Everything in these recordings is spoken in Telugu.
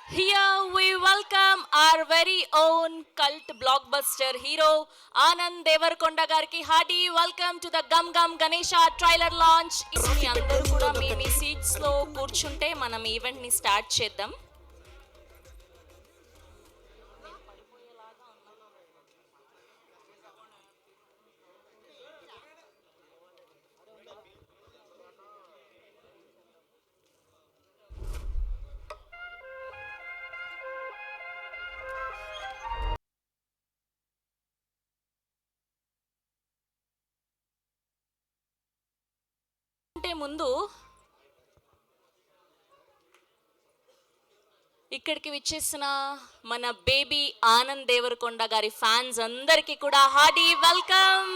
Here we welcome our very own cult blockbuster hero Anand Devarakonda gariki hearty welcome to the Gum Gum Ganesha trailer launch. మీ అందరూ కూడా మీ సీట్స్ లో కూర్చుంటే మనం ఈవెంట్ ని స్టార్ట్ చేద్దాం. ముందు ఇక్కడికి విచ్చేసిన మన బేబీ ఆనంద్ దేవరకొండ గారి ఫ్యాన్స్ అందరికీ కూడా హార్డీ వెల్కమ్.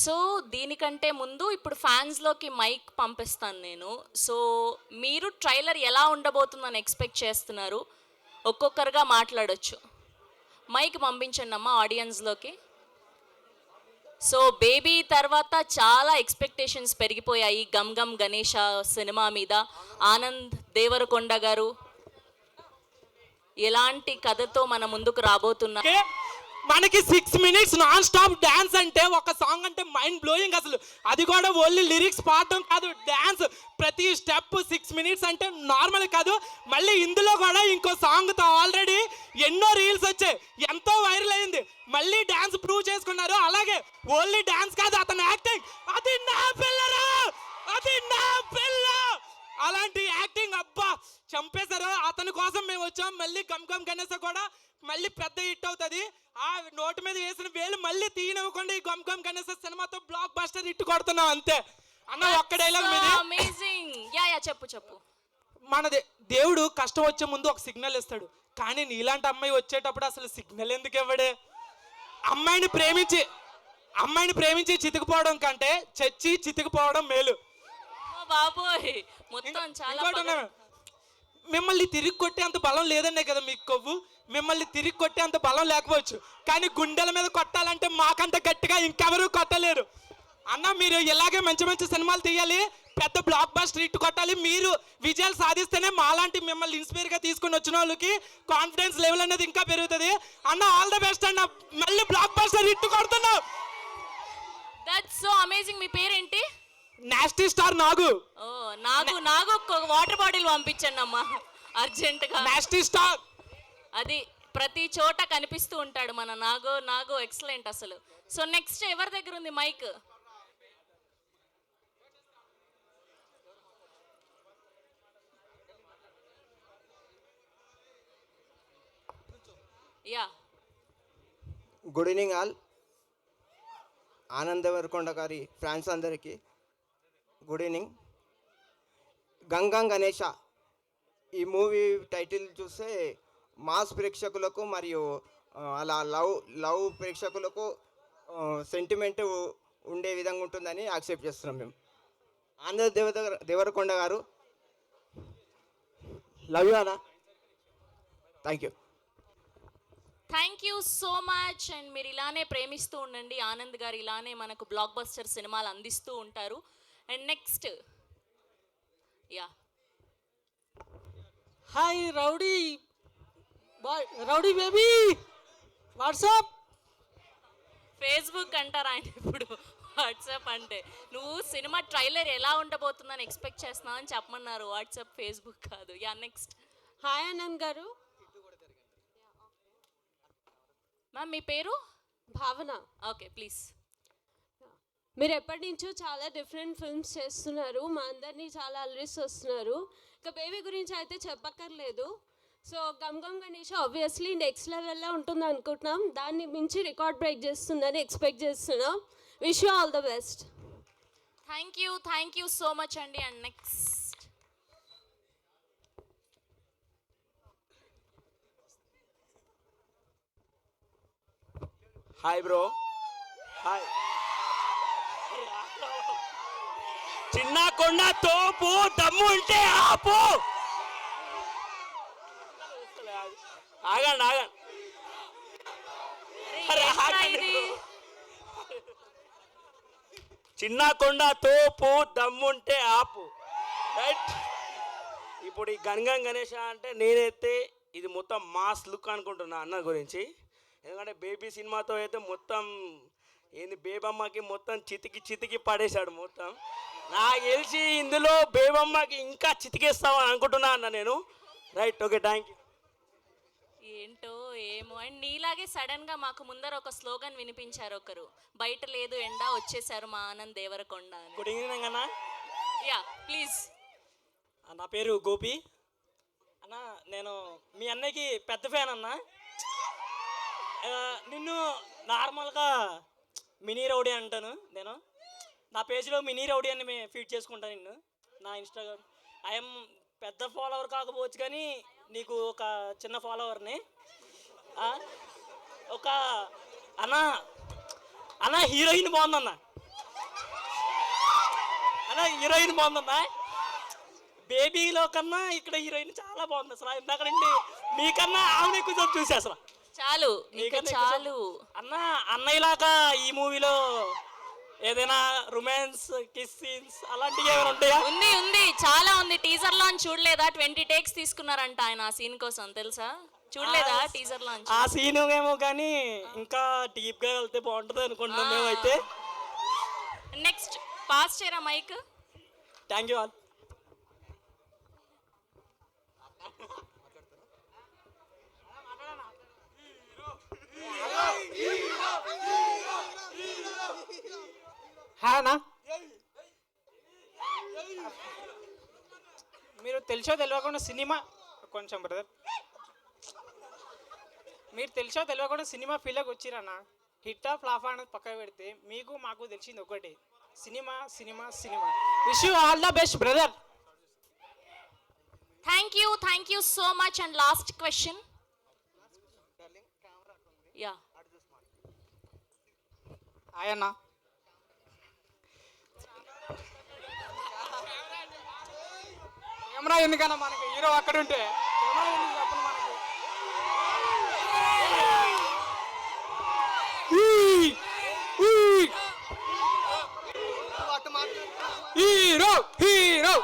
సో దీనికంటే ముందు ఇప్పుడు ఫ్యాన్స్లోకి మైక్ పంపిస్తాను నేను. సో మీరు ట్రైలర్ ఎలా ఉండబోతుందని ఎక్స్పెక్ట్ చేస్తున్నారు? ఒక్కొక్కరుగా మాట్లాడొచ్చు. మైక్ పంపించండి అమ్మా ఆడియన్స్లోకి. సో బేబీ తర్వాత చాలా ఎక్స్పెక్టేషన్స్ పెరిగిపోయాయి గమ్ గమ్ గణేష సినిమా మీద. ఆనంద్ దేవరకొండ గారు ఎలాంటి కథతో మన ముందుకు రాబోతున్నారు? మనకి 6 minutes నాన్ స్టాప్ డాన్స్ అంటే ఒక సాంగ్ అంటే మైండ్ బ్లోయింగ్. అసలు అది కూడా ఓన్లీ లిరిక్స్ పాడడం కాదు, డాన్స్ ప్రతి స్టెప్ 6 minutes అంటే నార్మల్ కాదు. మళ్ళీ ఇందులో కూడా ఇంకో సాంగ్తో ఆల్రెడీ ఎన్నో రీల్స్ వచ్చాయి, ఎంతో వైరల్ అయింది. మళ్ళీ డాన్స్ ప్రూవ్ చేసుకున్నారు. అలాగే ఓన్లీ డాన్స్ కాదు, అతని యాక్టింగ్ అది నా పిల్లరా, అది నా పిల్ల, అలాంటి యాక్టింగ్ అబ్బా చంపేశారు. అతని కోసం మేము వచ్చాం. మళ్ళీ గమ్ గమ్ గణేశ కూడా మళ్ళీ పెద్ద హిట్ అవుతుంది. ఆ నోటు మీద వేసిన వేలు మళ్ళీ తీయనివ్వకుండా ఈ గమ్ గమ్ గణేశ సినిమాతో బ్లాక్ బస్టర్ హిట్ కొడుతున్నాం అంతే. అన్న ఒక్క డైలాగ్ మీద అమేజింగ్. యా యా చెప్పు చెప్పు. మన దేవుడు కష్టం వచ్చే ముందు ఒక సిగ్నల్ ఇస్తాడు, కానీ నీలాంటి అమ్మాయి వచ్చేటప్పుడు అసలు సిగ్నల్ ఎందుకు ఇవ్వడే? అమ్మాయిని ప్రేమించి చితికిపోవడం కంటే చచ్చి చితికిపోవడం మేలు. బాబోయ్ మొత్తం చాలా. మిమ్మల్ని తిరిగి కొట్టే అంత బలం లేదనే కదా మీకు కొవ్వు. మిమ్మల్ని తిరిగి కొట్టే అంత బలం లేకపోవచ్చు, కానీ గుండెల మీద కొట్టాలంటే మాకంత గట్టిగా ఇంకెవరూ కొట్టలేరు. అన్న మీరు ఇలాగే మంచి మంచి సినిమాలు తీయాలి, పెద్ద బ్లాక్ బస్టర్ హిట్ కొట్టాలి. మీరు విజయాలు సాధిస్తేనే మాలాంటి మిమ్మల్ని ఇన్స్పైర్గా తీసుకుని వచ్చిన వాళ్ళకి కాన్ఫిడెన్స్ లెవెల్ అనేది ఇంకా పెరుగుతుంది. అన్న ఆల్ ద బెస్ట్ అన్న, మళ్ళీ బ్లాక్ బస్టర్ హిట్ కొడుతున్నావు. That's so amazing. మీ పేరేంటి? Nasty star Nagu. ఓ నాగు నాగు వాటర్ బాటిల్ పంపించండి అమ్మా అర్జెంట్ గా. నాస్టీ స్టార్ అది ప్రతి చోట కనిపిస్తూ ఉంటాడు మన నాగు. నాగు ఎక్సలెంట్ అసలు. సో నెక్స్ట్ ఎవరి దగ్గర ఉంది mike? Yeah good evening all. Anand Devarakonda గారి ఫ్యాన్స్ అందరికీ గుడ్ ఈవినింగ్. గమ్ గమ్ గణేష ఈ మూవీ టైటిల్ చూస్తే మాస్ ప్రేక్షకులకు మరియు అలా లవ్ ప్రేక్షకులకు సెంటిమెంట్ ఉండే విధంగా ఉంటుందని యాక్సెప్ట్ చేస్తున్నాం మేము. ఆనంద్ దేవరకొండ గారు లవ్ యూ అన్న. Thank you. Thank you so much. And మీరు ఇలానే ప్రేమిస్తూ ఉండండి. ఆనంద్ గారు ఇలానే మనకు బ్లాక్ బస్టర్ సినిమాలు అందిస్తూ ఉంటారు. And next yeah hi rowdy boy, rowdy baby, WhatsApp. Facebook అంటారా ఆయన ఇప్పుడు? వాట్సాప్ అంటే నువ్వు సినిమా ట్రైలర్ ఎలా ఉండబోతుందని ఎక్స్పెక్ట్ చేస్తున్నావు అని చెప్పమన్నారు. వాట్సాప్ ఫేస్బుక్ కాదు. Yeah next. హాయ్ ఆనంద్ గారు. మ్యామ్ మీ పేరు? భావన. Okay please. మీరు ఎప్పటి నుంచో చాలా డిఫరెంట్ ఫిల్మ్స్ చేస్తున్నారు, మా అందరినీ చాలా అలరిస్తున్నారు. ఇంకా బేబీ గురించి అయితే చెప్పక్కర్లేదు. So Gam Gam Ganesh obviously next లెవెల్లో ఉంటుంది అనుకుంటున్నాం. దాన్ని మించి రికార్డ్ బ్రేక్ చేస్తుందని ఎక్స్పెక్ట్ చేస్తున్నాం. Wish you all the best. Thank you so much అండి. And next hi bro. Hi. చిన్న కొండ తోపు దమ్ము ఉంటే ఆపు. ఆగండి ఆగండి. చిన్న కొండ తోపు దమ్ముంటే ఆపు. రైట్. ఇప్పుడు ఈ గణగం గణేష అంటే నేనైతే ఇది మొత్తం మాస్ లుక్ అనుకుంటున్నా అన్న గురించి. ఎందుకంటే బేబీ సినిమాతో అయితే మొత్తం ఏంది బేబమ్మకి మొత్తం చితికి పడేశాడు మొత్తం. నాకు తెలిసి ఇందులో బేబమ్మకి ఇంకా చితికేస్తామని అనుకుంటున్నా అన్న నేను. Right, okay, thank you. ఏంటో ఏమో. అండ్ నీలాగే సడన్ గా మాకు ముందర ఒక స్లోగన్ వినిపించారు ఒకరు, బయట లేదు ఎండ వచ్చేసారు మా ఆనంద్ దేవరకొండ అని. గుడ్ ఈవినింగ్ అన్న. Yeah please. నా పేరు గోపి అన్న. నేను మీ అన్నయ్యకి పెద్ద ఫ్యాన్ అన్న. నిన్ను నార్మల్గా మినీ రౌడీ అంటాను నేను. నా పేజ్లో మినీ రౌడీ అని ఫీడ్ చేసుకుంటాను నిన్ను నా ఇన్స్టాగ్రామ్. ఐఎమ్ పెద్ద ఫాలోవర్ కాకపోవచ్చు కానీ నీకు ఒక చిన్న ఫాలోవర్ని. ఒక అన్న అన్న హీరోయిన్ బాగుందన్న. అన్న హీరోయిన్ బాగుందన్న. బేబీలో కన్నా ఇక్కడ హీరోయిన్ చాలా బాగుంది అసలు. ఇందాక నుండి మీకన్నా ఆమె ఎక్కువ చూసి అసలు. చాలు ఇంకా చాలు. అన్న అన్నయ్యలాగా ఈ మూవీలో ఏదైనా రొమాన్స్ కిస్ సీన్స్ అలాంటివి ఏమైనా ఉంటాయా? ఉంది చాలా ఉంది. టీజర్ లాంచ్ చూడలేదా? 20 టేక్స్ తీసుకున్నారంట ఆయన ఆ సీన్ కోసం, తెలుసా? చూడలేదా టీజర్ లాంచ్? ఆ సీన్ ఏమో కానీ ఇంకా డీప్ గా వెళ్తే బాగుంటుంది అనుకుంటున్నాం మేమైతే. నెక్స్ట్ పాస్ చేయరా మైక్. Thank you all. అన్నా, మీరు తెలిసో తెలియకుండా సినిమా కొంచెం బ్రదర్ మీరు తెలిసో తెలియకుండా సినిమా ఫీల్డ్కి వచ్చిరన్న. హిట్టా ఫ్లాఫా అనేది పక్కన పెడితే మీకు మాకు తెలిసింది ఒకటి, cinema cinema cinema. Wish you all the best brother. Thank you so much. And last question. Yeah ఆయన్న, కెమెరా ఎందుకన్నా మనకి, హీరో అక్కడ ఉంటే కెమెరా ఎందుకు చెప్పను మనకి. Hero hero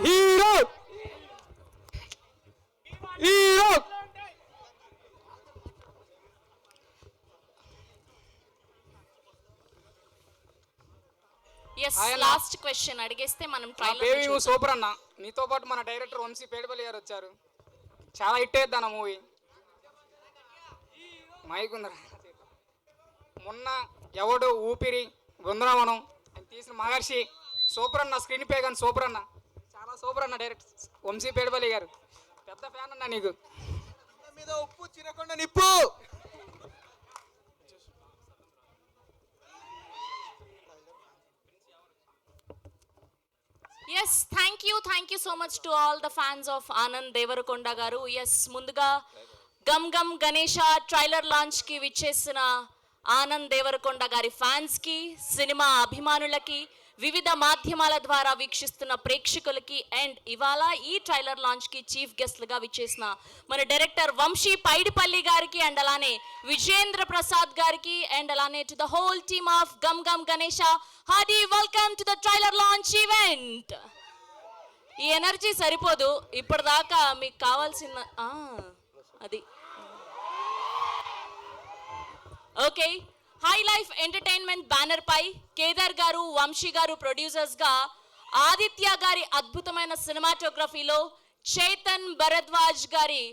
hero hero. Yes last question అడిగేస్తే మనం బేబీ నువ్వు సూపర్ అన్న. నీతో పాటు మన డైరెక్టర్ వంశీ పేడపల్లి గారు వచ్చారు. చాలా హిట్ అయ్యేది అన్న మూవీ. మైక్ ఉందరా. మొన్న ఎవడు ఊపిరి బృందావనం ఆయన తీసిన మహర్షి సూపర్ అన్న. స్క్రీన్ పే కానీ సూపర్ అన్న, చాలా సూపర్ అన్న. డైరెక్టర్ వంశీ పేడపల్లి గారు పెద్ద ఫ్యాన్ అన్న నీకు. మీద ఉప్పు చిరకొండ నిప్పు. Yes thank you so much to all the fans of Anand Devarakonda garu. Yes ముందుగా గమ్ గమ్ గణేష ట్రైలర్ లాంచ్కి విచ్చేసిన ఆనంద్ దేవరకొండ గారి ఫ్యాన్స్కి, సినిమా అభిమానులకి, వివిధ మాధ్యమాల ద్వారా వీక్షిస్తున్న ప్రేక్షకులకి, అండ్ ఇవాళ ఈ ట్రైలర్ లాంచ్కి చీఫ్ గెస్ట్లుగా విచ్చేసిన మన డైరెక్టర్ వంశీ పైడిపల్లి గారికి, అండ్ అలానే విజేంద్ర ప్రసాద్ గారికి, అండ్ అలానే to the whole team of Gam Gam Ganesha, hearty welcome to the trailer launch event. ఈ ఎనర్జీ సరిపోదు, ఇప్పటిదాకా మీకు కావాల్సిన అది okay. High life entertainment banner పై కేదార్ గారు, వంశీ గారు ప్రొడ్యూసర్స్ గా, ఆదిత్య గారి అద్భుతమైన సినిమాటోగ్రఫీలో, చేతన్ భరద్వాజ్ గారి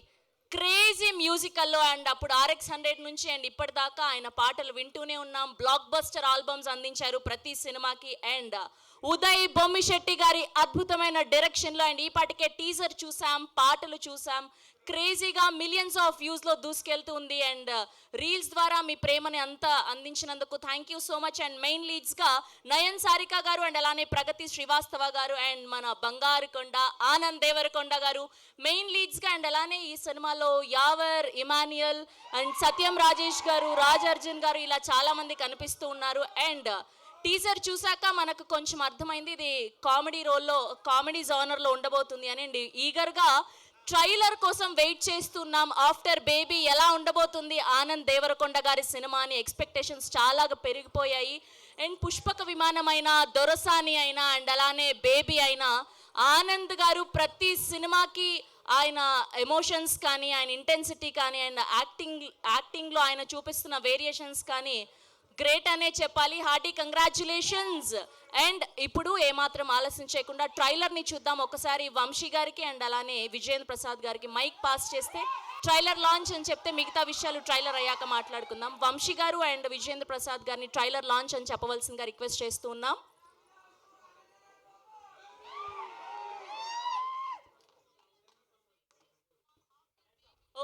క్రేజీ మ్యూజికల్లో, అండ్ అప్పుడు RX100 నుంచి అండ్ ఇప్పటిదాకా ఆయన పాటలు వింటూనే ఉన్నాం. బ్లాక్ బస్టర్ ఆల్బమ్స్ అందించారు ప్రతి సినిమాకి, అండ్ ఉదయ్ బొమ్మిశెట్టి గారి అద్భుతమైన డైరెక్షన్లో. అండ్ ఈ పాటికే టీజర్ చూసాం, పాటలు చూసాం, క్రేజీగా మిలియన్స్ ఆఫ్ వ్యూస్లో దూసుకెళ్తుంది. అండ్ రీల్స్ ద్వారా మీ ప్రేమని అంతా అందించినందుకు thank you so much. And main లీడ్స్గా నయన్ సారిక గారు అండ్ అలానే ప్రగతి శ్రీవాస్తవ గారు అండ్ మన బంగారు కొండ ఆనంద్ దేవరకొండ గారు మెయిన్ లీడ్స్గా. అండ్ అలానే ఈ సినిమాలో యావర్, ఇమాన్యుయల్ అండ్ సత్యం రాజేష్ గారు, రాజ్ అర్జున్ గారు ఇలా చాలామంది కనిపిస్తూ ఉన్నారు. అండ్ టీజర్ చూసాక మనకు కొంచెం అర్థమైంది ఇది కామెడీ రోల్లో, కామెడీ జోనర్లో ఉండబోతుంది అని. అండ్ ఈగర్గా ట్రైలర్ కోసం వెయిట్ చేస్తున్నాం. ఆఫ్టర్ బేబీ ఎలా ఉండబోతుంది ఆనంద్ దేవరకొండ గారి సినిమా అని ఎక్స్పెక్టేషన్స్ చాలా పెరిగిపోయాయి. అండ్ పుష్పక విమానమైన, దొరసాని అయినా అండ్ అలానే బేబీ అయినా ఆనంద్ గారు ప్రతి సినిమాకి ఆయన ఎమోషన్స్ కానీ, ఆయన ఇంటెన్సిటీ కానీ, ఆయన యాక్టింగ్లో ఆయన చూపిస్తున్న వేరియేషన్స్ కానీ గ్రేట్ అనే చెప్పాలి. Hearty congratulations. అండ్ ఇప్పుడు ఏమాత్రం ఆలస్యం చేయకుండా ట్రైలర్ని చూద్దాం. ఒకసారి వంశీ గారికి అండ్ అలానే విజయేంద్ర ప్రసాద్ గారికి మైక్ పాస్ చేస్తే ట్రైలర్ లాంచ్ అని చెప్తే మిగతా విషయాలు ట్రైలర్ అయ్యాక మాట్లాడుకుందాం. వంశీ గారు అండ్ విజయేంద్ర ప్రసాద్ గారిని ట్రైలర్ లాంచ్ అని చెప్పవలసిందిగా రిక్వెస్ట్ చేస్తూ ఉన్నాం.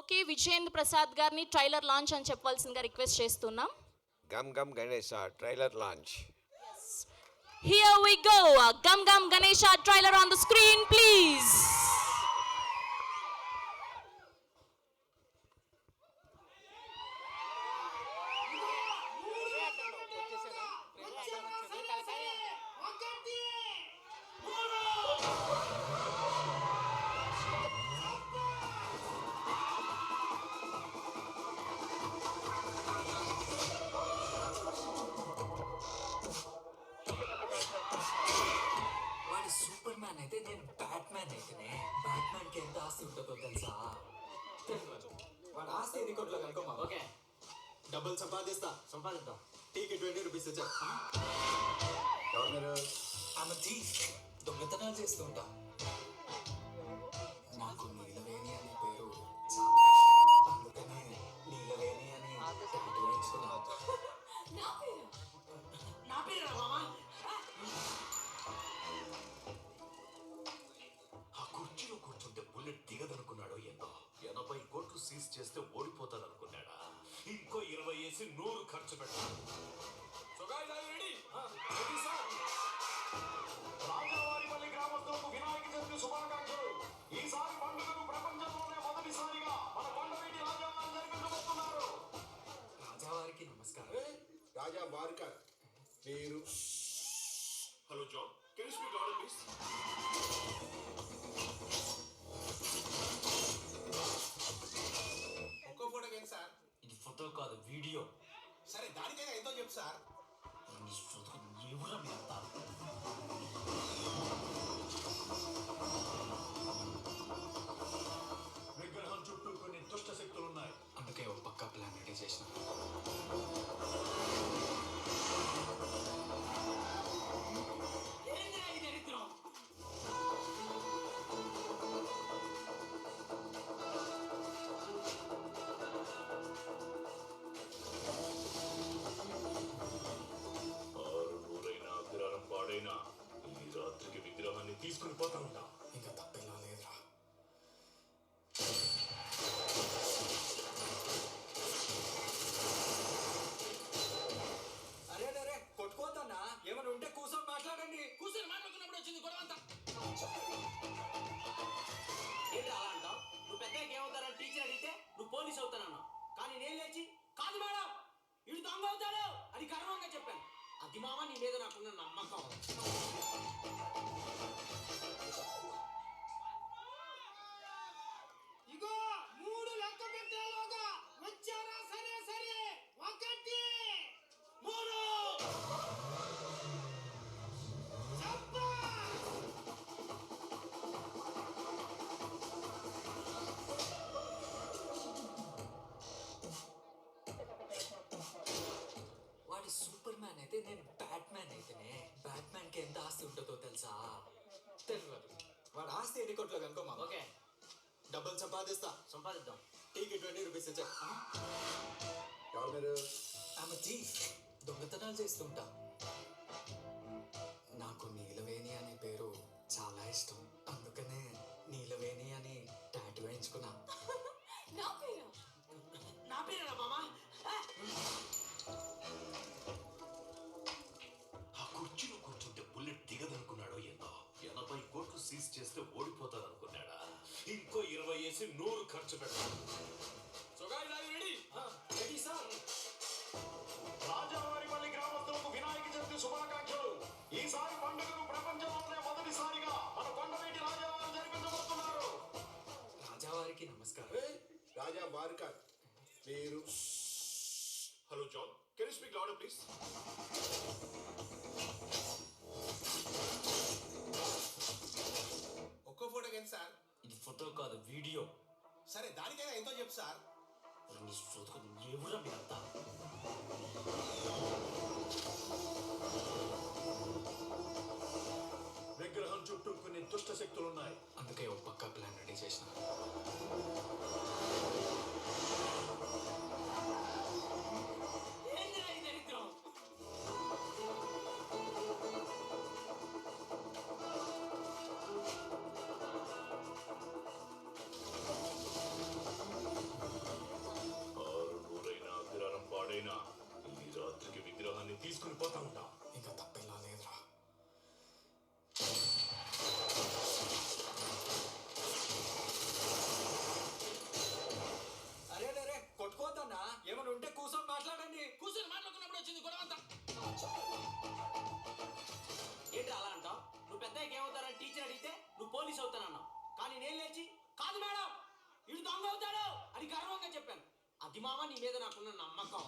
ఓకే, విజయేంద్ర ప్రసాద్ గారిని ట్రైలర్ లాంచ్ అని చెప్పవలసిందిగా రిక్వెస్ట్ చేస్తున్నాం. Gam Gam Ganesha trailer launch. Here we go. Gum Gum Ganesha trailer on the screen, please. వాడు సూపర్ మ్యాన్ అయితే నేను బ్యాట్ మ్యాన్ అయితేనే బ్యాట్ మ్యాన్ కి ఎంత ఆస్తి ఉంటుందో తెలుసా? వాడు ఆస్తి ఎన్ని కోట్లు కనుకోమా. ఓకే, డబ్బులు సంపాదిద్దాం. టీకి 20 రూపీస్ ఇచ్చా. ఆమె థీఫ్, దొంగతనాలు చేస్తుంటా. నాకు నీలవేణి అనే పేరు చాలా, అందుకనే నీలవేణి అని టాటూ వేయించుకున్నాను. నా పేరు మామా. ఆ కుర్చీలో కూర్చుంటే బుల్లెట్ దిగదనుకున్నాడో ఏందో. 80 కోట్లు సీజ్ చేస్తే ఓడిపోతాడనుకున్నాడా? ఇంకో 20 వేసి 100 ఖర్చు పెట్టాడు. రాజావారిపల్లి గ్రామస్తులకు వినాయక చవితి శుభాకాంక్షలు. ఈసారి పండుగను ప్రపంచంలోనే మొదటిసారిగా మన కొండవీటి రాజావారి జరిపించబోతున్నారు. రాజావారికి నమస్కారం. రాజా వారిక పేరు. Hello John, can you speak louder please? ఒక్కో ఫోటో ఏంటి సార్? ఇది ఫోటో కాదు, వీడియో. సరే, దానికైనా ఎంతో చెప్పు సార్. ఎవరు మీరంతా? విగ్రహం చుట్టూ కొన్ని దుష్ట శక్తులు ఉన్నాయి. అందుకే ఒక పక్కా ప్లాన్ రెడీ చేసిన. విగ్రహం పాడైనా ఈ రాత్రికి విగ్రహాన్ని తీసుకుని పోతా ఉంటా. ఇంకా తప్పేలా లేదురా. అరే అరే, కొట్టుకోద్దన్నా. ఏమైనా ఉంటే కూర్చొని మాట్లాడండి. కూర్చొని మాట్లాడుకున్నప్పుడు వచ్చింది గొడవ అంతా. ఏంటి అలా అంటావు? నువ్వు పెద్దకి ఏమవుతారని టీచర్ అడిగితే నువ్వు పోలీస్ అవుతానన్నావు. కానీ నేను లేచి కాదు మేడం ఇడు దొంగ అవుతాడు అని గర్వంగా చెప్పాను. అది మామ నీ మీద నాకున్న నమ్మకం. ఇగో 3 లెక్క పెట్టేలోగా వచ్చారా? సరే సరే, 1 3 వాడు సూపర్ మ్యాన్ అయితే నేను బ్యాట్ మ్యాన్ అయితేనే బ్యాట్ మ్యాన్ కి ఎంత ఆస్తి ఉంటుందో తెలుసా? తెలియదు. వాడు ఆస్తి ఎన్ని కోట్లు కనుకోమా. ఓకే, డబ్బులు సంపాదిద్దాం. టీకి 20 రూపీస్ ఇచ్చా. ఆమె థీఫ్, దొంగతనాలు చేస్తుంటా. నాకు నీల ఇష్టం, అందుకనే నీలవేణి అని టాటూ వేయించుకున్నా. నా పేరేనా మామా? ఆ కుర్చీలో కూర్చుంటే బుల్లెట్ దిగదనుకున్నాడో ఏందో. 80 కోట్లు సీజ్ చేస్తే ఓడిపోతాదనుకున్నాడా? ఇంకో 20 వేసి 100 ఖర్చు పెడతాడు. రాజావారిపల్లి గ్రామస్తులకు వినాయక చవితి శుభాకాంక్షలు. ఈసారి పండుగను ప్రపంచంలోనే మొదటిసారిగా మన కొండవీటి రాజావారు జరిపించబోతున్నారు. రాజావారికి నమస్కారం. రాజా వారు కాదు, మీరు. Hello John, can you speak louder please? ఒక్కో ఫోటోకి ఎంత సార్? ఇది ఫోటో కాదు, వీడియో. సరే దానికైనా ఎంతో చెప్పు సార్. ఎవరా మీరంతా? విగ్రహం చుట్టూ కొన్ని దుష్ట శక్తులున్నాయి. అందుకే ఒక పక్క ప్లాన్ రెడీ చేసిన. పాడైనా ఈ రాత్రికి విగ్రహాన్ని తీసుకుని పోతా ఉంటా. ఇంకా తప్పేలా లేదురా. అరే అరే కొట్టుకోవద్దన్నా, ఏమైనా ఉంటే కూర్చొని మాట్లాడండి. కూర్చొని మాట్లాడుకున్నప్పుడు వచ్చింది గొడవ అంతా. ఏంటి అలా అంటావు? నువ్వు పెద్ద ఏమవుతారని టీచర్ అడిగితే నువ్వు పోలీస్ అవుతానన్నావు. కానీ నేను లేచి కాదు మేడం ఇడు దొంగ అవుతాడు అని గర్వంగా చెప్పాను. అది మామ నీ మీద నాకున్న నమ్మకం.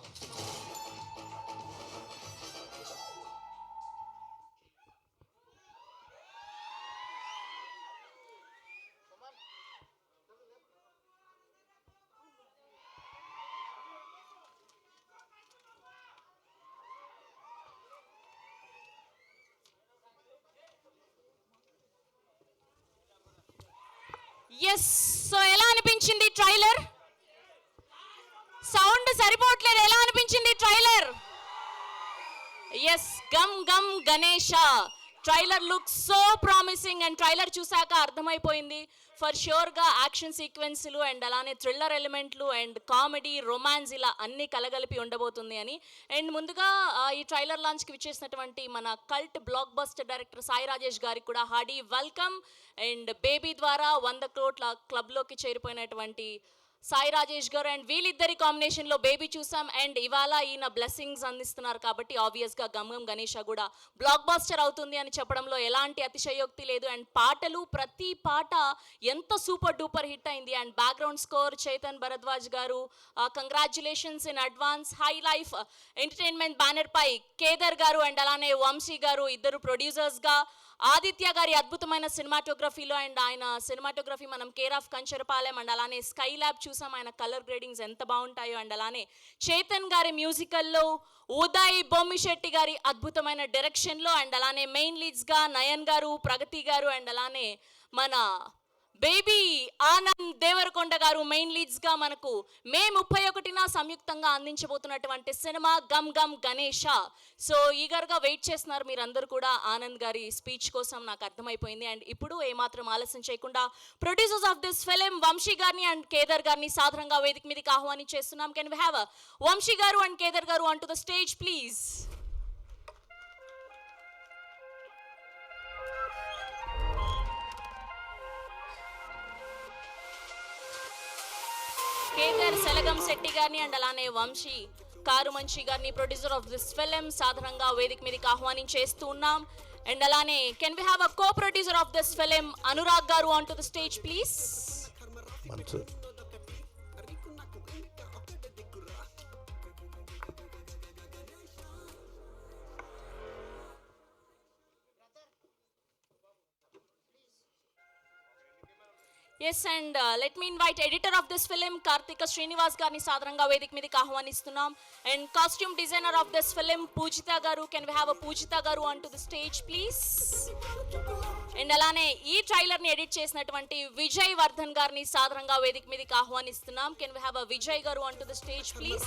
ఎస్, సో ఎలా అనిపించింది ట్రైలర్? సౌండ్ సరిపోవట్లేదు. ఎలా అనిపించింది trailer? Yes, Gam Gam Ganesha trailer look so promising. And trailer చూసాక అర్థమైపోయింది ఫర్ ష్యూర్గా యాక్షన్ సీక్వెన్స్లు అండ్ అలానే థ్రిల్లర్ ఎలిమెంట్లు అండ్ కామెడీ, రొమాన్స్ ఇలా అన్నీ కలగలిపి ఉండబోతుంది అని. అండ్ ముందుగా ఈ ట్రైలర్ లాంచ్కి విచ్చేసినటువంటి మన cult blockbuster director Sai Rajesh గారికి కూడా హార్డీ వెల్కమ్. అండ్ బేబీ ద్వారా 100 కోట్ల క్లబ్లోకి చేరిపోయినటువంటి సాయి రాజేష్ గారు అండ్ వీళ్ళిద్దరి కాంబినేషన్లో బేబీ చూసాం. అండ్ ఇవాళ ఈయన బ్లెస్సింగ్స్ అందిస్తున్నారు కాబట్టి ఆబ్వియస్గా గమ్ గమ్ గణేష కూడా బ్లాక్ బాస్టర్ అవుతుంది అని చెప్పడంలో ఎలాంటి అతిశయోక్తి లేదు. అండ్ పాటలు, ప్రతి పాట ఎంత సూపర్ డూపర్ హిట్ అయింది. And background score Chetan Bharadwaj garu, congratulations in advance. High life entertainment banner పై కేదర్ గారు అండ్ అలానే వంశీ గారు ఇద్దరు ప్రొడ్యూసర్స్గా, ఆదిత్య గారి అద్భుతమైన సినిమాటోగ్రఫీలో అండ్ ఆయన సినిమాటోగ్రఫీ మనం కేర్ ఆఫ్ కంచరపాలెం అండ్ అలానే స్కై ల్యాబ్ చూసాం. ఆయన కలర్ గ్రేడింగ్స్ ఎంత బాగుంటాయో. అండ్ అలానే చేతన్ గారి మ్యూజికల్లో ఉదయ్ బొమ్మిశెట్టి గారి అద్భుతమైన డైరెక్షన్లో అండ్ అలానే మెయిన్ లీడ్స్గా నయన్ గారు, ప్రగతి గారు అండ్ అలానే మన బేబీ ఆనంద్ దేవరకొండ గారు మెయిన్ లీడ్స్గా మనకు మే 31న సంయుక్తంగా అందించబోతున్నటువంటి సినిమా గమ్ గమ్ గణేష. సో ఈగర్గా వెయిట్ చేస్తున్నారు మీరందరూ కూడా ఆనంద్ గారి స్పీచ్ కోసం, నాకు అర్థమైపోయింది. అండ్ ఇప్పుడు ఏమాత్రం ఆలస్యం చేయకుండా producers of this film Vamshi గారిని అండ్ కేదర్ గారిని సాధారణంగా వేదిక మీదకి ఆహ్వానించేస్తున్నాం. కెన్ వి హ్యావ్ వంశీ గారు and Kedar garu on to the stage please. Kedar Selagam Setty గారిని అండ్ అలానే వంశీ కారు మంచి గారిని ప్రొడ్యూసర్ ఆఫ్ దిస్ ఫిలిం సాధారణంగా వేదిక మీదకి ఆహ్వానించేస్తూ ఉన్నాం. అండ్ అలానే can we have a co producer of this film Anurag garu on to the stage please. Yes, and let me invite editor of this film Karthika Srinivas గారిని సాధారణంగా వేదిక మీదకి ఆహ్వానిస్తున్నాం. And costume designer of this film Pujitha garu, can we have a Pujitha garu on to the stage please. And అలానే ఈ ట్రైలర్ని ఎడిట్ చేసినటువంటి విజయ్ వర్ధన్ గారిని సాధారణంగా వేదిక మీదకి ఆహ్వానిస్తున్నాం. Can we have a Vijay garu on to the stage please.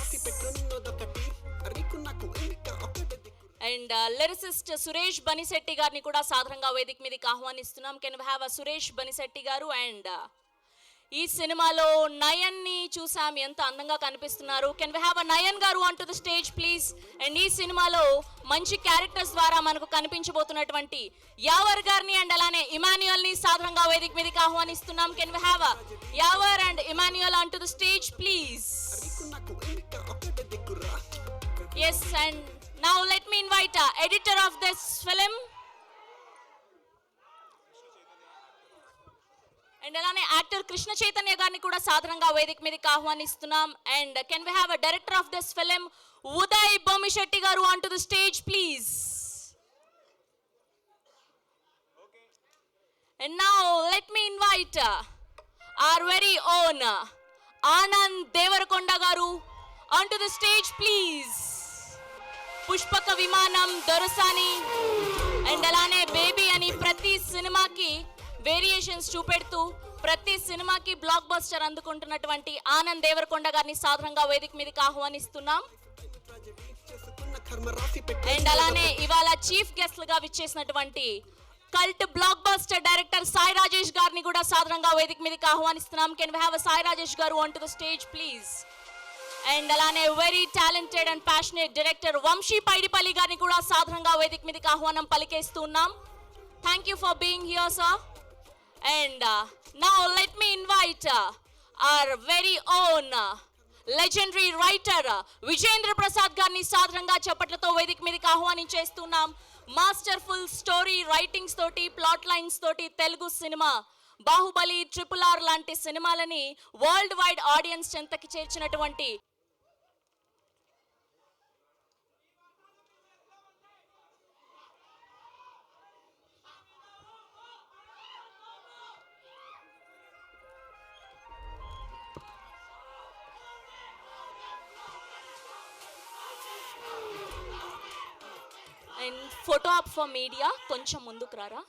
And lyricist Suresh Banisetti గారిని కూడా సాధారణంగా వేదిక మీదకి ఆహ్వానిస్తున్నాం. Can we have Suresh Banisetti garu. And ఈ సినిమాలో నయన్ని చూసాం, ఎంత అందంగా కనిపిస్తున్నారు. కెన్ వి హ్యావ్ నయన్ గారు on to the stage please. And ఈ సినిమాలో మంచి క్యారెక్టర్స్ ద్వారా మనకు కనిపించబోతున్నటువంటి యావర్ గారిని అండ్ అలానే ఇమాన్యుయల్ ని సాధారణంగా వేదిక మీదకి ఆహ్వానిస్తున్నాం. Can we have Yawar and Emmanuel on to the stage please. Yes, and now let me invite editor of this film and అలానే యాక్టర్ కృష్ణ చైతన్య గారిని కూడా సాధారణంగా వేదిక మీదకి ఆహ్వానిస్తున్నాం. And can we have director of this film Uday Bommisetti garu on to the stage please. And now let me invite our very own Anand Devarakonda garu onto the stage please. పుష్పక విమానం, దొరసాని అండ్ అలానే బేబీ అని ప్రతి సినిమాకి వేరియేషన్స్ చూపెడుతూ ప్రతి సినిమాకి బ్లాక్ బస్టర్ అందుకుంటున్నటువంటి ఆనంద్ దేవరకొండ గారిని సాధారణంగా వేదిక మీదకి ఆహ్వానిస్తున్నాం. అండ్ అలానే ఇవాళ చీఫ్ గెస్ట్లుగా విచ్చేసినటువంటి cult blockbuster director Sai Rajesh గారిని కూడా సాధారణంగా వేదిక మీదకి ఆహ్వానిస్తున్నాం. Can we have Sai Rajesh garu on to the stage please. And అలానే very talented and passionate director Vamshi Paidipally గారిని కూడా సాధారణంగా వేదిక మీదకి ఆహ్వానం పలికేస్తున్నాం. Thank you for being here sir. And now let me invite our very own legendary writer Vijayendra Prasad గారిని సాధారణంగా చప్పట్లతో వేదిక మీదకి ఆహ్వానించేస్తున్నాం. మాస్టర్ఫుల్ స్టోరీ రైటింగ్స్ తోటి, ప్లాట్ లైన్స్ తోటి తెలుగు సినిమా బాహుబలి, RRR లాంటి సినిమాలని వరల్డ్ వైడ్ ఆడియన్స్ చెంతకి చేర్చినటువంటి and photo op for media కొంచెం ముందుకు రారా.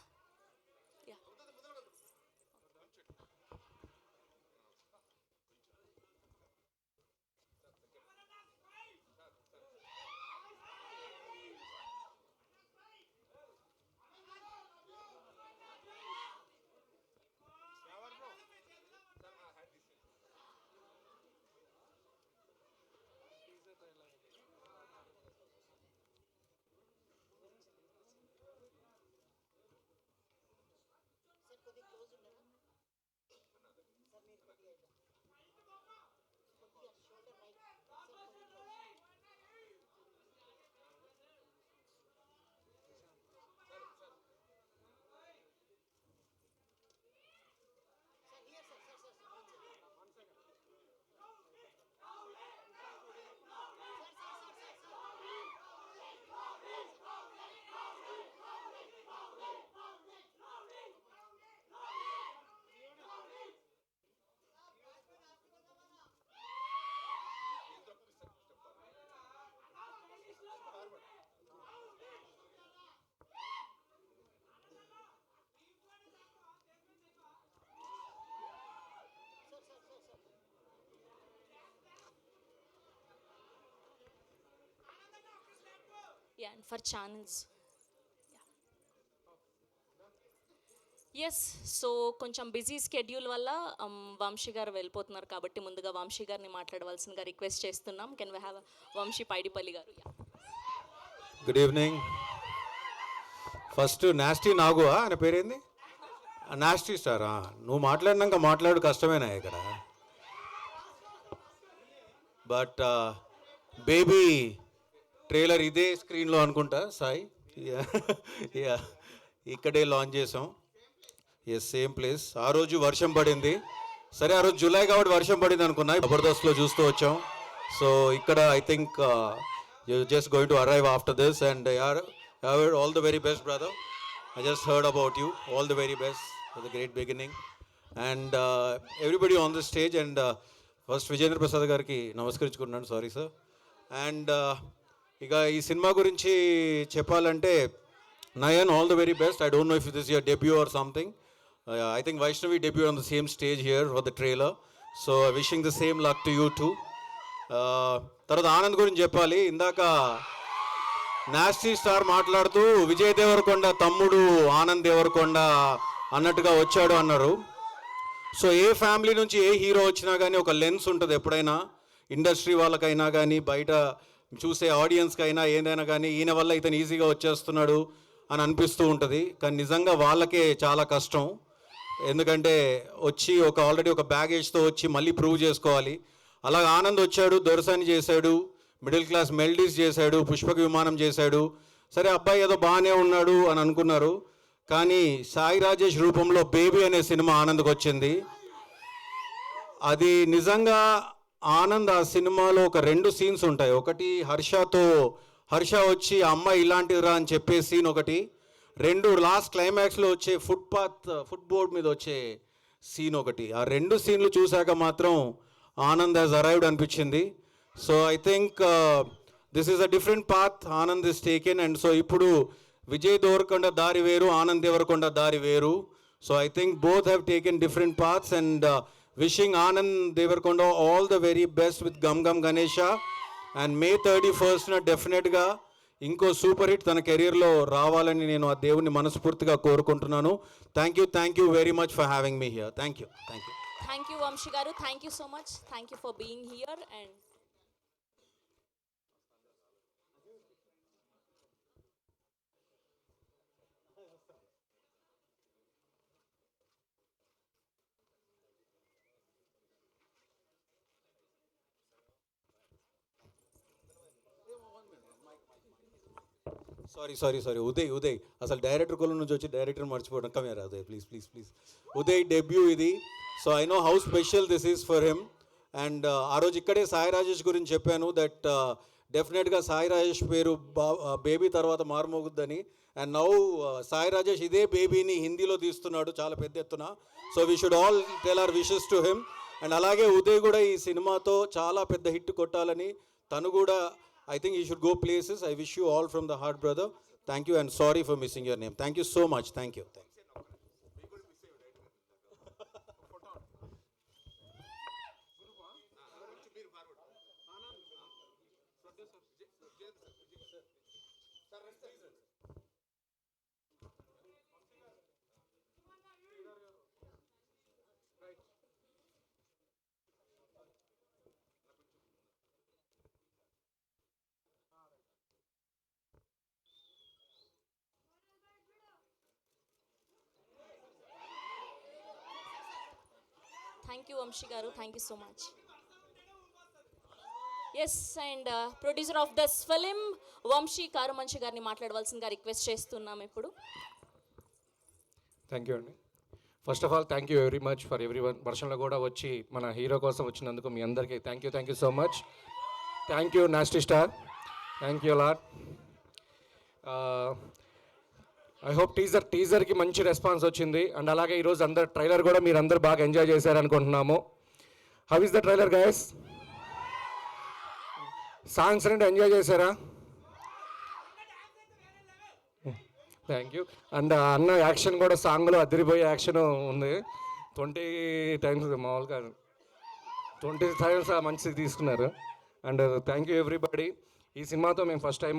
and for channels. Yes, so కొంచెం బిజీ స్కెడ్యూల్ వల్ల వంశీ గారు వెళ్ళిపోతున్నారు కాబట్టి ముందుగా వంశీ గారిని మాట్లాడవలసిందిగా రిక్వెస్ట్ చేస్తున్నాం. Can we have Vamshi Paidipally garu. Good evening. First nasty Nagu ఆయన పేరేంది? నాస్టీ స్టారా? నువ్వు మాట్లాడినాక మాట్లాడు కష్టమేనా ఇక్కడ. బట్ బేబీ ట్రైలర్ ఇదే స్క్రీన్లో అనుకుంటా సాయి, ఇక్కడే లాంచ్ చేసాం. Yes, same place. ఆ రోజు వర్షం పడింది. సరే, ఆ రోజు జూలై కాబట్టి వర్షం పడింది అనుకున్నా. జబర్దస్త్లో చూస్తూ వచ్చాం. సో ఇక్కడ I think you just going to arrive after this and all the very best brother. I just heard about you. All the very best for the great beginning and everybody on the stage. And first Vijendra Prasad గారికి నమస్కరించుకున్నాను. Sorry sir. అండ్ ఇక ఈ సినిమా గురించి చెప్పాలంటే Nayan, all the very best. I don't know if this is your debut or something. I think Vaishnavi debuted on the same stage here for the trailer. So wishing the same luck to you too. తర్వాత ఆనంద్ గురించి చెప్పాలి. ఇందాక నాస్టీ స్టార్ మాట్లాడుతూ విజయ్ దేవరకొండ తమ్ముడు ఆనంద్ దేవరకొండ అన్నట్టుగా వచ్చాడు అన్నారు. సో ఏ ఫ్యామిలీ నుంచి ఏ హీరో వచ్చినా కానీ ఒక లెన్స్ ఉంటుంది ఎప్పుడైనా, ఇండస్ట్రీ వాళ్ళకైనా కానీ బయట చూసే ఆడియన్స్కి అయినా ఏదైనా కానీ ఈయన వల్ల ఇతను ఈజీగా వచ్చేస్తున్నాడు అని అనిపిస్తూ ఉంటుంది. కానీ నిజంగా వాళ్ళకే చాలా కష్టం. ఎందుకంటే వచ్చి ఆల్రెడీ ఒక బ్యాగేజ్తో వచ్చి మళ్ళీ ప్రూవ్ చేసుకోవాలి. అలాగ ఆనంద్ వచ్చాడు, దొరసాని చేశాడు, మిడిల్ క్లాస్ మెల్డీస్ చేశాడు, పుష్పక విమానం చేశాడు. సరే అబ్బాయి ఏదో బాగానే ఉన్నాడు అని అనుకున్నారు. కానీ సాయి రాజేష్ రూపంలో బేబీ అనే సినిమా ఆనంద్కి వచ్చింది. అది నిజంగా ఆనంద్ ఆ సినిమాలో ఒక 2 సీన్స్ ఉంటాయి. ఒకటి హర్ష వచ్చి అమ్మాయి ఇలాంటిదిరా అని చెప్పే సీన్ ఒకటి, 2 లాస్ట్ క్లైమాక్స్లో వచ్చే ఫుట్ బోర్డ్ మీద వచ్చే సీన్ ఒకటి. ఆ 2 సీన్లు చూశాక మాత్రం ఆనంద్ హ్యాస్ అరైవ్డ్ అనిపించింది. So I think this is a different path Anand is taken. And so ఇప్పుడు విజయ్ దేవరకొండ దారి వేరు, ఆనంద్ దేవరకొండ దారి వేరు. So I think both have taken different paths and wishing Anand Devarakonda all the very best with Gam Gam Ganesha. And May 31st డెఫినెట్గా ఇంకో సూపర్ హిట్ తన కెరీర్లో రావాలని నేను ఆ దేవుని మనస్ఫూర్తిగా కోరుకుంటున్నాను. Thank you very much for having me here. Thank you. Thank you Vamshi గారు, thank you so much, thank you for being here. And sorry Uday అసలు డైరెక్టర్ కొల నుంచి వచ్చి డైరెక్టర్ మర్చిపోవడం. Camera Uday, please. Uday debut ఇది. So I know how special this is for him. And ఆ రోజు ఇక్కడే సాయి రాజేష్ గురించి చెప్పాను దట్ డెఫినెట్గా సాయి రాజేష్ పేరు బేబీ తర్వాత మారుమోగుద్దని. అండ్ నౌ సాయి రాజేష్ ఇదే బేబీని హిందీలో తీస్తున్నాడు చాలా పెద్ద ఎత్తున. So we should all tell hour wishes to him. And అలాగే ఉదయ్ కూడా ఈ సినిమాతో చాలా పెద్ద హిట్ కొట్టాలని తను కూడా I think you should go places. I wish you all from the heart, brother. Thank you and sorry for missing your name. Thank you so much. Thank you. Thank you Vamshi గారు, thank you so much. Yes, and producer of this film Vamshi Karumanchi గారిని మాట్లాడవలసిందిగా రిక్వెస్ట్ చేస్తున్నాం ఇప్పుడు. థ్యాంక్ యూ అండి. First of all thank you very much for everyone. వర్షంలో కూడా వచ్చి మన హీరో కోసం వచ్చినందుకు మీ అందరికీ thank you so much. Thank you nasty star, thank you lot. I hope టీజర్కి మంచి రెస్పాన్స్ వచ్చింది. అండ్ అలాగే ఈరోజు ట్రైలర్ కూడా మీరు అందరు బాగా ఎంజాయ్ చేశారనుకుంటున్నాము. How is the trailer guys? Songs అంటే ఎంజాయ్ చేశారా? Thank you. అండ్ అన్న యాక్షన్ కూడా సాంగ్లో అదిరిపోయే యాక్షన్ ఉంది. 20 times మామూలుగా 20 times మంచిది తీసుకున్నారు. And thank you everybody. ఈ సినిమాతో మేము ఫస్ట్ టైం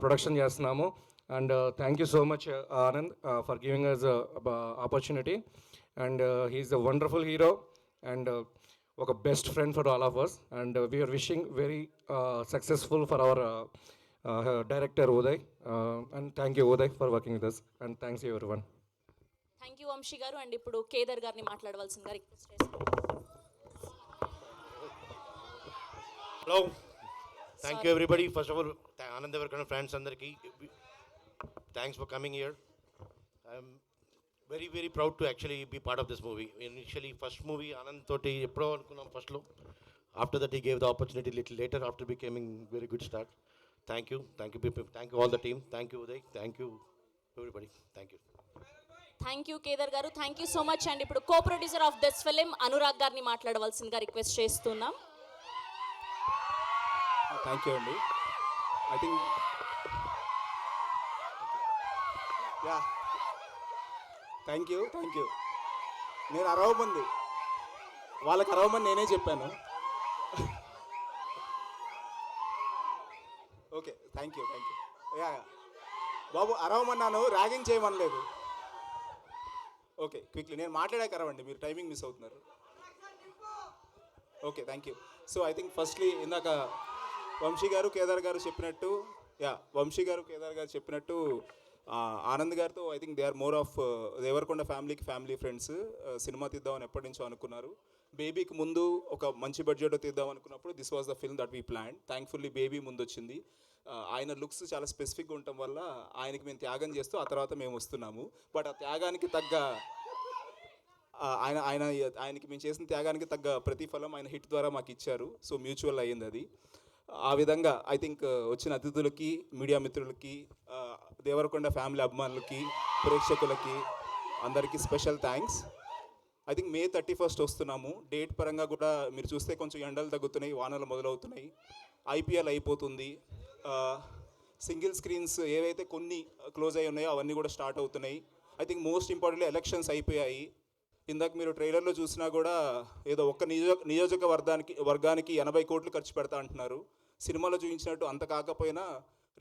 ప్రొడక్షన్ చేస్తున్నాము. And thank you so much Anand for giving us opportunity. And he's a wonderful hero and ఒక best friend for all of us. And we're wishing very successful for our director Uday. And thank you Uday for working with us. And thanks you everyone. Thank you Vamshi గారు. అండ్ ఇప్పుడు కేదర్ గారిని మాట్లాడవలసిందిగా రిక్వెస్ట్ చేస్తున్నాం. Hello, thank you everybody. First of all Anand Deverakonda friends అందరికీ thanks for coming here. I'm very very proud to actually be part of this movie. Initially first movie Anand తోటి ఎప్పుడో అనుకున్నాం ఫస్ట్లో. After that he gave the opportunity little later after becoming very good start. Thank you all the team. Thank you Uday. Thank you everybody. Thank you. Thank you Kedar గారు, thank you so much. And ఇప్పుడు కో producer of this film Anurag గారిని మాట్లాడవలసిందిగా రిక్వెస్ట్ చేస్తున్నాం. థ్యాంక్ యూ అండి. I think thank you. నేను అరవమంది వాళ్ళకి అరవమని నేనే చెప్పాను. Okay, thank you. యా బాబు అరవమన్నాను, ర్యాగింగ్ చేయమనలేదు. ఓకే క్విక్లీ నేను మాట్లాడాక అరవండి, మీరు టైమింగ్ మిస్ అవుతున్నారు. Okay thank you. So I think firstly ఇందాక వంశీ గారు కేదార్ గారు చెప్పినట్టు, వంశీ గారు కేదార్ గారు చెప్పినట్టు ఆనంద్ గారితో I think they are more of Devarakonda family friends. Cinema తీద్దామని ఎప్పటి నుంచో అనుకున్నారు. బేబీకి ముందు ఒక మంచి బడ్జెట్ తీద్దాం అనుకున్నప్పుడు this was the film that we plan. Thankfully baby ముందు వచ్చింది. ఆయన లుక్స్ చాలా స్పెసిఫిక్గా ఉండటం వల్ల ఆయనకి మేము త్యాగం చేస్తూ ఆ తర్వాత మేము వస్తున్నాము. బట్ ఆ త్యాగానికి తగ్గ ఆయనకి మేము చేసిన త్యాగానికి తగ్గ ప్రతిఫలం ఆయన హిట్ ద్వారా మాకు ఇచ్చారు. సో మ్యూచువల్ అయ్యింది అది. ఆ విధంగా ఐ థింక్ వచ్చిన అతిథులకి, మీడియా మిత్రులకి, దేవరకొండ ఫ్యామిలీ అభిమానులకి, ప్రేక్షకులకి అందరికీ special thanks. I think May 31 వస్తున్నాము. డేట్ పరంగా కూడా మీరు చూస్తే కొంచెం ఎండలు తగ్గుతున్నాయి, వానలు మొదలవుతున్నాయి, IPL అయిపోతుంది, సింగిల్ స్క్రీన్స్ ఏవైతే కొన్ని క్లోజ్ అయి ఉన్నాయో అవన్నీ కూడా స్టార్ట్ అవుతున్నాయి. I think most importantly elections అయిపోయాయి. ఇందాక మీరు ట్రైలర్లో చూసినా కూడా ఏదో ఒక్క వర్గానికి 80 కోట్లు ఖర్చు పెడతా అంటున్నారు. సినిమాలో చూపించినట్టు అంత కాకపోయినా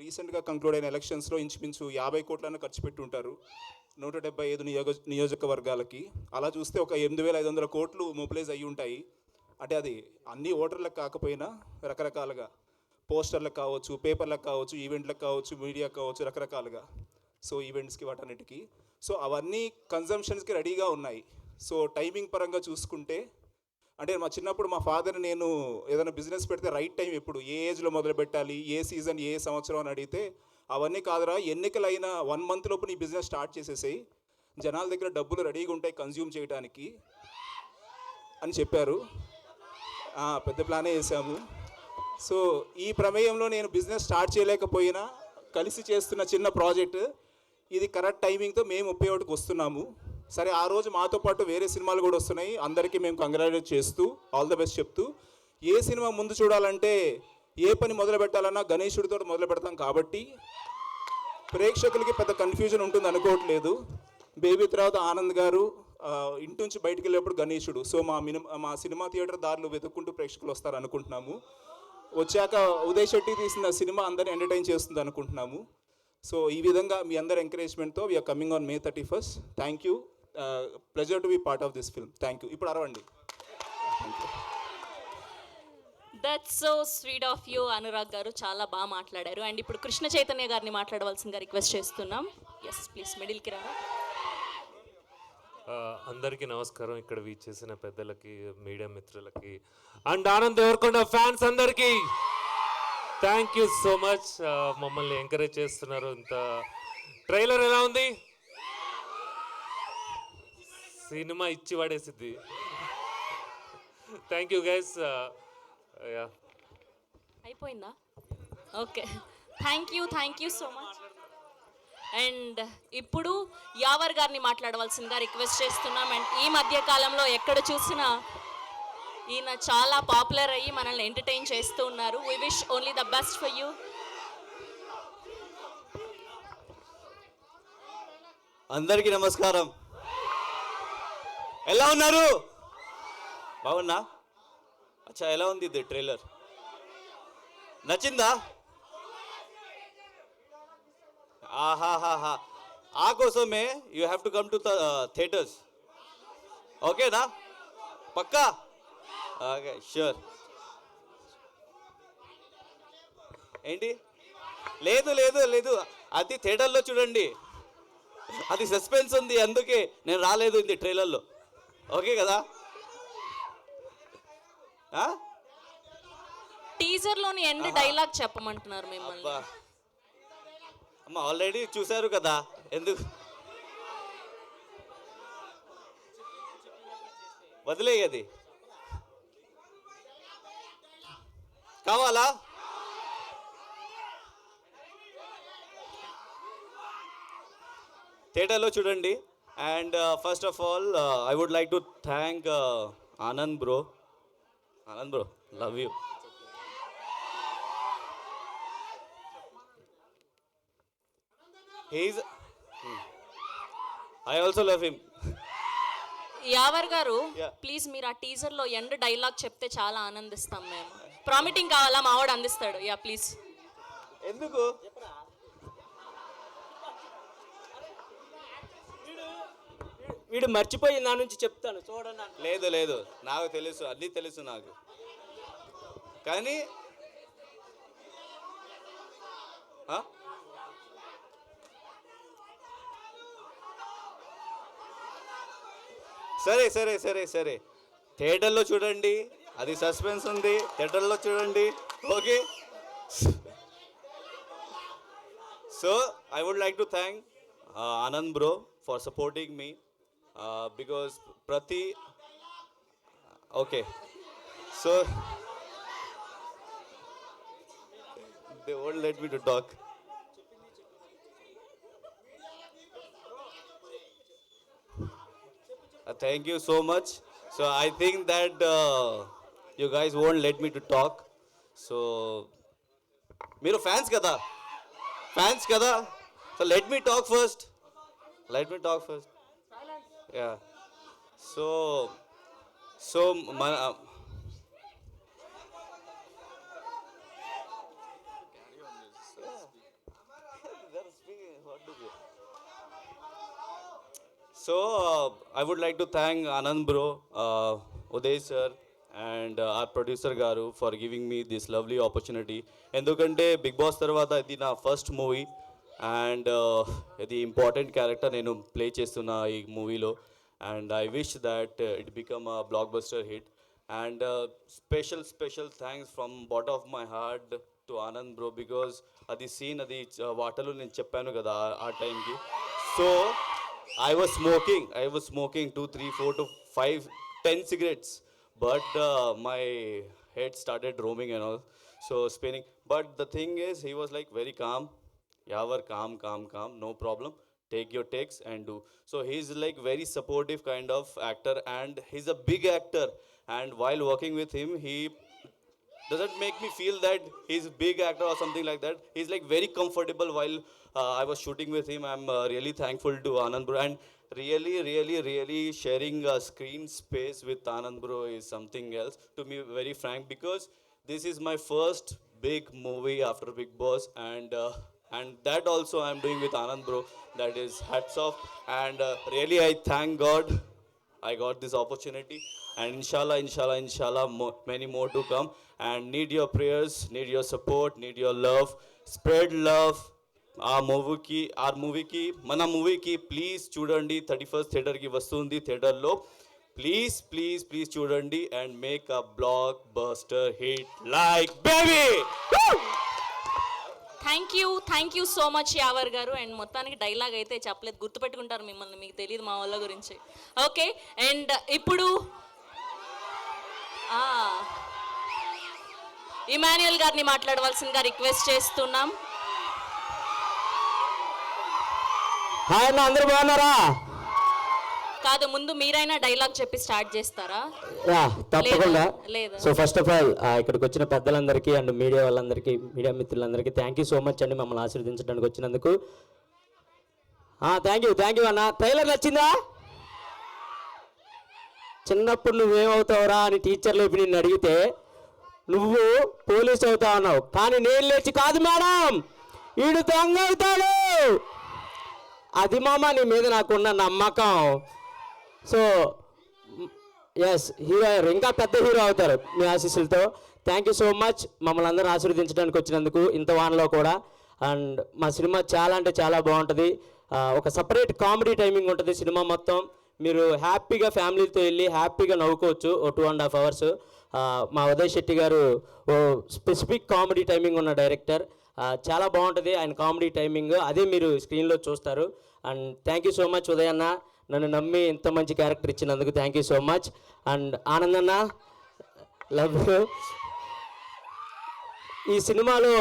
రీసెంట్గా కంక్లూడ్ అయిన ఎలక్షన్స్లో ఇంచుమించు 50 కోట్లన్నా ఖర్చు పెట్టి ఉంటారు 175 నియోజకవర్గాలకి. అలా చూస్తే ఒక 8,500 కోట్లు మొబిలైజ్ అయ్యి ఉంటాయి. అంటే అది అన్ని ఓటర్లకు కాకపోయినా రకరకాలుగా, పోస్టర్లకు కావచ్చు, పేపర్లకు కావచ్చు, ఈవెంట్లకు కావచ్చు, మీడియాకు కావచ్చు, రకరకాలుగా. సో ఈవెంట్స్కి వాటన్నిటికీ సో అవన్నీ కన్జంప్షన్స్కి రెడీగా ఉన్నాయి. సో టైమింగ్ పరంగా చూసుకుంటే అంటే మా చిన్నప్పుడు మా ఫాదర్ నేను ఏదైనా బిజినెస్ పెడితే రైట్ టైం ఎప్పుడు, ఏ ఏజ్లో మొదలు పెట్టాలి, ఏ సీజన్, ఏ సంవత్సరం అని అడిగితే అవన్నీ కాదురా, ఎన్నికలైన 1 month లోపు నీ బిజినెస్ స్టార్ట్ చేసేసేయి, జనాల దగ్గర డబ్బులు రెడీగా ఉంటాయి కన్జ్యూమ్ చేయడానికి అని చెప్పారు. పెద్ద ప్లానే వేసాము. సో ఈ ప్రమేయంలో నేను బిజినెస్ స్టార్ట్ చేయలేకపోయినా కలిసి చేస్తున్న చిన్న ప్రాజెక్ట్ ఇది కరెక్ట్ టైమింగ్తో మేము 31కి వస్తున్నాము. సరే ఆ రోజు మాతో పాటు వేరే సినిమాలు కూడా వస్తున్నాయి. అందరికీ మేము కంగ్రాచులేట్ చేస్తూ ఆల్ ద బెస్ట్ చెప్తూ, ఏ సినిమా ముందు చూడాలంటే ఏ పని మొదలు పెట్టాలన్నా గణేశుడితో మొదలు పెడతాం కాబట్టి ప్రేక్షకులకి పెద్ద కన్ఫ్యూజన్ ఉంటుంది అనుకోవట్లేదు. బేబీ తర్వాత ఆనంద్ గారు, ఇంటి నుంచి బయటికి వెళ్ళేప్పుడు గణేశుడు. సో మా సినిమా థియేటర్ దారిలో వెతుక్కుంటూ ప్రేక్షకులు వస్తారు అనుకుంటున్నాము. వచ్చాక ఉదయ్ శెట్టి తీసిన సినిమా అందరిని ఎంటర్టైన్ చేస్తుంది అనుకుంటున్నాము. సో ఈ విధంగా మీ అందరి ఎంకరేజ్మెంట్తో we're coming on May 31. Thank you. Pleasure to be part of this film. Thank you. ఇప్పుడు అరవండి. That's so sweet of you Anurag గారు, చాలా బాగా మాట్లాడారు. అండ్ ఇప్పుడు కృష్ణ చైతన్య గారిని మాట్లాడవలసిందిగా రిక్వెస్ట్ చేస్తున్నాం. ఎస్ ప్లీజ్ మిడిల్కి రారా. అందరికీ నమస్కారం. ఇక్కడ వీచేసిన పెద్దలకి, మీడియా మిత్రులకి అండ్ ఆనంద్ దేవరకొండ ఫ్యాన్స్ అందరికీ థ్యాంక్ యూ సో మచ్. మమ్మల్ని ఎంకరేజ్ చేస్తున్నారు. ఇంత ట్రైలర్ ఎలా ఉంది? సినిమా ఇచ్చి పడేసిద్ది. Thank you guys. అయిపోయిందా? Okay, thank you so much. And ఇప్పుడు యావర్ గారిని మాట్లాడవలసిందిగా రిక్వెస్ట్ చేస్తున్నాం. అండ్ ఈ మధ్య కాలంలో ఎక్కడ చూసినా ఈయన చాలా పాపులర్ అయ్యి మనల్ని ఎంటర్టైన్ చేస్తూ ఉన్నారు. We wish only the best for you. అందరికీ నమస్కారం. ఎలా ఉన్నారు? బాగున్నా? అచ్చా, ఎలా ఉంది ఇది ట్రైలర్? నచ్చిందా? ఆహాహాహా, ఆ కోసమే you have to come to theatres. ఓకేనా? పక్కా? Okay, sure. ఏంటి? లేదు లేదు లేదు, అది థియేటర్లో చూడండి, అది సస్పెన్స్ ఉంది, అందుకే నేను రాలేదు ఇది ట్రైలర్లో. ఓకే కదా? టీజర్లోని ఎండ్ డైలాగ్ చెప్పమంటున్నారు మిమ్మల్ని. అమ్మ ఆల్రెడీ చూశారు కదా, ఎందుకు వదిలే? అది కావాలా? థియేటర్లో చూడండి. And first of all I would like to thank Anand bro. Love you. I also love him. Yawar garu, please మీరు ఆ టీజర్లో ఎండ్ డైలాగ్ చెప్తే చాలా ఆనందిస్తాం మేము. ప్రామిటింగ్ కావాలా? మావాడు అందిస్తాడు. Yeah please. ఎందుకు? వీడు మర్చిపోయి నా నుంచి చెప్తాను చూడండి. లేదు లేదు, నాకు తెలుసు, అన్నీ తెలుసు నాకు. కానీ ఆ? సరే సరే సరే సరే, థియేటర్లో చూడండి, అది సస్పెన్స్ ఉంది, థియేటర్లో చూడండి. Okay. So I would like to thank Anand bro for supporting me because ప్రతి okay. So they won't let me to talk. Thank you so much. So I think that you guys won't let me to talk. So మీరు fans kada, so let me talk first. Yeah. So So I would like to thank Anand bro, Uday sir, and our producer garu for giving me this lovely opportunity. Endukante Big Boss tarvata idi na first movie, and the important character nenu play chestunna ee movie lo, and I wish that it become a blockbuster hit. And special thanks from bottom of my heart to Anand bro, because adi scene adi water lo nenu cheppanu kada aa time ki. So I was smoking 2, 3, 4 to 5, 10 cigarettes, but my head started roaming and all, so spinning. But the thing is, he was like very calm. Yavar, calm, no problem. Take your takes and do. So he's like very supportive kind of actor, and he's a big actor. And while working with him, he doesn't make me feel that he's a big actor or something like that. He's like very comfortable while I was shooting with him. I'm really thankful to Anand bro, and really sharing a screen space with Anand bro is something else, to me very frank, because this is my first big movie after Big Boss, and that also I'm doing with Anand bro. That is hats off, and really I thank God I got this opportunity, and inshallah many more to come, and need your prayers, need your support, need your love. Spread love. our movie ki mana movie ki please చూడండి. 31st theater ki వస్తుంది theater లో. Please చూడండి and make a blockbuster hit like baby. Thank you so much Yawar garu. And మొత్తానికి డైలాగ్ అయితే చెప్పలేదు, గుర్తుపెట్టుకుంటారు మిమ్మల్ని, మీకు తెలియదు మా వాళ్ళ గురించి. ఓకే, అండ్ ఇప్పుడు ఇమాన్యుయల్ గారిని మాట్లాడవలసిందిగా రిక్వెస్ట్ చేస్తున్నాం. హాయ్ అన్న, అందరూ బాగున్నారా? కాదు, ముందు మీరైనా డైలాగ్ చెప్పి స్టార్ట్ చేస్తారా? తప్పకుండా. లేదా? సో ఫస్ట్ ఆఫ్ ఆల్ ఇక్కడికి వచ్చిన పెద్దలందరికీ అండ్ మీడియా వాళ్ళందరికీ, మీడియా మిత్రులందరికీ థ్యాంక్ యూ సో మచ్ అండి మమ్మల్ని ఆశీర్వదించడానికి వచ్చినందుకు. థ్యాంక్ యూ అన్న. ట్రైలర్ నచ్చిందా? చిన్నప్పుడు నువ్వేమవుతావురా అని టీచర్లు ఇప్పుడు నిన్ను అడిగితే నువ్వు పోలీస్ అవుతావు అన్నావు, కానీ నేను లేచి కాదు మేడం ఈడు దొంగ అవుతాడు. అది మామ నీ మీద నాకున్న నమ్మకం. సో ఎస్, హీరో ఇంకా పెద్ద హీరో అవుతారు మీ ఆశీస్సులతో. థ్యాంక్ యూ సో మచ్ మమ్మల్ని అందరూ ఆశీర్వదించడానికి వచ్చినందుకు ఇంత వానలో కూడా. అండ్ మా సినిమా చాలా అంటే చాలా బాగుంటుంది. ఒక సపరేట్ కామెడీ టైమింగ్ ఉంటుంది సినిమా మొత్తం. మీరు హ్యాపీగా ఫ్యామిలీతో వెళ్ళి హ్యాపీగా నవ్వుకోవచ్చు. ఓ 2.5 hours. మా ఉదయ్ శెట్టి గారు ఓ స్పెసిఫిక్ కామెడీ టైమింగ్ ఉన్న డైరెక్టర్. చాలా బాగుంటుంది ఆయన కామెడీ టైమింగ్, అదే మీరు స్క్రీన్లో చూస్తారు. And thank you so much Uday అన్న, నన్ను నమ్మి ఇంత మంచి క్యారెక్టర్ ఇచ్చినందుకు thank you so much. And Anand అన్న, లవ్ యూ. ఈ సినిమాలో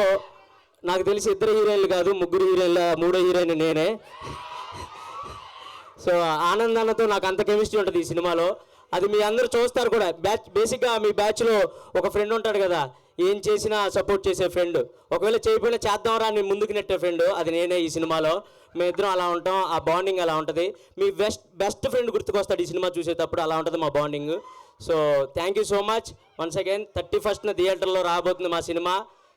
నాకు తెలిసి 2 హీరోయిన్లు కాదు 3 హీరోయిన్ల 3వ హీరోయిన్ నేనే. సో ఆనంద్ అన్నతో నాకు అంత కెమిస్ట్రీ ఉంటుంది ఈ సినిమాలో. అది మీ అందరూ చూస్తారు కూడా. బేసిక్గా మీ బ్యాచ్లో ఒక ఫ్రెండ్ ఉంటాడు కదా, ఏం చేసినా సపోర్ట్ చేసే ఫ్రెండ్, ఒకవేళ చేయకపోయినా చేద్దాంరా అని ముందుకు నెట్టే ఫ్రెండ్, అది నేనే ఈ సినిమాలో. మేమిద్దరం అలా ఉంటాం, ఆ బాండింగ్ అలా ఉంటుంది. మీ బెస్ట్ ఫ్రెండ్ గుర్తుకొస్తాడు ఈ సినిమా చూసేటప్పుడు, అలా ఉంటుంది మా bonding. So thank you so much once again. 31st థియేటర్లో రాబోతుంది మా సినిమా.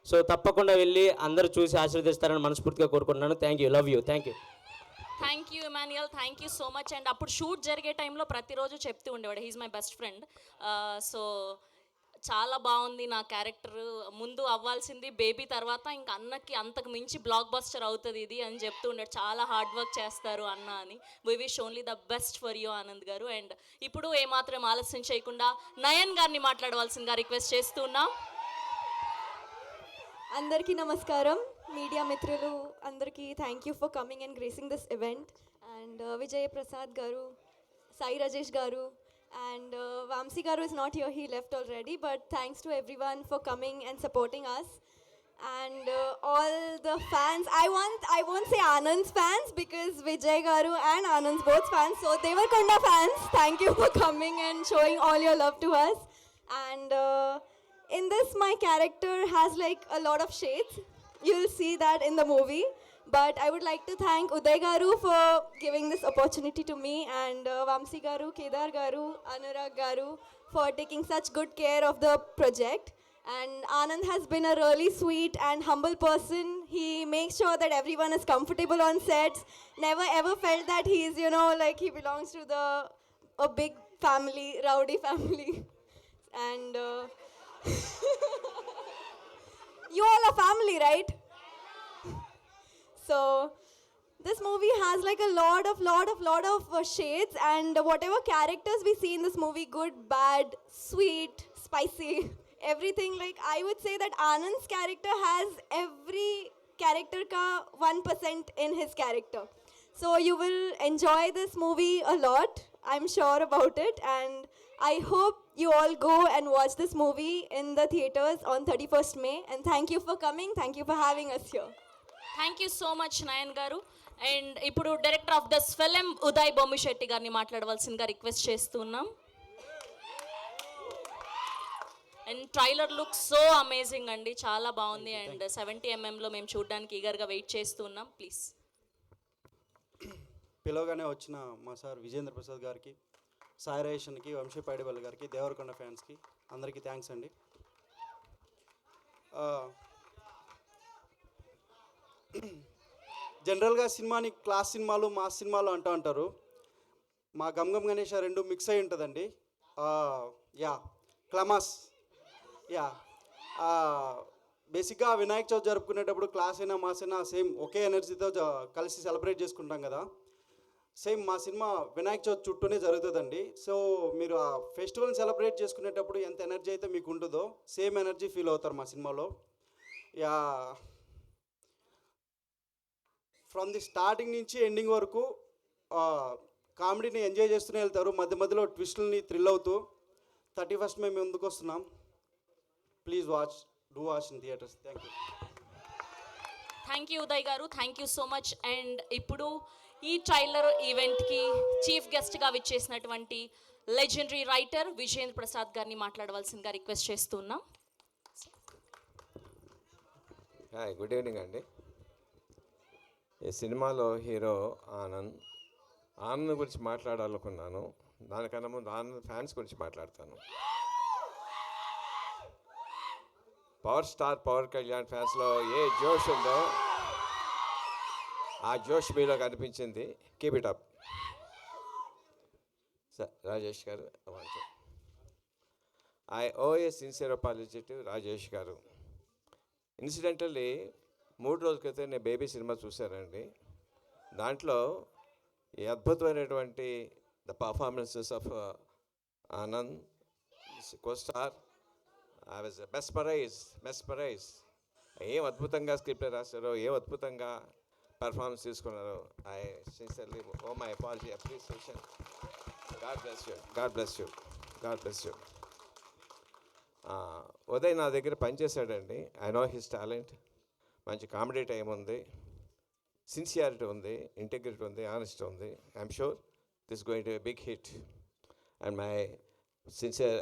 సో తప్పకుండా వెళ్ళి అందరూ చూసి ఆశీర్వదిస్తారని మనస్ఫూర్తిగా కోరుకుంటున్నాను. Thank you, love you, thank you. Thank you Emmanuel, thank you so much. And అప్పుడు షూట్ జరిగే టైంలో ప్రతిరోజు చెప్తూ ఉండేవాడు, he's my best friend. So చాలా బాగుంది నా క్యారెక్టర్, ముందు అవ్వాల్సింది బేబీ, తర్వాత ఇంకా అన్నకి అంతకు మించి బ్లాక్ బస్టర్ అవుతుంది ఇది అని చెప్తూ ఉండాడు. చాలా హార్డ్ వర్క్ చేస్తారు అన్న అని. We wish only the best for you Anand garu. And ఇప్పుడు ఏమాత్రం ఆలస్యం చేయకుండా నయన్ గారిని మాట్లాడవలసిందిగా రిక్వెస్ట్ చేస్తున్నాం. అందరికీ నమస్కారం. మీడియా మిత్రులు అందరికీ thank you for coming and gracing this event. And Vijay Prasad గారు, సాయి రాజేష్ గారు, and Vamsi garu is not here, he left already, but thanks to everyone for coming and supporting us. And all the fans, I won't say Anand's fans because Vijay garu and Anand's both fans, so Devarkonda fans, thank you for coming and showing all your love to us. And in this my character has like a lot of shades, you'll see that in the movie. But I would like to thank Uday garu for giving this opportunity to me, and Vamsi garu, Kedar garu, Anurag garu for taking such good care of the project. And Anand has been a really sweet and humble person. He makes sure that everyone is comfortable on sets. Never ever felt that he is, like he belongs to a big family, rowdy family. And you all are family, right? So this movie has like a lot of shades, and whatever characters we see in this movie, good, bad, sweet, spicy, everything, like I would say that Anand's character has every character ka 1% in his character. So you will enjoy this movie a lot, I'm sure about it, and I hope you all go and watch this movie in the theaters on 31st May. And thank you for coming, thank you for having us here. Thank you so much Nayan garu. And ఇప్పుడు director of this film Uday Bommisetty గారిని మాట్లాడవలసిందిగా రిక్వెస్ట్ చేస్తున్నాం. And trailer look so amazing అండి, చాలా బాగుంది. అండ్ 70mm మేము చూడడానికి ఈగర్గా వెయిట్ చేస్తున్నాం. ప్లీజ్. పిలవగానే వచ్చిన మా సార్ విజేంద్ర ప్రసాద్ గారికి, సాయి రేషన్కి, వంశీ పైడివల్ గారికి, దేవరకొండ ఫ్యాన్స్కి అందరికీ థ్యాంక్స్ అండి. జనరల్గా సినిమాని క్లాస్ సినిమాలు, మాస్ సినిమాలు అంటూ ఉంటారు. మా గమ్ గణేష రెండు మిక్స్ అయి ఉంటుందండి. క్లమాస్. బేసిక్గా వినాయక చవితి జరుపుకునేటప్పుడు క్లాస్ అయినా మాస్ అయినా సేమ్ ఒకే ఎనర్జీతో కలిసి సెలబ్రేట్ చేసుకుంటాం కదా. సేమ్ మా సినిమా వినాయక చవితి చుట్టూనే జరుగుతుందండి. సో మీరు ఆ ఫెస్టివల్ని సెలబ్రేట్ చేసుకునేటప్పుడు ఎంత ఎనర్జీ అయితే మీకు ఉంటుందో సేమ్ ఎనర్జీ ఫీల్ అవుతారు మా సినిమాలో. ఫ్రమ్ ది స్టార్టింగ్ నుంచి ఎండింగ్ వరకు కామెడీని ఎంజాయ్ చేస్తూనే వెళ్తారు. మధ్య మధ్యలో ట్విస్టుల్ని థ్రిల్ అవుతూ 31st మేము ముందుకు వస్తున్నాం. Please do watch in theatres. Thank you. Thank you Uday గారు, thank you so much. And ఇప్పుడు ఈ ట్రైలర్ ఈవెంట్కి చీఫ్ గెస్ట్గా విచ్చేసినటువంటి లెజెండరీ రైటర్ విజేంద్ర ప్రసాద్ గారిని మాట్లాడవలసిందిగా రిక్వెస్ట్ చేస్తున్నాం. హాయ్, గుడ్ ఈవినింగ్ అండి. ఈ సినిమాలో హీరో ఆనంద్ గురించి మాట్లాడాలనుకున్నాను. దానికన్నా ముందు ఆనంద్ ఫ్యాన్స్ గురించి మాట్లాడతాను. పవర్ స్టార్ పవన్ కళ్యాణ్ ఫ్యాన్స్లో ఏ జోష్ ఉందో ఆ జోష్ మీలో కనిపించింది. Keep it up. రాజేష్ గారు, I owe a sincere apology to Rajesh గారు. ఇన్సిడెంటల్లీ 3 రోజుల క్రితం నేను బేబీ సినిమా చూశానండి. దాంట్లో ఈ అద్భుతమైనటువంటి the performances of Anand co-star, I was mesmerised. ఏం అద్భుతంగా స్క్రిప్ట్ రాశారో, ఏం అద్భుతంగా పర్ఫార్మెన్స్ తీసుకున్నారో. I sincerely owe my apology, appreciation. God bless you. Uday నా దగ్గర పనిచేశాడండి. I know his talent. మంచి కామెడీ టైం ఉంది, సిన్సియారిటీ ఉంది, ఇంటెగ్రిటీ ఉంది, ఆనెస్ట్ ఉంది. I'm sure this going to be big hit. And my sincere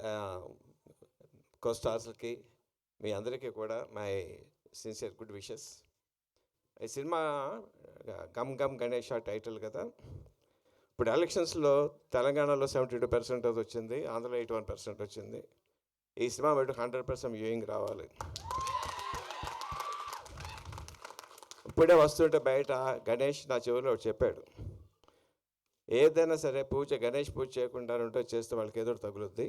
కో-స్టార్స్కి, మీ అందరికీ కూడా మై సిన్సియర్ గుడ్ విషెస్. ఈ సినిమా గమ్ గణేష టైటిల్ కదా. ఇప్పుడు ఎలక్షన్స్లో తెలంగాణలో 72% అది వచ్చింది, ఆంధ్రలో 81% వచ్చింది. ఈ సినిమా బట్టి 100% వ్యూయింగ్ రావాలి. ఇప్పుడే వస్తుంటే బయట గణేష్ నా చెవిలో ఒకటి చెప్పాడు, ఏదైనా సరే గణేష్ పూజ చేయకుండా ఉంటే చేస్తే వాళ్ళకి ఎదురు తగులుద్ది.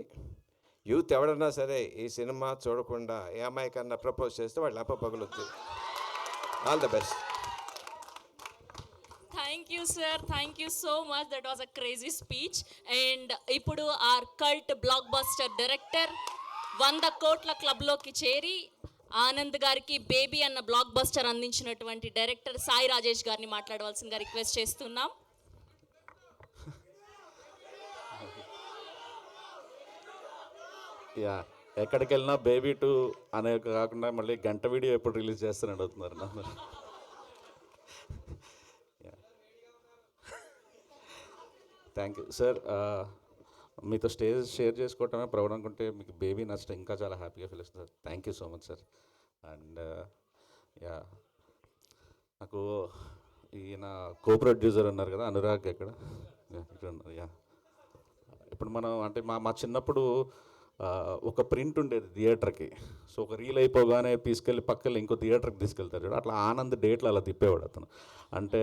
యూత్ ఎవడన్నా సరే ఈ సినిమా చూడకుండా ఏ అమ్మాయికన్నా ప్రపోజ్ చేస్తే వాళ్ళ అప్ప పగులుద్ది. All the best. Thank you sir, thank you so much. That was a crazy speech. And ఇప్పుడు our cult blockbuster director 100 కోట్ల క్లబ్లోకి చేరి ఆనంద్ గారికి బేబీ అన్న బ్లాక్ బస్టర్ అందించినటువంటి డైరెక్టర్ సాయి రాజేష్ గారిని మాట్లాడవలసిందిగా రిక్వెస్ట్ చేస్తున్నాం. యా, ఎక్కడికి వెళ్ళినా బేబీ 2 అనే కాకుండా మళ్ళీ గంట వీడియో ఎప్పుడు రిలీజ్ చేస్తారని అడుగుతున్నారు నన్ను. Thank you sir. మీతో స్టేజ్ షేర్ చేసుకోవటమే ప్రౌడ్ అనుకుంటే మీకు బేబీ నచ్చడం ఇంకా చాలా హ్యాపీగా ఫీల్ అవుతుంది sir. Thank you so much sir. And yeah, నాకు ఈయన కో ప్రొడ్యూసర్ ఉన్నారు కదా అనురాగ్, ఇక్కడ ఉన్నారు. యా, ఇప్పుడు మనం అంటే మా చిన్నప్పుడు ఒక ప్రింట్ ఉండేది థియేటర్కి. సో ఒక రీల్ అయిపోగానే తీసుకెళ్ళి పక్కన ఇంకో థియేటర్కి తీసుకెళ్తారు. అట్లా ఆనంద్ డేట్లు అలా తిప్పేవాడు అతను. అంటే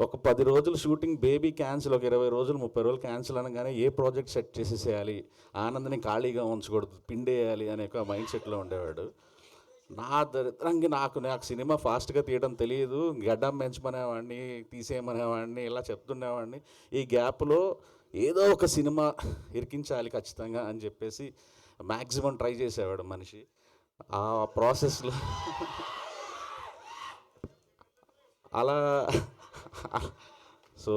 ఒక 10 రోజులు షూటింగ్ బేబీ క్యాన్సిల్, ఒక 20 రోజులు 30 రోజులు క్యాన్సిల్ అనగానే ఏ ప్రాజెక్ట్ సెట్ చేసేసేయాలి, ఆనంద్ని ఖాళీగా ఉంచకూడదు, పిండేయాలి అనే ఒక మైండ్ సెట్లో ఉండేవాడు. నా దరిద్రంగా నాకు సినిమా ఫాస్ట్గా తీయడం తెలియదు, గడ్డం పెంచమనేవాడిని, తీసేయమనేవాడిని, ఇలా చెప్తుండేవాడిని. ఈ గ్యాప్లో ఏదో ఒక సినిమా ఇరికించాలి ఖచ్చితంగా అని చెప్పేసి మ్యాక్సిమం ట్రై చేసేవాడు మనిషి. ఆ ప్రాసెస్లో అలా సో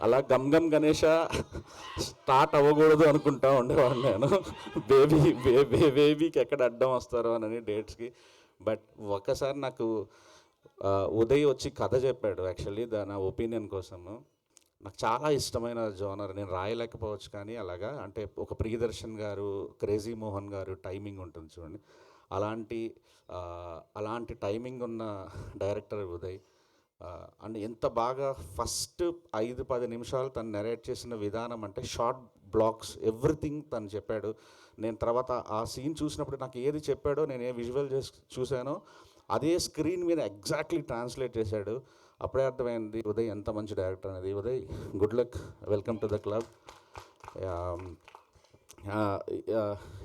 అలా గమ్ గమ్ గణేష స్టార్ట్ అవ్వకూడదు అనుకుంటా ఉండేవాడు నేను. బేబీకి ఎక్కడ అడ్డం వస్తారో అని డేట్స్కి. బట్ ఒక్కసారి నాకు ఉదయ్ వచ్చి కథ చెప్పాడు. యాక్చువల్లీ నా ఒపీనియన్ కోసము. నాకు చాలా ఇష్టమైన జోనర్, నేను రాయలేకపోవచ్చు కానీ అలాగా, అంటే ఒక ప్రియదర్శన్ గారు, క్రేజీ మోహన్ గారు టైమింగ్ ఉంటుంది చూడండి, అలాంటి టైమింగ్ ఉన్న డైరెక్టర్ ఉదయ్. అండ్ ఎంత బాగా ఫస్ట్ 5-10 నిమిషాలు తను నెరేట్ చేసిన విధానం, అంటే షార్ట్ బ్లాక్స్ ఎవ్రీథింగ్ తను చెప్పాడు. నేను తర్వాత ఆ సీన్ చూసినప్పుడు నాకు ఏది చెప్పాడో, నేను ఏ విజువల్ చూశానో అదే స్క్రీన్ మీద ఎగ్జాక్ట్లీ ట్రాన్స్లేట్ చేశాడు. అప్పుడే అర్థమైంది ఉదయ్ ఎంత మంచి డైరెక్టర్ అనేది. Uday, good luck, welcome to the club.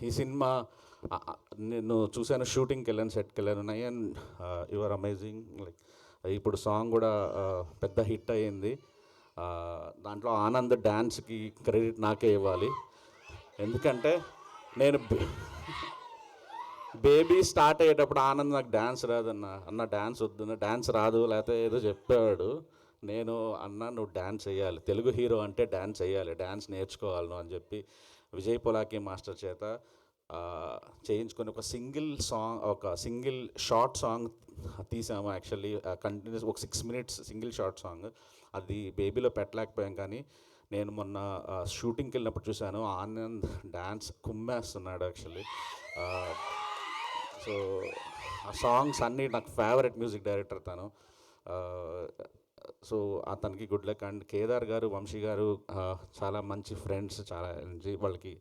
ఈ సినిమా నేను చూశాను, షూటింగ్కి వెళ్ళాను, సెట్కి వెళ్ళాను. Nayan, you are amazing. Like ఇప్పుడు సాంగ్ కూడా పెద్ద హిట్ అయ్యింది. దాంట్లో ఆనంద్ డ్యాన్స్కి క్రెడిట్ నాకే ఇవ్వాలి. ఎందుకంటే నేను బేబీ స్టార్ట్ అయ్యేటప్పుడు ఆనంద్ నాకు డ్యాన్స్ అన్న డ్యాన్స్ వద్దు, డ్యాన్స్ రాదు, లేకపోతే ఏదో చెప్పేవాడు. నేను నువ్వు డ్యాన్స్ వేయాలి, తెలుగు హీరో అంటే డ్యాన్స్ వేయాలి, డ్యాన్స్ నేర్చుకోవాలి నువ్వు అని చెప్పి విజయ్ పొలాకి మాస్టర్ చేత చేయించుకొని ఒక సింగిల్ షార్ట్ సాంగ్ తీసాము. యాక్చువల్లీ కంటిన్యూస్ ఒక 6 minutes సింగిల్ షార్ట్ సాంగ్. అది బేబీలో పెట్టలేకపోయాం, కానీ నేను మొన్న షూటింగ్కి వెళ్ళినప్పుడు చూశాను, ఆనంద్ డ్యాన్స్ కుమ్మేస్తున్నాడు యాక్చువల్లీ. సో ఆ సాంగ్స్ అన్నీ నాకు ఫేవరెట్ మ్యూజిక్ డైరెక్టర్ తను. సో అతనికి good luck. And Kedar garu, Vamshi గారు చాలా మంచి ఫ్రెండ్స్, చాలా వాళ్ళకి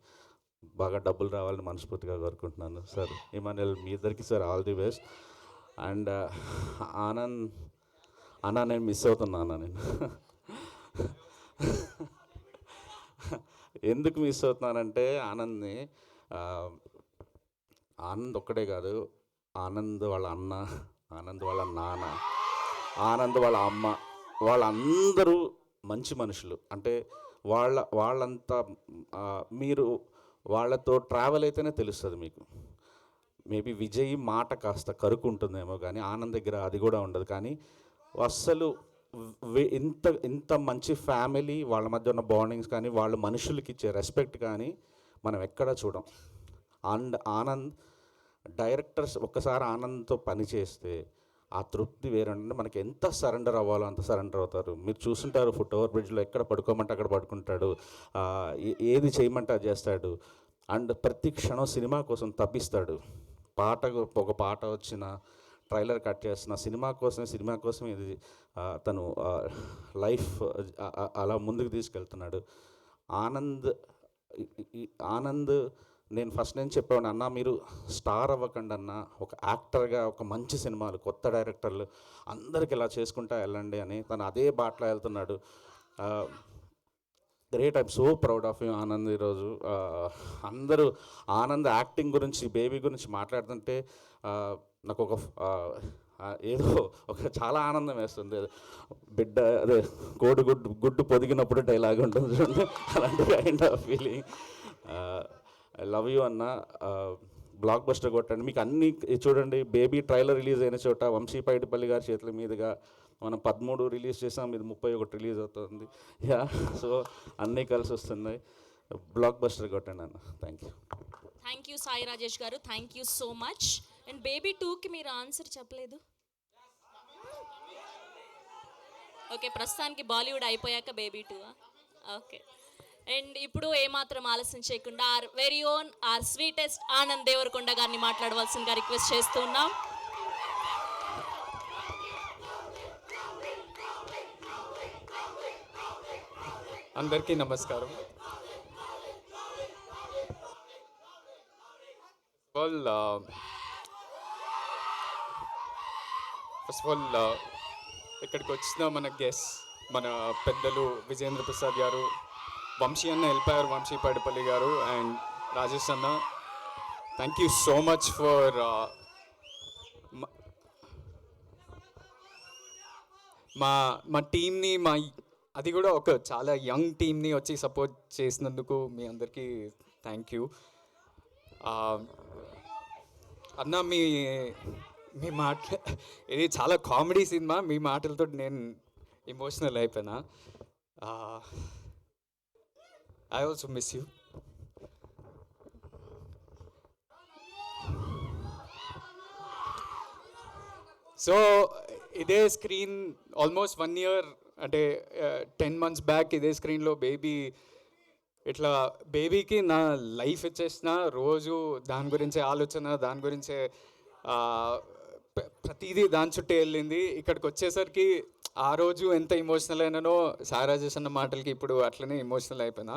బాగా డబ్బులు రావాలని మనస్ఫూర్తిగా కోరుకుంటున్నాను. సార్ ఇమానుయల్, మీ ఇద్దరికి sir all the best. And అన్న నేను మిస్ అవుతున్నా నేను. ఎందుకు మిస్ అవుతున్నానంటే ఆనంద్ ఒక్కడే కాదు, ఆనంద్ వాళ్ళ అన్న, ఆనంద్ వాళ్ళ నాన్న, ఆనంద్ వాళ్ళ అమ్మ, వాళ్ళందరూ మంచి మనుషులు. అంటే వాళ్ళంతా మీరు వాళ్ళతో ట్రావెల్ అయితేనే తెలుస్తుంది మీకు. మేబీ విజయ్ మాట కాస్త కరుకు ఉంటుందేమో, కానీ ఆనంద్ దగ్గర అది కూడా ఉండదు. కానీ అస్సలు ఇంత మంచి ఫ్యామిలీ, వాళ్ళ మధ్య ఉన్న బాండింగ్స్ కానీ, వాళ్ళ మనుషులకి ఇచ్చే రెస్పెక్ట్ కానీ మనం ఎక్కడా చూడం. అండ్ ఆనంద్ డైరెక్టర్స్ ఒక్కసారి ఆనంద్తో పని చేస్తే ఆ తృప్తి వేరంటే, మనకి ఎంత సరెండర్ అవ్వాలో అంత సరెండర్ అవుతారు. మీరు చూస్తుంటారు, ఫుట్ ఓవర్ బ్రిడ్జ్లో ఎక్కడ పడుకోమంటే అక్కడ పడుకుంటాడు, ఏది చేయమంటే అది చేస్తాడు. అండ్ ప్రతి క్షణం సినిమా కోసం తప్పిస్తాడు. ఒక పాట వచ్చిన ట్రైలర్ కట్ చేసిన సినిమా కోసం ఇది తను లైఫ్ అలా ముందుకు తీసుకెళ్తున్నాడు. ఆనంద్ నేను ఫస్ట్ నుంచి చెప్పాను అన్న, మీరు స్టార్ అవ్వకండి అన్న, ఒక యాక్టర్గా ఒక మంచి సినిమాలు కొత్త డైరెక్టర్లు అందరికి ఇలా చేసుకుంటా వెళ్ళండి అని. తను అదే బాటలో వెళ్తున్నాడు. Great, I'm so proud of you Anand. ఈరోజు అందరూ ఆనంద్ యాక్టింగ్ గురించి, బేబీ గురించి మాట్లాడుతుంటే నాకు ఒక ఏదో ఒక చాలా ఆనందం వేస్తుంది. బిడ్డ అదే కోడి గుడ్డు పొదిగినప్పుడు డైలాగ్ ఉంటుంది చూడండి, అలాంటి kind of feeling. I love you అన్న. బ్లాక్ బస్టర్ కొట్టండి. మీకు అన్నీ చూడండి, బేబీ ట్రైలర్ రిలీజ్ అయిన చోట వంశీ పైడిపల్లి గారి చేతుల మీదుగా మనం 13 రిలీజ్ చేసాం, ఇది 31 రిలీజ్ అవుతుంది. యా, సో అన్నీ కలిసి వస్తున్నాయి. బ్లాక్ బస్టర్ కొట్టండి అన్న. Thank you. Thank you Sai Rajesh గారు, thank you so much. And baby 2కి మీరు ఆన్సర్ చెప్పలేదు. ఓకే, ప్రస్తుతానికి బాలీవుడ్ అయిపోయాక బేబీ 2. ఓకే, అండ్ ఇప్పుడు ఏమాత్రం ఆలస్యం చేయకుండా our very own our sweetest Anand Devarakonda గారిని మాట్లాడవలసిందిగా రిక్వెస్ట్ చేస్తున్నాం. అందరికీ నమస్కారం. ఫస్ట్ ఆఫ్ ఆల్ ఇక్కడికి వచ్చిన మన గెస్ట్, మన పెద్దలు విజేంద్ర ప్రసాద్ గారు, వంశీ అన్న వెళ్ళిపోయారు, వంశీ పైడిపల్లి గారు అండ్ రాజేష్ అన్న, thank you so much for మా టీమ్ని, అది కూడా ఒక చాలా యంగ్ టీమ్ని వచ్చి సపోర్ట్ చేసినందుకు మీ అందరికీ థ్యాంక్ యూ. అన్న మీ మాట, ఇది చాలా కామెడీ సినిమా, మీ మాటలతో నేను ఎమోషనల్ అయిపోయినా. I also miss you. So ఇదే స్క్రీన్ ఆల్మోస్ట్ 1 year, అంటే 10 months బ్యాక్ ఇదే స్క్రీన్లో బేబీ, ఇట్లా బేబీకి నా లైఫ్ ఇచ్చేసిన రోజు దాని గురించే ఆలోచన, దాని గురించే ప్రతిదీ దాని చుట్టే వెళ్ళింది. ఇక్కడికి వచ్చేసరికి ఆ రోజు ఎంత ఎమోషనల్ అయినానో సాయి రాజేష్ అన్న మాటలకి ఇప్పుడు అట్లనే ఎమోషనల్ అయిపోయినా.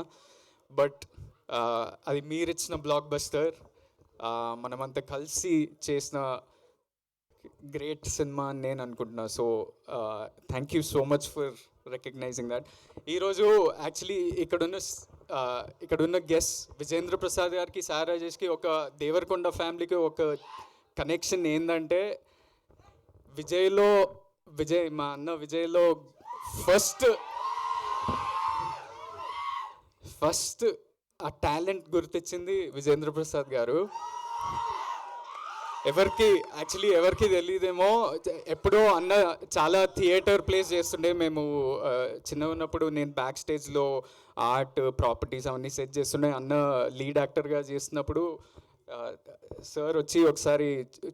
బట్ అది మీరిచ్చిన బ్లాక్ బస్టర్, మనమంతా కలిసి చేసిన గ్రేట్ సినిమా అని నేను అనుకుంటున్నా. So thank you so much for recognising that. ఈరోజు యాక్చువల్లీ ఇక్కడున్న గెస్ట్ విజేంద్ర ప్రసాద్ గారికి, సాయి రాజేష్కి, ఒక దేవరకొండ ఫ్యామిలీకి ఒక కనెక్షన్ ఏంటంటే, మా అన్న విజయ్లో ఫస్ట్ ఆ టాలెంట్ గుర్తించింది విజేంద్ర ప్రసాద్ గారు. ఎవరికి తెలియదేమో, ఎప్పుడో అన్న చాలా థియేటర్ ప్లేస్ చేస్తుండే. మేము చిన్న ఉన్నప్పుడు నేను బ్యాక్ స్టేజ్లో ఆర్ట్ ప్రాపర్టీస్ అవన్నీ సెట్ చేస్తుండే. అన్న లీడ్ యాక్టర్గా చేస్తున్నప్పుడు సార్ వచ్చి ఒకసారి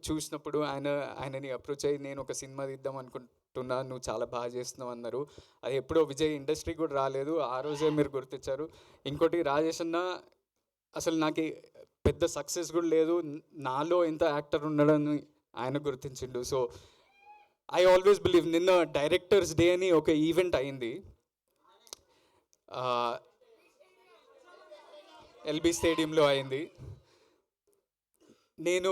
చూసినప్పుడు ఆయనని అప్రోచ్ అయ్యి, నేను ఒక సినిమా తీద్దాం అనుకుంటున్నా, నువ్వు చాలా బాగా చేస్తున్నావు అన్నారు. అది ఎప్పుడో విజయ్ ఇండస్ట్రీకి కూడా రాలేదు, ఆ రోజే మీరు గుర్తించారు. ఇంకోటి, రాజేష్ అన్న అసలు నాకు పెద్ద సక్సెస్ కూడా లేదు, నాలో ఎంత యాక్టర్ ఉన్నాడని ఆయన గుర్తించిండు. So I always believe. నిన్న డైరెక్టర్స్ డే అని ఒక ఈవెంట్ అయింది ఎల్బీ స్టేడియంలో అయింది. నేను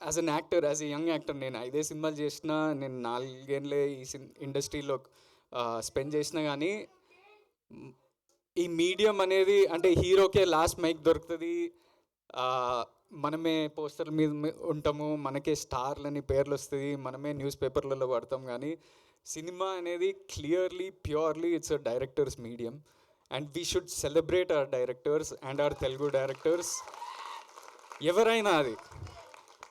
as an actor, as a young actor, నేను 5 సినిమాలు చేసిన, నేను 4 ఏళ్ళే ఈ ఇండస్ట్రీలో స్పెండ్ చేసిన. కానీ ఈ మీడియం అనేది, అంటే హీరోకే లాస్ట్ మైక్ దొరుకుతుంది, మనమే పోస్టర్ల మీద ఉంటాము, మనకే స్టార్లని పేర్లు వస్తుంది, మనమే న్యూస్ పేపర్లలో పడతాం. కానీ సినిమా అనేది clearly, purely it's a directors medium. And we should celebrate our directors and hour Telugu directors. ఎవరైనా, అది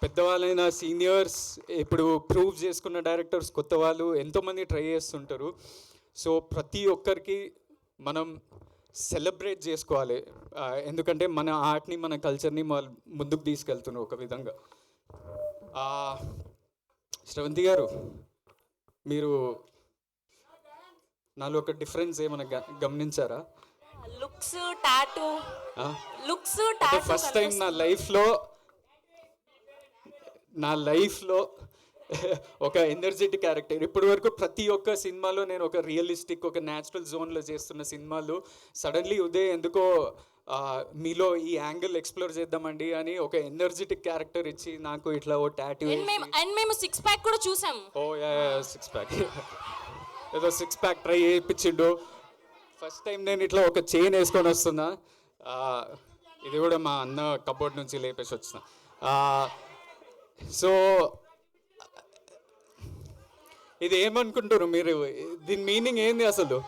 పెద్దవాళ్ళైనా, సీనియర్స్, ఇప్పుడు ప్రూవ్ చేసుకున్న డైరెక్టర్స్, కొత్త వాళ్ళు ఎంతోమంది ట్రై చేస్తుంటారు. సో ప్రతి ఒక్కరికి మనం సెలబ్రేట్ చేసుకోవాలి, ఎందుకంటే మన ఆర్ట్ని, మన కల్చర్ని ముందుకు తీసుకెళ్తున్నాం ఒక విధంగా. శ్రవంతి గారు, మీరు నాలో ఒక డిఫరెన్స్ ఏమైనా గమనించారా? లుక్స్, టాటూ, ఫస్ట్ టైం నా లైఫ్లో ఒక ఎనర్జెటిక్ క్యారెక్టర్. ఇప్పటి వరకు ప్రతి ఒక్క సినిమాలో నేను ఒక రియలిస్టిక్, ఒక న్యాచురల్ జోన్లో చేస్తున్న సినిమాలు, సడన్లీ ఉదయ్ ఎందుకో మీలో ఈ యాంగిల్ ఎక్స్ప్లోర్ చేద్దామండి అని ఒక ఎనర్జెటిక్ క్యారెక్టర్ ఇచ్చి నాకు ఇట్లా ఓ టాటూ అండ్ మేము 6 ప్యాక్ కూడా చూసాం. ఓ యా 6 ప్యాక్ ఏదో 6 ప్యాక్ ట్రై చేయించిండు. ఫస్ట్ టైం నేను ఇట్లా ఒక చైన్ వేసుకొని వస్తున్నా. ఇది కూడా మా అన్న కబోర్డ్ నుంచి లేపేసి వచ్చిన. సో ఇది ఏమనుకుంటారు మీరు? దీని మీనింగ్ ఏంది అసలు?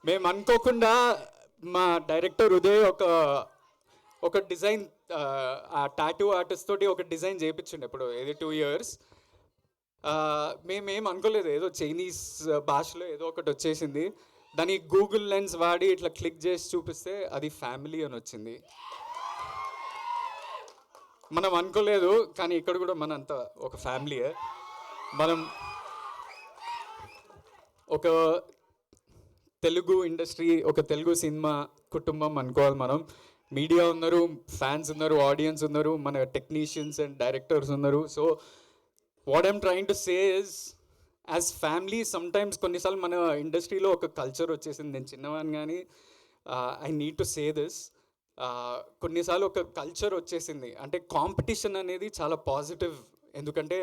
మేము అనుకోకుండా మా డైరెక్టర్ ఉదయ్ ఒక డిజైన్ ఆ టాటూ ఆర్టిస్ట్ తోటి ఒక డిజైన్ చేయించండి ఇప్పుడు ఇది 2 years. మేమేం అనుకోలేదు, ఏదో చైనీస్ భాషలో ఏదో ఒకటి వచ్చేసింది. దాని గూగుల్ లెన్స్ వాడి ఇట్లా క్లిక్ చేసి చూపిస్తే అది ఫ్యామిలీ అని వచ్చింది. మనం అనుకోలేదు, కానీ ఇక్కడ కూడా మనంతా ఒక ఫ్యామిలీయే. మనం ఒక తెలుగు ఇండస్ట్రీ, ఒక తెలుగు సినిమా కుటుంబం అనుకోవాలి మనం. మీడియా ఉన్నారు, ఫ్యాన్స్ ఉన్నారు, ఆడియన్స్ ఉన్నారు, మన టెక్నీషియన్స్ అండ్ డైరెక్టర్స్ ఉన్నారు. So what I'm trying to say is as family sometimes కొన్నిసార్లు మన ఇండస్ట్రీలో ఒక కల్చర్ వచ్చేసింది. నేను చిన్నవాడిని కానీ I need to say this. కొన్నిసార్లు ఒక కల్చర్ వచ్చేసింది, అంటే కాంపిటీషన్ అనేది చాలా పాజిటివ్. ఎందుకంటే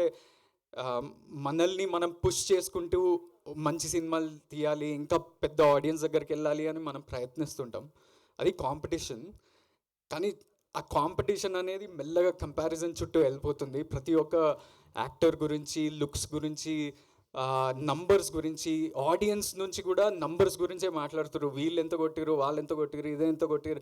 మనల్ని మనం పుష్ చేసుకుంటూ మంచి సినిమాలు తీయాలి, ఇంకా పెద్ద ఆడియన్స్ దగ్గరికి వెళ్ళాలి అని మనం ప్రయత్నిస్తుంటాం. అది కాంపిటీషన్. కానీ ఆ కాంపిటీషన్ అనేది మెల్లగా కంపారిజన్ చుట్టూ వెళ్ళిపోతుంది. ప్రతి ఒక్క యాక్టర్ గురించి, లుక్స్ గురించి, నంబర్స్ గురించి, ఆడియన్స్ నుంచి కూడా నంబర్స్ గురించే మాట్లాడుతారు. వీళ్ళు ఎంత కొట్టిరు, వాళ్ళు ఎంత కొట్టిరు, ఇదే ఎంత కొట్టిరు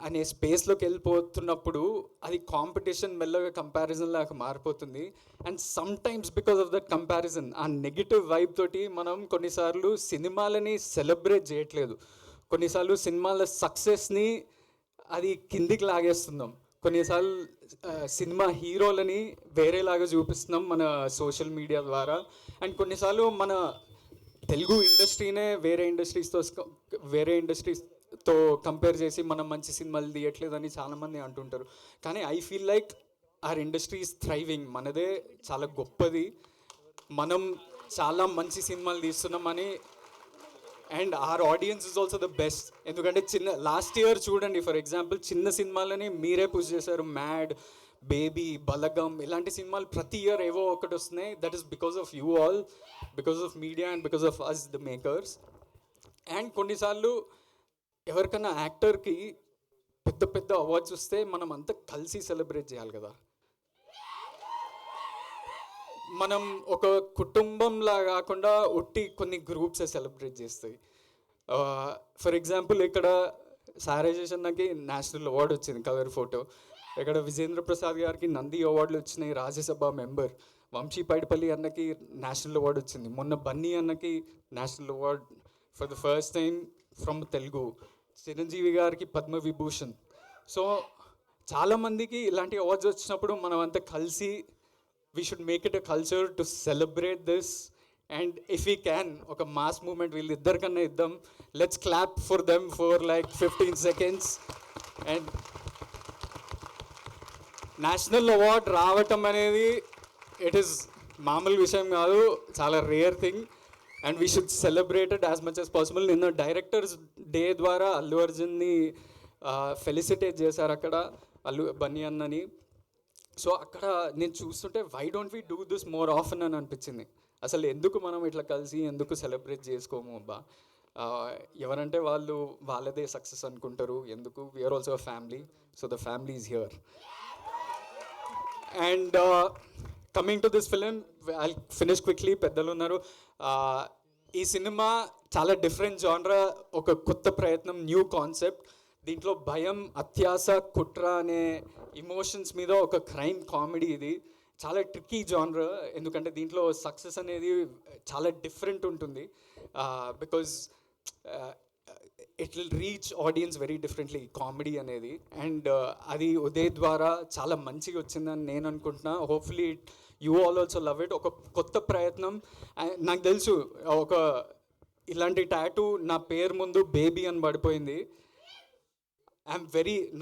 అనే స్పేస్లోకి వెళ్ళిపోతున్నప్పుడు అది కాంపిటీషన్ మెల్లగా కంపారిజన్ లాగా మారిపోతుంది. And some times because of that comparison, ఆ నెగిటివ్ వైబ్ తోటి మనం కొన్నిసార్లు సినిమాలని సెలబ్రేట్ చేయట్లేదు. కొన్నిసార్లు సినిమాల సక్సెస్ని అది కిందికి లాగేస్తున్నాం. కొన్నిసార్లు సినిమా హీరోలని వేరేలాగా చూపిస్తున్నాం మన సోషల్ మీడియా ద్వారా. అండ్ కొన్నిసార్లు మన తెలుగు ఇండస్ట్రీనే వేరే ఇండస్ట్రీస్తో కంపేర్ చేసి మనం మంచి సినిమాలు తీయట్లేదని చాలామంది అంటుంటారు. కానీ I feel like our industry is thriving. మనదే చాలా గొప్పది, మనం చాలా మంచి సినిమాలు తీస్తున్నామని. And our audience is also the best. ఎందుకంటే లాస్ట్ ఇయర్ చూడండి, ఫర్ ఎగ్జాంపుల్ చిన్న సినిమాలని మీరే పుష్ చేశారు. మ్యాడ్, బేబీ, బలగం ఇలాంటి సినిమాలు ప్రతి ఇయర్ ఏవో ఒకటి వస్తున్నాయి. That is because of you all, because of media and because of us the makers. And కొన్నిసార్లు ఎవరికైనా యాక్టర్కి పెద్ద పెద్ద అవార్డ్స్ వస్తే మనం అంతా కలిసి సెలబ్రేట్ చేయాలి కదా. మనం ఒక కుటుంబంలా కాకుండా ఒట్టి కొన్ని గ్రూప్సే సెలబ్రేట్ చేస్తాయి. ఫర్ ఎగ్జాంపుల్ ఇక్కడ సారాజేష్ అన్నకి నేషనల్ అవార్డు వచ్చింది కవర్ ఫోటో. ఇక్కడ విజేంద్ర ప్రసాద్ గారికి నంది అవార్డులు వచ్చినాయి, రాజ్యసభ మెంబర్. వంశీ పైడిపల్లి అన్నకి నేషనల్ అవార్డు వచ్చింది. మొన్న బన్నీ అన్నకి national award for the first time from Telugu. Chiranjeevi గారికి పద్మవిభూషణ్. సో చాలామందికి ఇలాంటి అవార్డ్స్ వచ్చినప్పుడు మనం అంతా కలిసి we should make it a culture to celebrate this. And if we can, oka mass movement వీళ్ళిద్దరికన్నా ఇద్దాం. Let's clap for them for like 15 seconds. And national award రావటం అనేది ఇట్ ఈస్ మామూలు విషయం కాదు, చాలా rare thing. And we should celebrate it as much as possible. నిన్న డైరెక్టర్స్ డే ద్వారా అల్లు అర్జున్ని ఫెలిసిటేట్ చేశారు అక్కడ బన్నీ అన్నని. సో అక్కడ నేను చూస్తుంటే why don't we do this more often అని అనిపించింది. అసలు ఎందుకు మనం ఇట్లా కలిసి ఎందుకు సెలబ్రేట్ చేసుకోము అబ్బా? ఎవరంటే వాళ్ళదే సక్సెస్ అనుకుంటారు. ఎందుకు? We are also a family. So the family is here. And coming to this film, I finish quickly. పెద్దలు ఉన్నారు. ఈ సినిమా చాలా డిఫరెంట్ జానరా, ఒక కొత్త ప్రయత్నం, న్యూ కాన్సెప్ట్. దీంట్లో భయం, అత్యాస, కుట్ర అనే ఇమోషన్స్ మీద ఒక క్రైమ్ కామెడీ. ఇది చాలా ట్రిక్కీ జానర్, ఎందుకంటే దీంట్లో సక్సెస్ అనేది చాలా డిఫరెంట్ ఉంటుంది. Because it will reach audience very differently, comedy అనేది. అండ్ అది ఉదయ్ ద్వారా చాలా మంచిగా వచ్చిందని నేను అనుకుంటున్నా. Hopefully you also love it. ఒక కొత్త ప్రయత్నం. నాకు తెలుసు ఇలాంటి టాటూ నా పేరు ముందు బేబీ అని పడిపోయింది.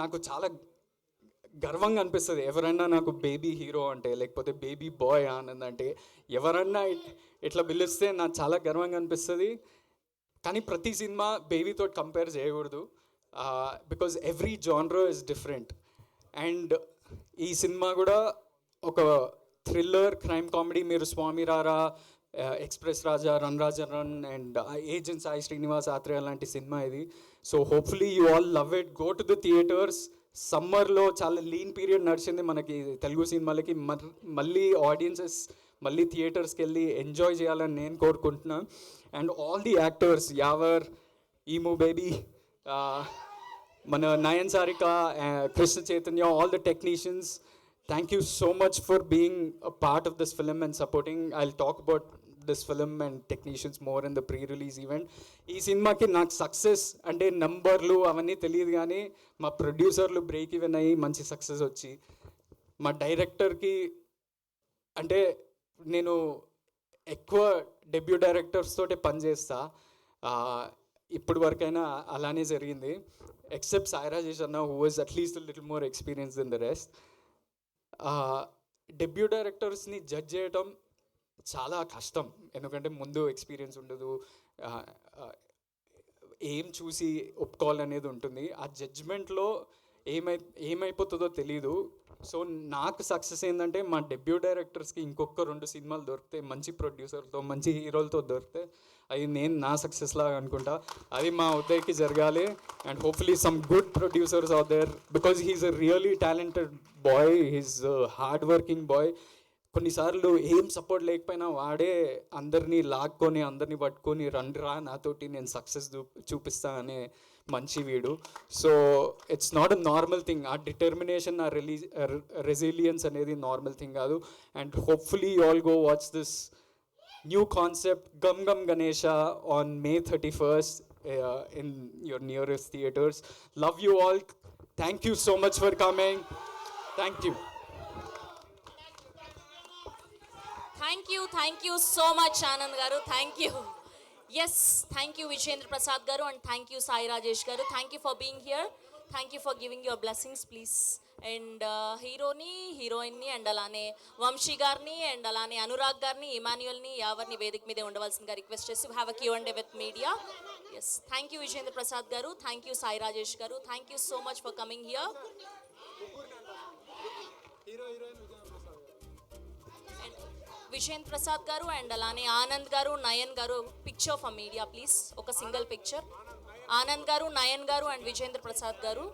నాకు చాలా గర్వంగా అనిపిస్తుంది ఎవరైనా నాకు బేబీ హీరో అంటే, లేకపోతే బేబీ బాయ్ ఆనంద్ అంటే ఎవరన్నా ఇట్లా పిలిస్తే నాకు చాలా గర్వంగా అనిపిస్తుంది. కానీ ప్రతి సినిమా బేబీతో కంపేర్ చేయకూడదు, because every genre is different. And ఈ సినిమా కూడా ఒక థ్రిల్లర్ క్రైమ్ కామెడీ. మీరు Swamy Rara, express Raja, run Raja run and agent Sai Srinivas Athreya లాంటి సినిమా ఇది. So hopefully you all love it, go to the theatres. సమ్మర్లో చాలా లీన్ పీరియడ్ నడిచింది మనకి తెలుగు సినిమాలకి. మళ్ళీ ఆడియన్సెస్ మళ్ళీ థియేటర్స్కి వెళ్ళి ఎంజాయ్ చేయాలని నేను కోరుకుంటున్నాను. And all the actors, Yawar, ఈమూ బేబీ, మన Nayan Sarika, Krishna Chaitanya, all the technicians, thank you so much for being a part of this film and supporting. I'll talk about this film and technicians more in the pre-release event. ఈ సినిమాకి నాకు సక్సెస్ అంటే నంబర్లు అవన్నీ తెలియదు, కానీ మా ప్రొడ్యూసర్లు బ్రేక్ ఈవెన్ అయ్యి మంచి సక్సెస్ వచ్చి, మా డైరెక్టర్కి అంటే నేను ఎక్కువ డెబ్యూ డైరెక్టర్స్ తోటే పనిచేస్తా, ఇప్పటి వరకైనా అలానే జరిగింది. ఎక్సెప్ట్ సాయి రాజేష్ అన్న, who was at least little more experience than the rest. Debut డైరెక్టర్స్ని జడ్జ్ చేయటం చాలా కష్టం, ఎందుకంటే ముందు ఎక్స్పీరియన్స్ ఉండదు, ఏం చూసి ఒప్పుకోవాలనేది ఉంటుంది. ఆ జడ్జ్మెంట్లో ఏమైపోతుందో తెలీదు. సో నాకు సక్సెస్ ఏంటంటే మా డెబ్యూ డైరెక్టర్స్కి ఇంకొక 2 సినిమాలు దొరికితే, మంచి ప్రొడ్యూసర్తో మంచి హీరోలతో దొరికితే, అది నేను నా సక్సెస్ లాగా అనుకుంటా. అది మా ఉదయ్కి జరగాలి. And hopefully some good producers are there, because he's a really talented boy, he's hard working boy. కొన్నిసార్లు ఏం సపోర్ట్ లేకపోయినా వాడే అందరినీ లాక్కొని అందరినీ పట్టుకొని రండిరా నాతోటి నేను సక్సెస్ చూపిస్తా అనే మంచి వీడు. So it's not a normal thing. ఆ డిటర్మినేషన్, ఆ రెసిలియన్స్ అనేది నార్మల్ థింగ్ కాదు. And hopefully you all go watch this new concept Gam Gam Ganesha on May 31st in your nearest theaters. Love you all. Thank you so much for coming. Thank you. Thank you so much, Anand garu. Thank you. Yes, thank you Vijayendra Prasad garu, and thank you Sai Rajesh garu. Thank you for being here. Thank you for giving your blessings, please. And హీరోని, హీరోయిన్ని, అండ్ అలానే వంశీ గారిని, అండ్ అలానే అనురాగ్ గారిని, ఇమాన్యుయల్ని, ఎవరిని వేదిక మీదే ఉండవలసిందిగా రిక్వెస్ట్ చేసి have a Q&A with media. Yes, thank you Vijayendra Prasad garu, thank you Sai Rajesh గారు, thank you so much for coming here. Vijayendra Prasad garu, and అలానే Anand garu, Nayan garu, picture for media please, ఒక single picture. Anand garu, Nayan garu, and Vijayendra Prasad గారు.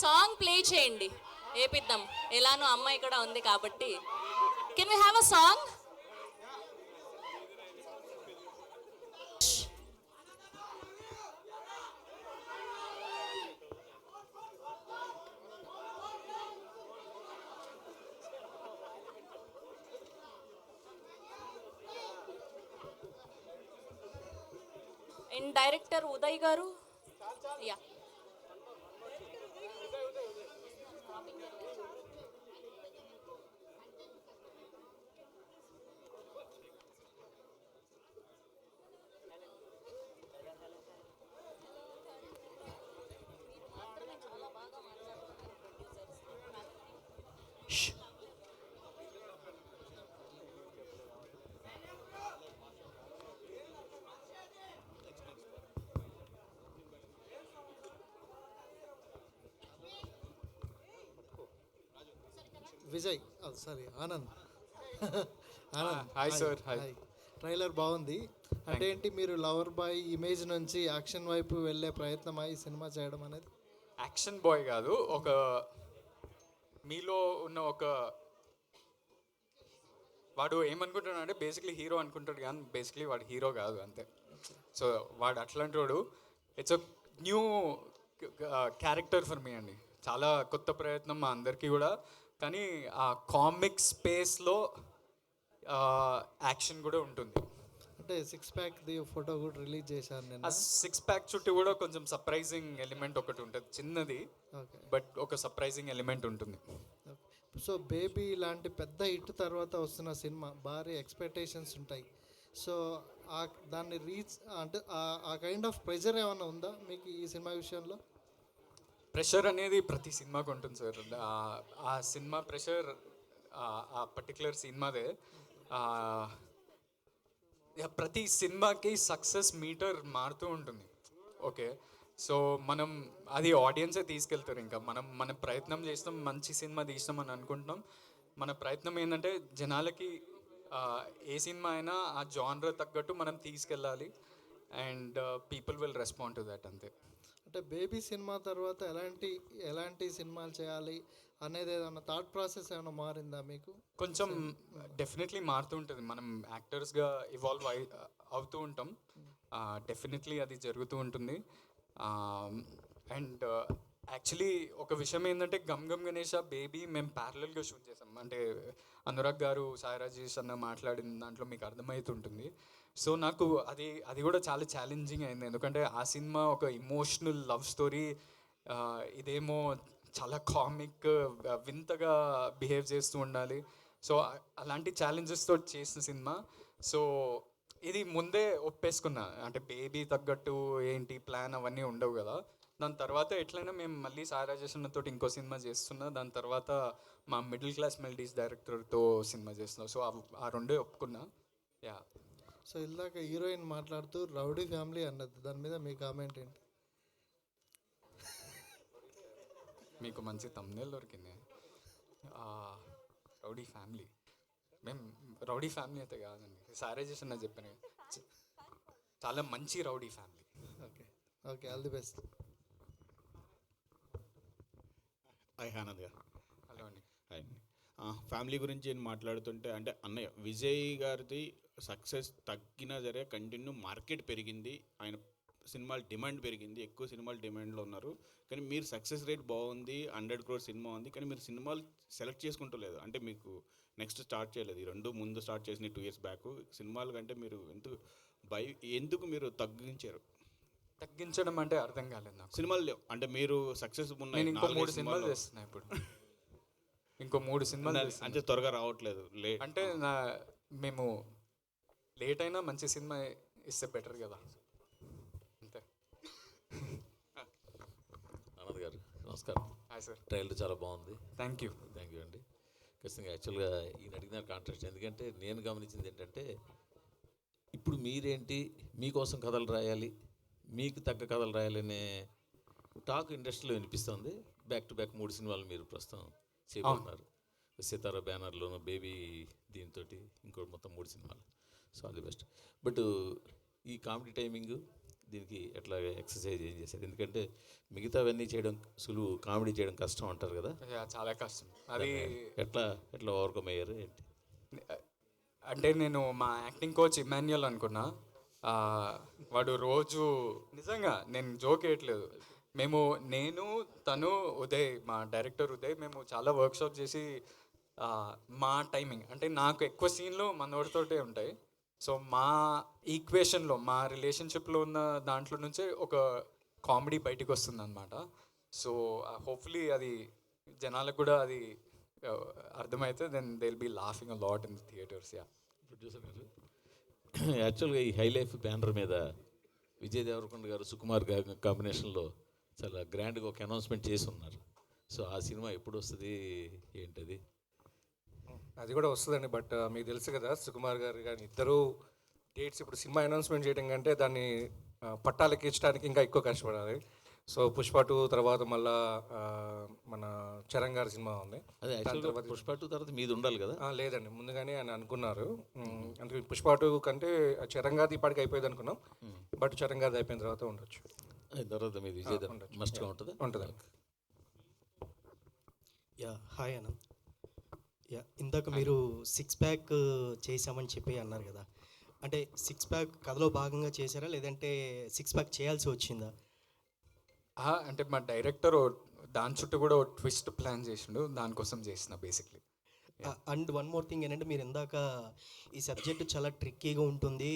సాంగ్ ప్లే చేయండి, ఏపిద్దాం. ఎలానో అమ్మాయి కూడా ఉంది కాబట్టి. Can we have a song? And director Uday గారు. Yeah, Vijay, sorry Anand. Hi sir. Hi. Trailer బాగుంది. అంటే ఏంటి, మీరు లవర్ బాయ్ ఇమేజ్ నుంచి యాక్షన్ వైపు వెళ్ళే ప్రయత్నమా ఈ సినిమా చేయడం అనేది? యాక్షన్ బాయ్ కాదు, ఒక మీలో ఉన్న ఒక వాడు ఏమనుకుంటున్నాడు అంటే బేసిక్లీ హీరో అనుకుంటాడు కానీ బేసిక్లీ వాడు హీరో కాదు అంతే. సో వాడు అట్లాంటి వాడు. It's a new character for me అండి. చాలా కొత్త ప్రయత్నం మా అందరికీ కూడా. కానీ ఆ కామిక్ స్పేస్లో యాక్షన్ కూడా ఉంటుంది. అంటే 6 ది ఫోటో కూడా రిలీజ్ చేశాను నేను. ఆ 6 చుట్టూ కూడా కొంచెం సర్ప్రైజింగ్ ఎలిమెంట్ ఒకటి ఉంటుంది, చిన్నది బట్ ఒక సర్ప్రైజింగ్ ఎలిమెంట్ ఉంటుంది. సో బేబీ లాంటి పెద్ద హిట్ తర్వాత వస్తున్న సినిమా భారీ ఎక్స్పెక్టేషన్స్ ఉంటాయి. సో దాన్ని రీచ్ అంటే ఆ కైండ్ ఆఫ్ ప్రెషర్ ఏమైనా ఉందా మీకు ఈ సినిమా విషయంలో? ప్రెషర్ అనేది ప్రతి సినిమాకు ఉంటుంది సార్. ఆ సినిమా ప్రెషర్ ఆ పర్టికులర్ సినిమాదే. ప్రతి సినిమాకి సక్సెస్ మీటర్ మారుతూ ఉంటుంది. ఓకే, సో మనం అది ఆడియన్సే తీసుకెళ్తారు. ఇంకా మన ప్రయత్నం చేస్తాం, మంచి సినిమా తీసినాం అని అనుకుంటున్నాం. మన ప్రయత్నం ఏంటంటే జనాలకి ఏ సినిమా అయినా ఆ జానర్ తగ్గట్టు మనం తీసుకెళ్ళాలి and people will respond to that అంతే. అంటే బేబీ సినిమా తర్వాత ఎలాంటి సినిమాలు చేయాలి అనేది ఏదైనా థాట్ ప్రాసెస్ ఏమైనా మారిందా మీకు? కొంచెం డెఫినెట్లీ మారుతూ ఉంటుంది. మనం యాక్టర్స్గా ఇవాల్వ్ అవుతూ ఉంటాం. డెఫినెట్లీ అది జరుగుతూ ఉంటుంది. అండ్ యాక్చువల్లీ ఒక విషయం ఏంటంటే గమ్ గమ్ గణేష బేబీ మేము ప్యారలల్గా షూట్ చేసాం. అంటే అనురాగ్ గారు, సాయి రాజేష్ అన్న మాట్లాడిన దాంట్లో మీకు అర్థమవుతుంటుంది. సో నాకు అది కూడా చాలా ఛాలెంజింగ్ అయింది. ఎందుకంటే ఆ సినిమా ఒక ఇమోషనల్ లవ్ స్టోరీ, ఇదేమో చాలా కామిక్ వింతగా బిహేవ్ చేస్తూ ఉండాలి. సో అలాంటి ఛాలెంజెస్తో చేసిన సినిమా. సో ఇది ముందే ఒప్పేసుకున్నా, అంటే బేబీ తగ్గట్టు ఏంటి ప్లాన్ అవన్నీ ఉండవు కదా. దాని తర్వాత ఎట్లయినా మేము మళ్ళీ సాయి రాజేష్ తోటి ఇంకో సినిమా చేస్తున్నా. దాని తర్వాత మా మిడిల్ క్లాస్ మెలడీస్ డైరెక్టర్తో సినిమా చేస్తున్నాం. సో ఆ రెండే ఒప్పుకున్నా. యా. సో ఇందాక హీరోయిన్ మాట్లాడుతూ రౌడీ ఫ్యామిలీ అన్నది, దాని మీద మీ కామెంట్ ఏంటి? మీకు మంచి తమ్నేల్ దొరికింది. రౌడీ ఫ్యామిలీ, మేము రౌడీ ఫ్యామిలీ అయితే కాదండి, సాయి రాజేష్ అన్న చెప్పాను, చాలా మంచి rowdy family. Okay, all the best. Hi Anand గారు. హలో అండి. హాయ్. ఫ్యామిలీ గురించి నేను మాట్లాడుతుంటే అంటే అన్నయ్య విజయ్ గారిది సక్సెస్ తగ్గినా సరే కంటిన్యూ మార్కెట్ పెరిగింది, ఆయన సినిమాల డిమాండ్ పెరిగింది, ఎక్కువ సినిమాలు డిమాండ్లో ఉన్నారు. కానీ మీరు సక్సెస్ రేట్ బాగుంది, 100 crore సినిమా ఉంది, కానీ మీరు సినిమాలు సెలెక్ట్ చేసుకుంటలేదు. అంటే మీకు నెక్స్ట్ స్టార్ట్ చేయలేదు. ఈ రెండు ముందు స్టార్ట్ చేసిన 2 years బ్యాక్ సినిమాలు కంటే మీరు ఎందుకు మీరు తగ్గించడం అంటే అర్థం కాలేదు నాకు. సినిమాలు లేవు అంటే మీరు సక్సెస్ నేను ఇంకో 3 సినిమాలు చేస్తున్నా ఇప్పుడు. ఇంకో 3 సినిమాలు అంటే త్వరగా రావట్లేదు. అంటే మేము లేట్ అయినా మంచి సినిమా ఇస్తే బెటర్ కదా, అంతే. ఆనంద్ గారు నమస్కారం. Hi sir. ట్రైలర్ చాలా బాగుంది. థ్యాంక్ యూ అండి. ఖచ్చితంగా యాక్చువల్గా ఈయన అడిగిన కాంట్రాస్ట్, ఎందుకంటే నేను గమనించింది ఏంటంటే ఇప్పుడు మీరేంటి మీకోసం కథలు రాయాలి, మీకు తగ్గ కథలు రాయాలనే టాక్ ఇండస్ట్రీలో వినిపిస్తుంది. బ్యాక్ టు బ్యాక్ 3 సినిమాలు మీరు ప్రస్తుతం చేయబోతున్నారు. సితారా బ్యానర్లోను, బేబీ దీంతో ఇంకోటి మొత్తం 3 సినిమాలు. So all the best. But ఈ కామెడీ టైమింగ్ దీనికి ఎట్లా ఎక్సర్సైజ్ ఏం చేశారు? ఎందుకంటే మిగతావన్నీ చేయడం సులువు, కామెడీ చేయడం కష్టం అంటారు కదా. చాలా కష్టం. అది ఎట్లా ఓవర్కమ్ అయ్యారు ఏంటి? అంటే నేను మా యాక్టింగ్ కోచ్ ఇమాన్యుయల్ అనుకున్నా. వాడు రోజు నిజంగా నేను జోక్ వేయట్లేదు, నేను తను ఉదయ్, మా డైరెక్టర్ ఉదయ్, మేము చాలా వర్క్షాప్ చేసి మా టైమింగ్ అంటే నాకు ఎక్కువ సీన్లు మనోడితోటే ఉంటాయి. సో మా ఈక్వేషన్లో, మా రిలేషన్షిప్లో ఉన్న దాంట్లో నుంచే ఒక కామెడీ బయటికి వస్తుంది అనమాట. సో హోప్ఫుల్లీ అది జనాలకు కూడా అది అర్థమైతే then they will be laughing a lot in the theatres. Yeah. Producer garu, యాక్చువల్గా ఈ హై లైఫ్ బ్యానర్ మీద విజయ్ దేవరకొండ గారు, సుకుమార్ గారు కాంబినేషన్లో చాలా గ్రాండ్గా ఒక అనౌన్స్మెంట్ చేసి ఉన్నారు. సో ఆ సినిమా ఎప్పుడు వస్తుంది ఏంటది? అది కూడా వస్తుందండి. బట్ మీకు తెలుసు కదా, సుకుమార్ గారు కానీ ఇద్దరు డేట్స్ ఇప్పుడు సినిమా అనౌన్స్మెంట్ చేయడం కంటే దాన్ని పట్టాలెక్కించడానికి ఇంకా ఎక్కువ కష్టపడాలి. సో పుష్ప 2 తర్వాత మళ్ళా మన చరణ్ గారి సినిమా ఉంది. అదే యాక్చువల్గా పుష్ప 2 తర్వాత మీది ఉండాలి కదా? లేదండి, ముందుగానే ఆయన అనుకున్నారు. అంటే పుష్ప 2 కంటే చరణ్ గారిది ఇప్పటికి అయిపోయింది అనుకున్నాం. బట్ చరణ్ గారిది అయిపోయిన తర్వాత ఉండొచ్చు. తర్వాత మీది విజయ్ మస్ట్గా ఉంటుంది. ఉంటుందండి. Yeah, hi Anant. ఇందాక మీరు 6 ప్యాక్ చేసామని చెప్పి అన్నారు కదా, అంటే 6 ప్యాక్ కథలో భాగంగా చేశారా లేదంటే 6 ప్యాక్ చేయాల్సి వచ్చిందా? అంటే మా డైరెక్టర్ దాని చుట్టూ కూడా ట్విస్ట్ ప్లాన్ చేసిండు, దానికోసం చేసిన basically. And one more thing ఏంటంటే మీరు ఇందాక ఈ సబ్జెక్ట్ చాలా ట్రిక్కీగా ఉంటుంది,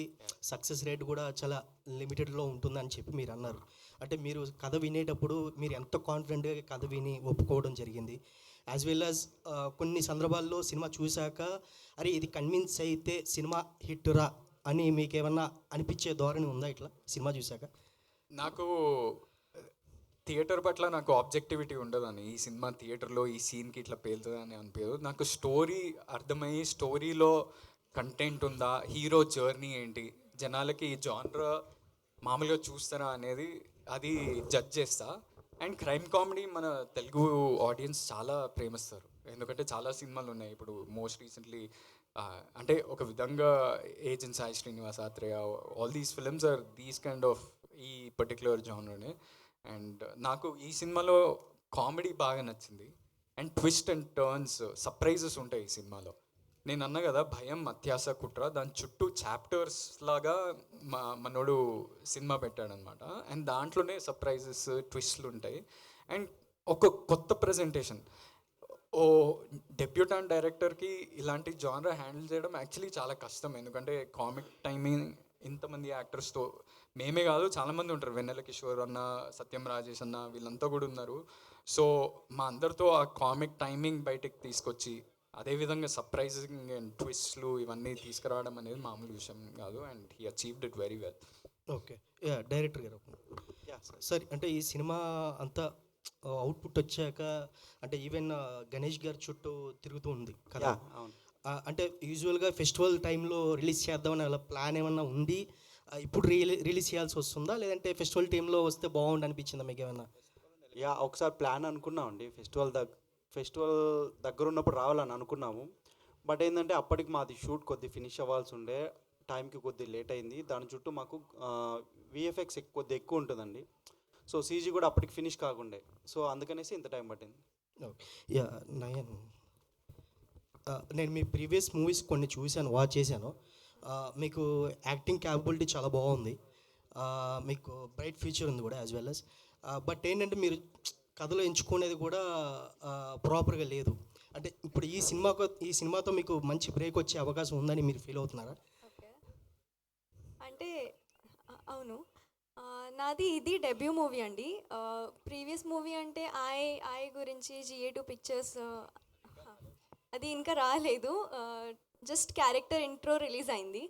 సక్సెస్ రేట్ కూడా చాలా లిమిటెడ్లో ఉంటుంది అని చెప్పి మీరు అన్నారు. అంటే మీరు కథ వినేటప్పుడు మీరు ఎంత కాన్ఫిడెంట్గా కథ విని ఒప్పుకోవడం జరిగింది, యాజ్ వెల్ యాజ్ కొన్ని సందర్భాల్లో సినిమా చూశాక అరే ఇది కన్విన్స్ అయితే సినిమా హిట్ రా అని మీకు ఏమన్నా అనిపించే ధోరణి ఉందా ఇట్లా సినిమా చూశాక? నాకు థియేటర్ పట్ల నాకు ఆబ్జెక్టివిటీ ఉండదని, ఈ సినిమా థియేటర్లో ఈ సీన్కి ఇట్లా పేలుతుంది అని అనిపించదు. నాకు స్టోరీ అర్థమయ్యి స్టోరీలో కంటెంట్ ఉందా, హీరో జర్నీ ఏంటి, జనాలకి ఈ జానర్ మామూలుగా చూస్తారా అనేది అది జడ్జ్ చేస్తా. అండ్ క్రైమ్ కామెడీ మన తెలుగు ఆడియన్స్ చాలా ప్రేమిస్తారు, ఎందుకంటే చాలా సినిమాలు ఉన్నాయి. ఇప్పుడు మోస్ట్ రీసెంట్లీ అంటే ఒక విధంగా agent Sai Srinivas Athreya, all these films are these kind of ఈ పర్టిక్యులర్ జానర్నే. అండ్ నాకు ఈ సినిమాలో కామెడీ బాగా నచ్చింది, and twist and turns surprises ఉంటాయి ఈ సినిమాలో. నేను అన్నా కదా భయం, అత్యాస, కుట్ర, దాని చుట్టూ చాప్టర్స్ లాగా మనోడు సినిమా పెట్టాడనమాట. అండ్ దాంట్లోనే సర్ప్రైజెస్, ట్విస్ట్లు ఉంటాయి. అండ్ ఒక కొత్త ప్రజెంటేషన్. ఓ డెబ్యూటాంట్ డైరెక్టర్కి ఇలాంటి జానర్ హ్యాండిల్ చేయడం యాక్చువల్లీ చాలా కష్టం, ఎందుకంటే కామిక్ టైమింగ్ ఇంతమంది యాక్టర్స్తో మేమే కాదు చాలామంది ఉంటారు, వెన్నెల కిషోర్ అన్న, సత్యం రాజేష్ అన్న, వీళ్ళంతా కూడా ఉన్నారు. సో మా అందరితో ఆ కామిక్ టైమింగ్ బయటకు తీసుకొచ్చి అదేవిధంగా సర్ప్రైజింగ్ అండ్ ట్విస్ట్లు ఇవన్నీ తీసుకురావడం అనేది మామూలు విషయం కాదు. And he achieved it very well. Okay, director గారు సార్, అంటే ఈ సినిమా అంతా అవుట్పుట్ వచ్చాక అంటే ఈవెన్ గణేష్ గారి చుట్టూ తిరుగుతూ ఉంది కదా, అంటే యూజువల్గా ఫెస్టివల్ టైంలో రిలీజ్ చేద్దామని అలా ప్లాన్ ఏమన్నా ఉంది, ఇప్పుడు రిలీజ్ చేయాల్సి వస్తుందా లేదంటే ఫెస్టివల్ టైంలో వస్తే బాగుండు అనిపించిందా మీకు ఏమన్నా? ఒకసారి ప్లాన్ అనుకున్నామండి, ఫెస్టివల్ దగ్గర ఉన్నప్పుడు రావాలని అనుకున్నాము. బట్ ఏంటంటే అప్పటికి మాది షూట్ కొద్ది ఫినిష్ అవ్వాల్సి ఉండే, టైంకి కొద్ది లేట్ అయింది. దాని చుట్టూ మాకు విఎఫ్ఎక్స్ కొద్ది ఎక్కువ ఉంటుందండి, సో సీజీ కూడా అప్పటికి ఫినిష్ కాకుండే, సో అందుకనేసి ఇంత టైం పట్టింది. నయన్, నేను మీ ప్రీవియస్ మూవీస్ కొన్ని చూశాను, వాచ్ చేశాను. మీకు యాక్టింగ్ క్యాపబిలిటీ చాలా బాగుంది, మీకు బ్రైట్ ఫ్యూచర్ ఉంది కూడా యాజ్ వెల్ అస్. బట్ ఏంటంటే మీరు కథలో ఎంచుకునేది కూడా ప్రాపర్గా లేదు. అంటే ఇప్పుడు ఈ సినిమాతో మీకు మంచి బ్రేక్ వచ్చే అవకాశం ఉందని మీరు ఫీల్ అవుతున్నారా? అంటే అవును, నాది ఇది డెబ్యూ మూవీ అండి. ప్రీవియస్ మూవీ అంటే ఐ గురించి GA2 పిక్చర్స్ అది ఇంకా రాలేదు, జస్ట్ క్యారెక్టర్ ఇంట్రో రిలీజ్ అయింది.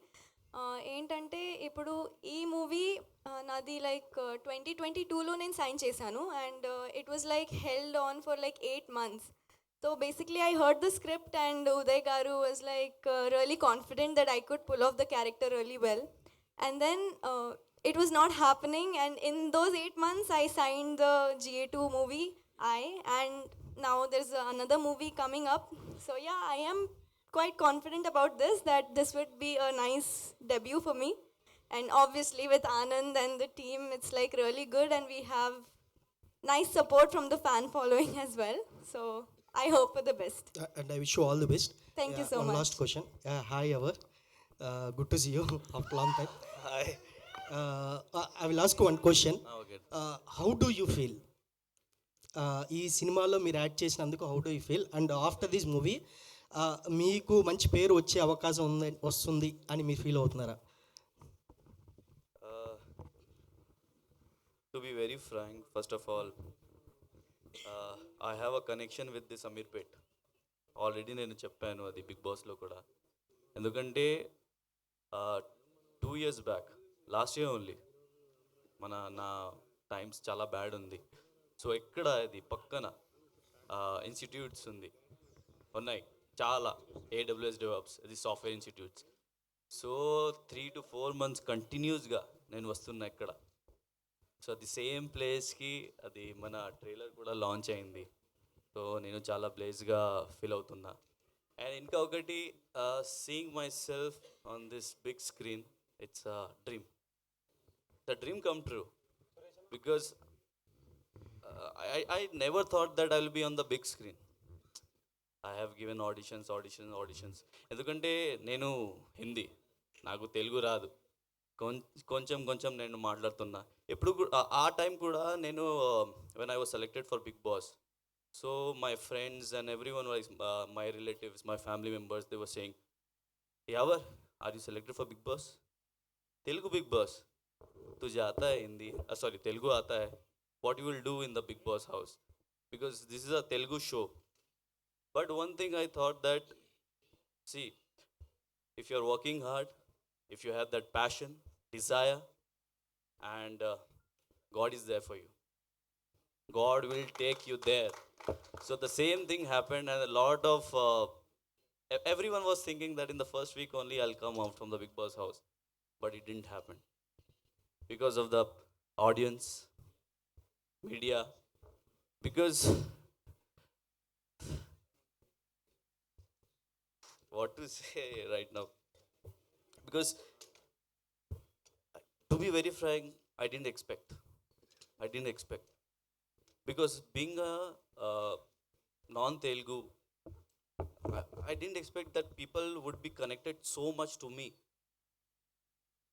ఏంటంటే ఇప్పుడు ఈ మూవీ నాది లైక్ 2022లో నేను సైన్ చేశాను, and it was like held on for like 8 months. So basically I heard the script and Uday Garu was like really confident that I could pull off the character really well. And then it was not happening, and in those 8 months I signed the GA2 movie and now there's another movie coming up. So yeah, I am quite confident about this, that this would be a nice debut for me. And obviously with Anand and the team, it's like really good, and we have nice support from the fan following as well. So I hope for the best. And I wish you all the best. Thank you so much. One last question. Hi, Avar. Good to see you after long time. Hi. I will ask you one question. Okay. How do you feel? ఈ సినిమాలో మీరు యాక్ట్ చేసినందుకు how do you feel? And after this movie మీకు మంచి పేరు వచ్చే అవకాశం వస్తుంది అని మీరు ఫీల్ అవుతున్నారా? To be very frank, first of all, I have a connection with this Amirpet. Already నేను చెప్పాను అది బిగ్ బాస్లో కూడా, ఎందుకంటే 2 years back, last year only, నా టైమ్స్ చాలా బ్యాడ్ ఉంది. సో ఎక్కడ ఇది పక్కన ఇన్స్టిట్యూట్స్ ఉన్నాయి చాలా, AWS DevOps, ఇది software institutes. So 3 to 4 months కంటిన్యూస్గా నేను వస్తున్నా ఇక్కడ. సో అది సేమ్ ప్లేస్కి అది మన ట్రైలర్ కూడా లాంచ్ అయింది. సో నేను చాలా బ్లేస్గా ఫీల్ అవుతున్నా. అండ్ ఇంకా ఒకటి, seeing myself on this big screen, it's a dream. The dream come true, because I never thought that I will be on the big screen. I have given auditions. ఎందుకంటే నేను హిందీ, నాకు తెలుగు రాదు, కొంచెం నేను మాట్లాడుతున్నా. ఎప్పుడు ఆ టైం కూడా నేను when I was selected for Bigg Boss, so my friends and everyone was, my relatives, my family members, they were saying, Yawar are you selected for Bigg Boss, Telugu Bigg Boss, तुझे आता है हिंदी, सॉरी तेलुगु आता है, what you will do in the big boss house, because this is a Telugu show. But one thing I thought that, see, if you are working hard, if you have that passion, desire, and God is there for you, God will take you there. So the same thing happened, and a lot of everyone was thinking that in the first week only I'll come out from the Big Boss house, but it didn't happen because of the audience, media, because what to say right now, because to be very frank, I didn't expect, because being a non-Telugu, I didn't expect that people would be connected so much to me.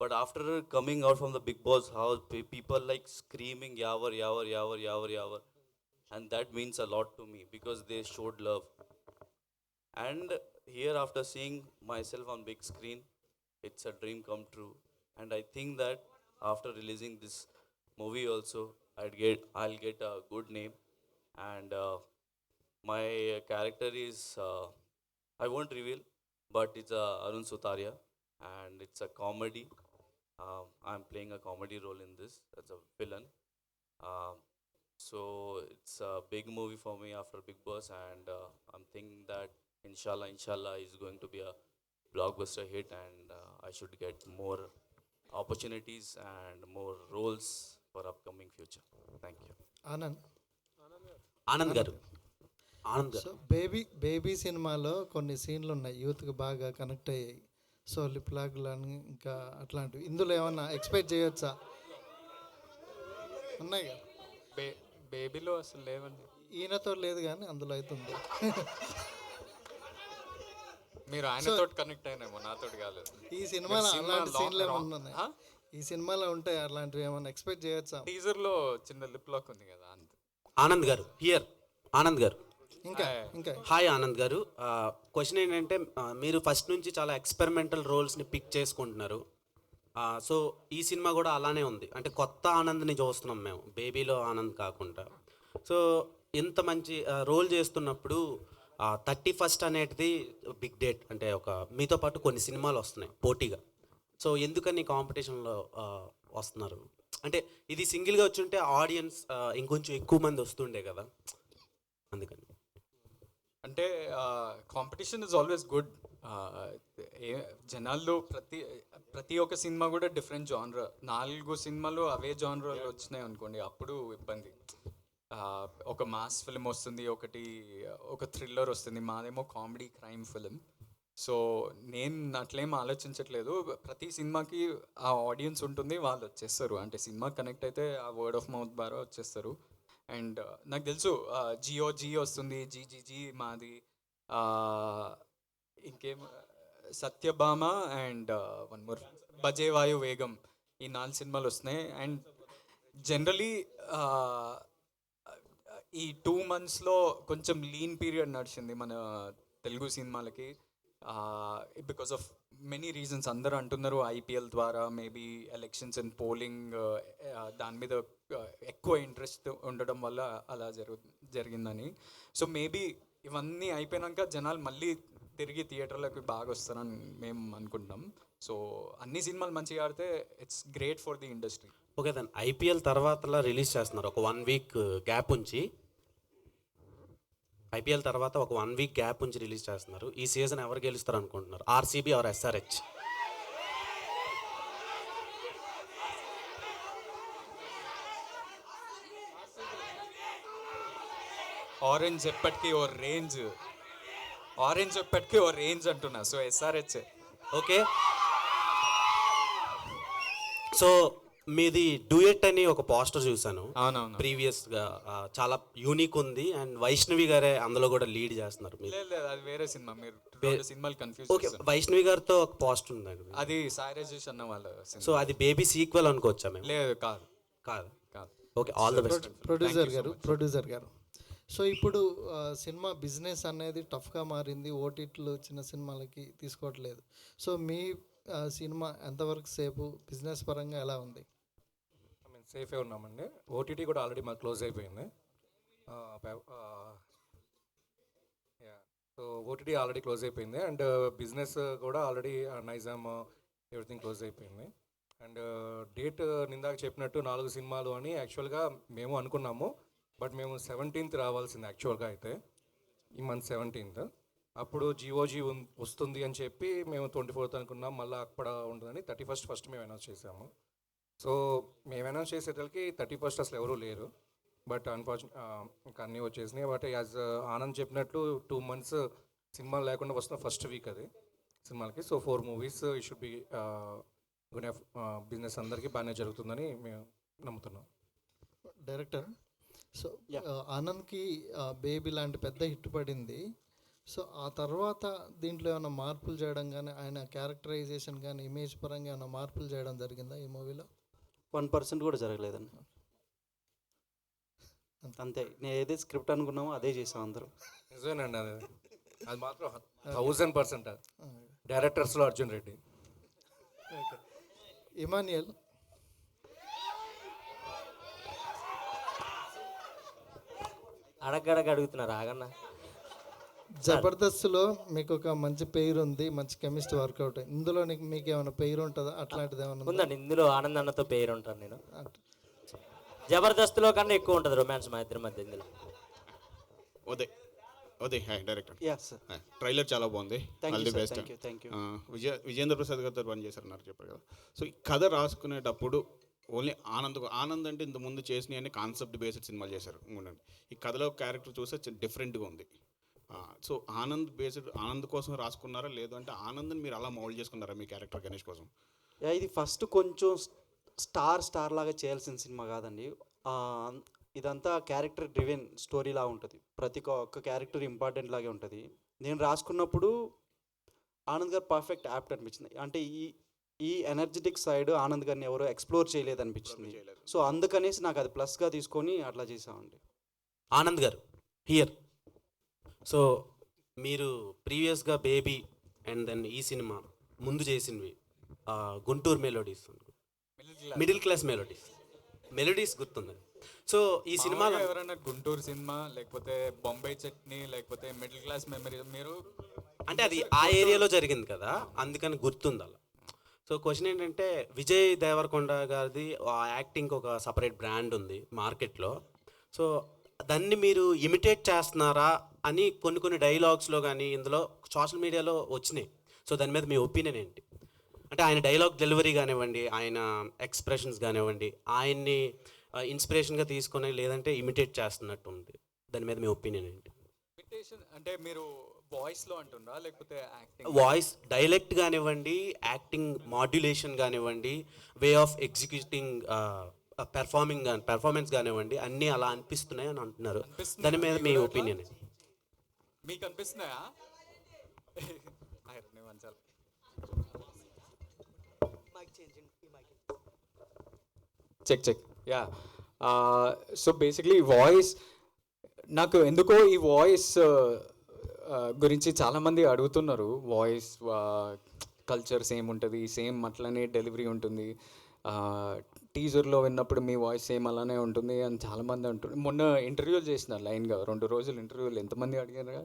But after coming out from the Big Boss house, people like screaming yavar, yavar, yavar, yavar, yavar. And that means a lot to me because they showed love. And here, after seeing myself on big screen, it's a dream come true. And I think that after releasing this movie also, I'll get a good name. And my character is, I won't reveal, but it's Arun Sutaria, and it's a comedy. I'm playing a comedy role in this as a villain. So it's a big movie for me after Big Boss, and I'm thinking that inshallah is going to be a blockbuster hit, and I should get more opportunities and more roles for upcoming future. Thank you. Anand గారు సో బేబీ సినిమాలో కొన్ని సీన్లు ఉన్నాయి యూత్కి బాగా కనెక్ట్ అయ్యాయి. సో లిప్ లాక్లు అని ఇంకా అట్లాంటివి ఇందులో ఏమన్నా ఎక్స్పెక్ట్ చేయొచ్చా? ఉన్నాయి కదా, బేబీలో అసలు లేవండి. ఈయనతో లేదు కానీ అందులో అవుతుంది. మీరు ఆయనతో కనెక్ట్ అయినేమో, నాతోటి కాలేదు. ఈ సినిమాలో అలాంటి సీన్లు ఏమన్నా ఉన్నాయి? ఈ సినిమాలో ఉంటాయి అట్లాంటివి ఏమన్నా ఎక్స్పెక్ట్ చేయొచ్చా? టీజర్లో చిన్న లిప్ లాక్ ఉంది కదా, అంతే. ఆనంద్ గారు హియర్. ఆనంద్ గారు ఇంకా హాయ్ ఆనంద్ గారు. క్వశ్చన్ ఏంటంటే మీరు ఫస్ట్ నుంచి చాలా ఎక్స్పెరిమెంటల్ రోల్స్ని పిక్ చేసుకుంటున్నారు. సో ఈ సినిమా కూడా అలానే ఉంది, అంటే కొత్త ఆనంద్ని చూస్తున్నాం మేము, బేబీలో ఆనంద్ కాకుండా. సో ఇంత మంచి రోల్ చేస్తున్నప్పుడు 31st అనేది బిగ్ డేట్, అంటే ఒక మీతో పాటు కొన్ని సినిమాలు వస్తున్నాయి పోటీగా. సో ఎందుకని కాంపిటీషన్లో వస్తున్నారు? అంటే ఇది సింగిల్గా వచ్చుంటే ఆడియన్స్ ఇంకొంచెం ఎక్కువ మంది వస్తుండే కదా, అందుకని. అంటే కాంపిటీషన్ ఇస్ ఆల్వేస్ గుడ్. జనాల్లో ప్రతి ఒక్క సినిమా కూడా డిఫరెంట్ జానర్. 4 సినిమాలు అవే జానర్లో వచ్చినాయి అనుకోండి, అప్పుడు ఇబ్బంది. ఒక మాస్ ఫిల్మ్ వస్తుంది, ఒక థ్రిల్లర్ వస్తుంది, మాదేమో కామెడీ క్రైమ్ ఫిల్మ్. సో నేను అట్లేం ఆలోచించట్లేదు. ప్రతి సినిమాకి ఆ ఆడియన్స్ ఉంటుంది, వాళ్ళు వచ్చేస్తారు. అంటే సినిమా కనెక్ట్ అయితే ఆ వర్డ్ ఆఫ్ మౌత్ ద్వారా వచ్చేస్తారు. అండ్ నాకు తెలుసు జీ వస్తుంది, జీ మాది, ఇంకేం సత్యభామ అండ్ వన్ మోర్ బజేవాయు వేగం, ఈ 4 సినిమాలు వస్తున్నాయి. అండ్ జనరలీ ఈ 2 monthsలో కొంచెం లీన్ పీరియడ్ నడిచింది మన తెలుగు సినిమాలకి, బికాస్ ఆఫ్ మెనీ రీజన్స్. అందరూ అంటున్నారు ఐపీఎల్ ద్వారా, మేబీ ఎలక్షన్స్ అండ్ పోలింగ్, దాని మీద ఎక్కువ ఇంట్రెస్ట్ ఉండడం వల్ల అలా జరిగిందని. సో మేబీ ఇవన్నీ అయిపోయాక జనాలు మళ్ళీ తిరిగి థియేటర్లకు బాగా వస్తారని మేము అనుకుంటున్నాం. సో అన్ని సినిమాలు మంచిగా ఆడితే it's great for the industry. Okay దాన్ని ఐపీఎల్ తర్వాత రిలీజ్ చేస్తున్నారు, ఒక 1 week గ్యాప్ ఉంచి. ఐపీఎల్ తర్వాత ఒక 1 week గ్యాప్ ఉంచి రిలీజ్ చేస్తున్నారు. ఈ సీజన్ ఎవరు గెలుస్తారు అనుకుంటున్నారు, ఆర్సీబీ ఆర్ ఎస్ఆర్హెచ్? ఆరెంజ్ ఎప్పటికీ ఓ రేంజ్ అంటున్నా. So SRH. ఓకే, సో మీది డూయెట్ అని ఒక పోస్టర్ చూశాను అవునవును. ప్రీవియస్గా చాలా యూనిక్ ఉంది అండ్ వైష్ణవి గారే అందులో కూడా లీడ్ చేస్తున్నారు మీరు. లేదు లేదు, అది వేరే సినిమా. మీరు రెండు సినిమాలు కన్ఫ్యూజ్ ఓకే, వైష్ణవి గారితో ఒక పోస్టర్ ఉందండి. అది సాయి రాజేష్ అన్న వాళ్ళ సో అది బేబీ సీక్వెల్ అనుకోవచ్చా మేము? లేదు, కాదు కాదు. కాదు. Okay, all the best. Producer గారు సో ఇప్పుడు సినిమా బిజినెస్ అనేది టఫ్గా మారింది, ఓటీటీలు చిన్న సినిమాలకి తీసుకోవట్లేదు. సో మీ సినిమా ఎంతవరకు సేపు బిజినెస్ పరంగా ఎలా ఉంది? సేఫే ఉన్నామండి. ఓటీటీ కూడా ఆల్రెడీ మాకు క్లోజ్ అయిపోయింది. సో ఓటీటీ ఆల్రెడీ క్లోజ్ అయిపోయింది అండ్ బిజినెస్ కూడా ఆల్రెడీ నైజామ్ ఎవ్రీథింగ్ క్లోజ్ అయిపోయింది. అండ్ డేట్ నిందాక చెప్పినట్టు 4 సినిమాలు అని యాక్చువల్గా మేము అనుకున్నాము. బట్ మేము 17th రావాల్సింది యాక్చువల్గా అయితే, ఈ మంత్ 17th. అప్పుడు జిఓజీ వస్తుంది అని చెప్పి మేము 24th అనుకున్నాం, మళ్ళీ అక్కడ ఉంటుందని 31st ఫస్ట్ మేము అనౌన్స్ చేసాము. సో మేము అనౌన్స్ చేసేటకి 31st అసలు ఎవరూ లేరు. బట్ అన్ఫార్చునేట్ ఇంకా అన్నీ వచ్చేసినాయి. బట్ యాజ్ ఆనంద్ చెప్పినట్లు 2 months సినిమా లేకుండా వస్తున్న ఫస్ట్ వీక్ అది సినిమాలకి. సో 4 movies ఈ షుడ్ బి గుడ్ బిజినెస్ అందరికీ బాగానే జరుగుతుందని మేము నమ్ముతున్నాం. డైరెక్టర్, సో ఆనంద్కి బేబీ లాంటి పెద్ద హిట్ పడింది. సో ఆ తర్వాత దీంట్లో ఏమైనా మార్పులు చేయడం కానీ, ఆయన క్యారెక్టరైజేషన్ కానీ, ఇమేజ్ పరంగా ఏమైనా మార్పులు చేయడం జరిగిందా ఈ మూవీలో? 1% కూడా జరగలేదండి. అంతే, నేను ఏదైతే స్క్రిప్ట్ అనుకున్నామో అదే చేసాం అందరూ. నిజమేనండి, అది మాత్రం 1000% డైరెక్టర్స్లో అర్జున్ రెడ్డి. ఓకే, ఇమాన్యుయల్, అడగడగ అడుగుతున్నారు ఆగన్నా. జబర్దస్త్లో మీకు ఒక మంచి పేరు ఉంది, మంచి కెమిస్ట్రీ వర్కౌట్. ఇందులో మీకు ఏమైనా పేరు ఉంటుందా? అట్లాంటిది ఏమైనా ఉందండి. ఇందులో ఆనంద్ అన్నతో పేరు ఉంటాను నేను. జబర్దస్త్లో కన్నా ఎక్కువ ఉంటుంది రొమాన్స్ మా ఇద్దరి మధ్య ఇందులో. Uday hi director. Yes, sir. Trailer చాలా బాగుంది. Thank all you, the sir. Best. Thank you. Vijendra Prasad గారితో పని చేశారన్నారు చెప్పారు కదా. సో ఈ కథ రాసుకునేటప్పుడు ఓన్లీ ఆనంద్ అంటే ఇంతకుముందు చేసినవి అన్ని కాన్సెప్ట్ బేస్డ్ సినిమాలు చేశారు. ఉండండి, ఈ కథలో క్యారెక్టర్ చూస్తే డిఫరెంట్గా ఉంది. సో ఆనంద్ కోసం రాసుకున్నారా, లేదు అంటే ఆనంద్ని మీరు అలా మౌల్డ్ చేసుకున్నారా మీ క్యారెక్టర్ గణేష్ కోసం? ఇది ఫస్ట్ కొంచెం స్టార్ లాగా చేయాల్సిన సినిమా కాదండి. ఇదంతా క్యారెక్టర్ డ్రివెన్ స్టోరీలా ఉంటుంది. ప్రతి ఒక్క క్యారెక్టర్ ఇంపార్టెంట్ లాగే ఉంటుంది. నేను రాసుకున్నప్పుడు ఆనంద్ గారు పర్ఫెక్ట్ యాప్ట్ అనిపించింది. అంటే ఈ ఎనర్జెటిక్ సైడ్ ఆనంద్ గారిని ఎవరో ఎక్స్ప్లోర్ చేయలేదు అనిపించింది. సో అందుకనేసి నాకు అది ప్లస్గా తీసుకొని అట్లా చేసామండి. ఆనంద్ గారు హియర్. సో మీరు ప్రీవియస్గా బేబీ అండ్ దెన్ ఈ సినిమా ముందు చేసినవి Guntur melodies, middle class melodies గుర్తుంది. సో ఈ సినిమాలో ఎవరైనా గుంటూరు సినిమా లేకపోతే బొంబాయి చట్నీ లేకపోతే మిడిల్ క్లాస్ మెమరీ మీరు అంటే అది ఆ ఏరియాలో జరిగింది కదా, అందుకని గుర్తుంది అలా. సో క్వశ్చన్ ఏంటంటే విజయ్ దేవరకొండ గారిది ఆ యాక్టింగ్కి ఒక సపరేట్ బ్రాండ్ ఉంది మార్కెట్లో. సో దాన్ని మీరు ఇమిటేట్ చేస్తున్నారా అని కొన్ని డైలాగ్స్లో కానీ ఇందులో సోషల్ మీడియాలో వచ్చినాయి. సో దాని మీద మీ ఒపీనియన్ ఏంటి? అంటే ఆయన డైలాగ్ డెలివరీ కానివ్వండి, ఆయన ఎక్స్ప్రెషన్స్ కానివ్వండి, ఆయన్ని ఇన్స్పిరేషన్గా తీసుకొని లేదంటే ఇమిటేట్ చేస్తున్నట్టు ఉంది. దాని మీద మీ ఒపీనియన్ ఏంటి? ఇమిటేషన్ అంటే మీరు వాయిస్లో అంటున్నారా లేకపోతే యాక్టింగ్? వాయిస్ డైలెక్ట్ కానివ్వండి, యాక్టింగ్ మాడ్యులేషన్ కానివ్వండి, వే ఆఫ్ ఎగ్జిక్యూటింగ్ పెర్ఫార్మెన్స్ కానివ్వండి, అన్నీ అలా అనిపిస్తున్నాయి అని అంటున్నారు. దాని మీద మీ ఒపీనియన్ ఏంటి? మీకు అనిపిస్తున్నాయా? Check yeah. So basically voice నాకు ఎందుకో ఈ వాయిస్ గురించి చాలామంది అడుగుతున్నారు. వాయిస్ కల్చర్ సేమ్ ఉంటుంది, సేమ్ అట్లనే డెలివరీ ఉంటుంది, టీజర్లో విన్నప్పుడు మీ వాయిస్ సేమ్ అలానే ఉంటుంది అని చాలామంది అంటున్నారు. మొన్న ఇంటర్వ్యూలు చేసినారు లైన్గా 2 రోజులు ఇంటర్వ్యూలు, ఎంతమంది అడిగారు.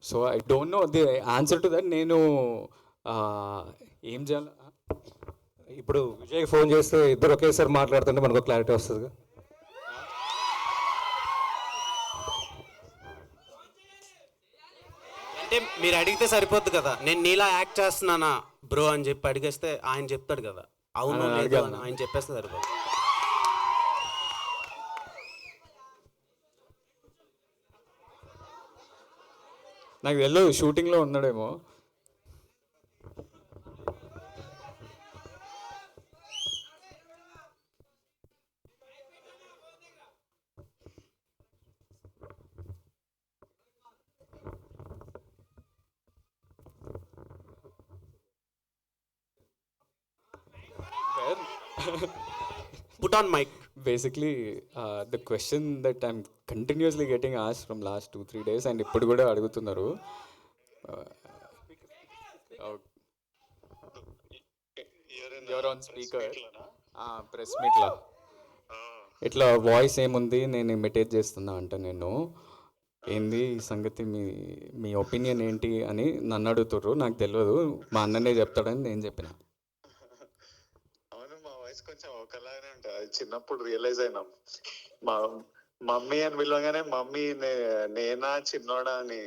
So I don't know the answer to that. నేను ఏం చేయాలి ఇప్పుడు విజయ్ ఫోన్ చేస్తే ఇద్దరు ఒకేసారి మాట్లాడుతుంటే మనకు క్లారిటీ వస్తుంది. అంటే మీరు అడిగితే సరిపోద్ది కదా, నేను నీలా యాక్ట్ చేస్తున్నానా బ్రో అని చెప్పి అడిగేస్తే ఆయన చెప్తాడు కదా, అవును లేదు అని ఆయన చెప్పేస్తే సరిపోద్ది. నాకు తెలియదు, షూటింగ్లో ఉన్నాడేమో. Put on mic. Basically, the question that I'm continuously getting asked from last 2-3 days and ఇప్పుడు కూడా అడుగుతున్నారు. You're on speaker. ప్రెస్ మీట్లో ఇట్లా వాయిస్ ఏముంది నేను ఇమిటేట్ చేస్తున్నా అంట. నేను ఏంది ఈ సంగతి, మీ ఒపీనియన్ ఏంటి అని నన్ను అడుగుతుర్రు. నాకు తెలియదు, మా అన్ననే చెప్తాడని నేను చెప్పిన. అవును, మా వాయిస్ కొంచెం ఒకలాగానే ఉంటుంది. చిన్నప్పుడు రియలైజ్ అయినాం, మా మమ్మీ అని పిలవగానే మమ్మీ నేనా చిన్నోడా అని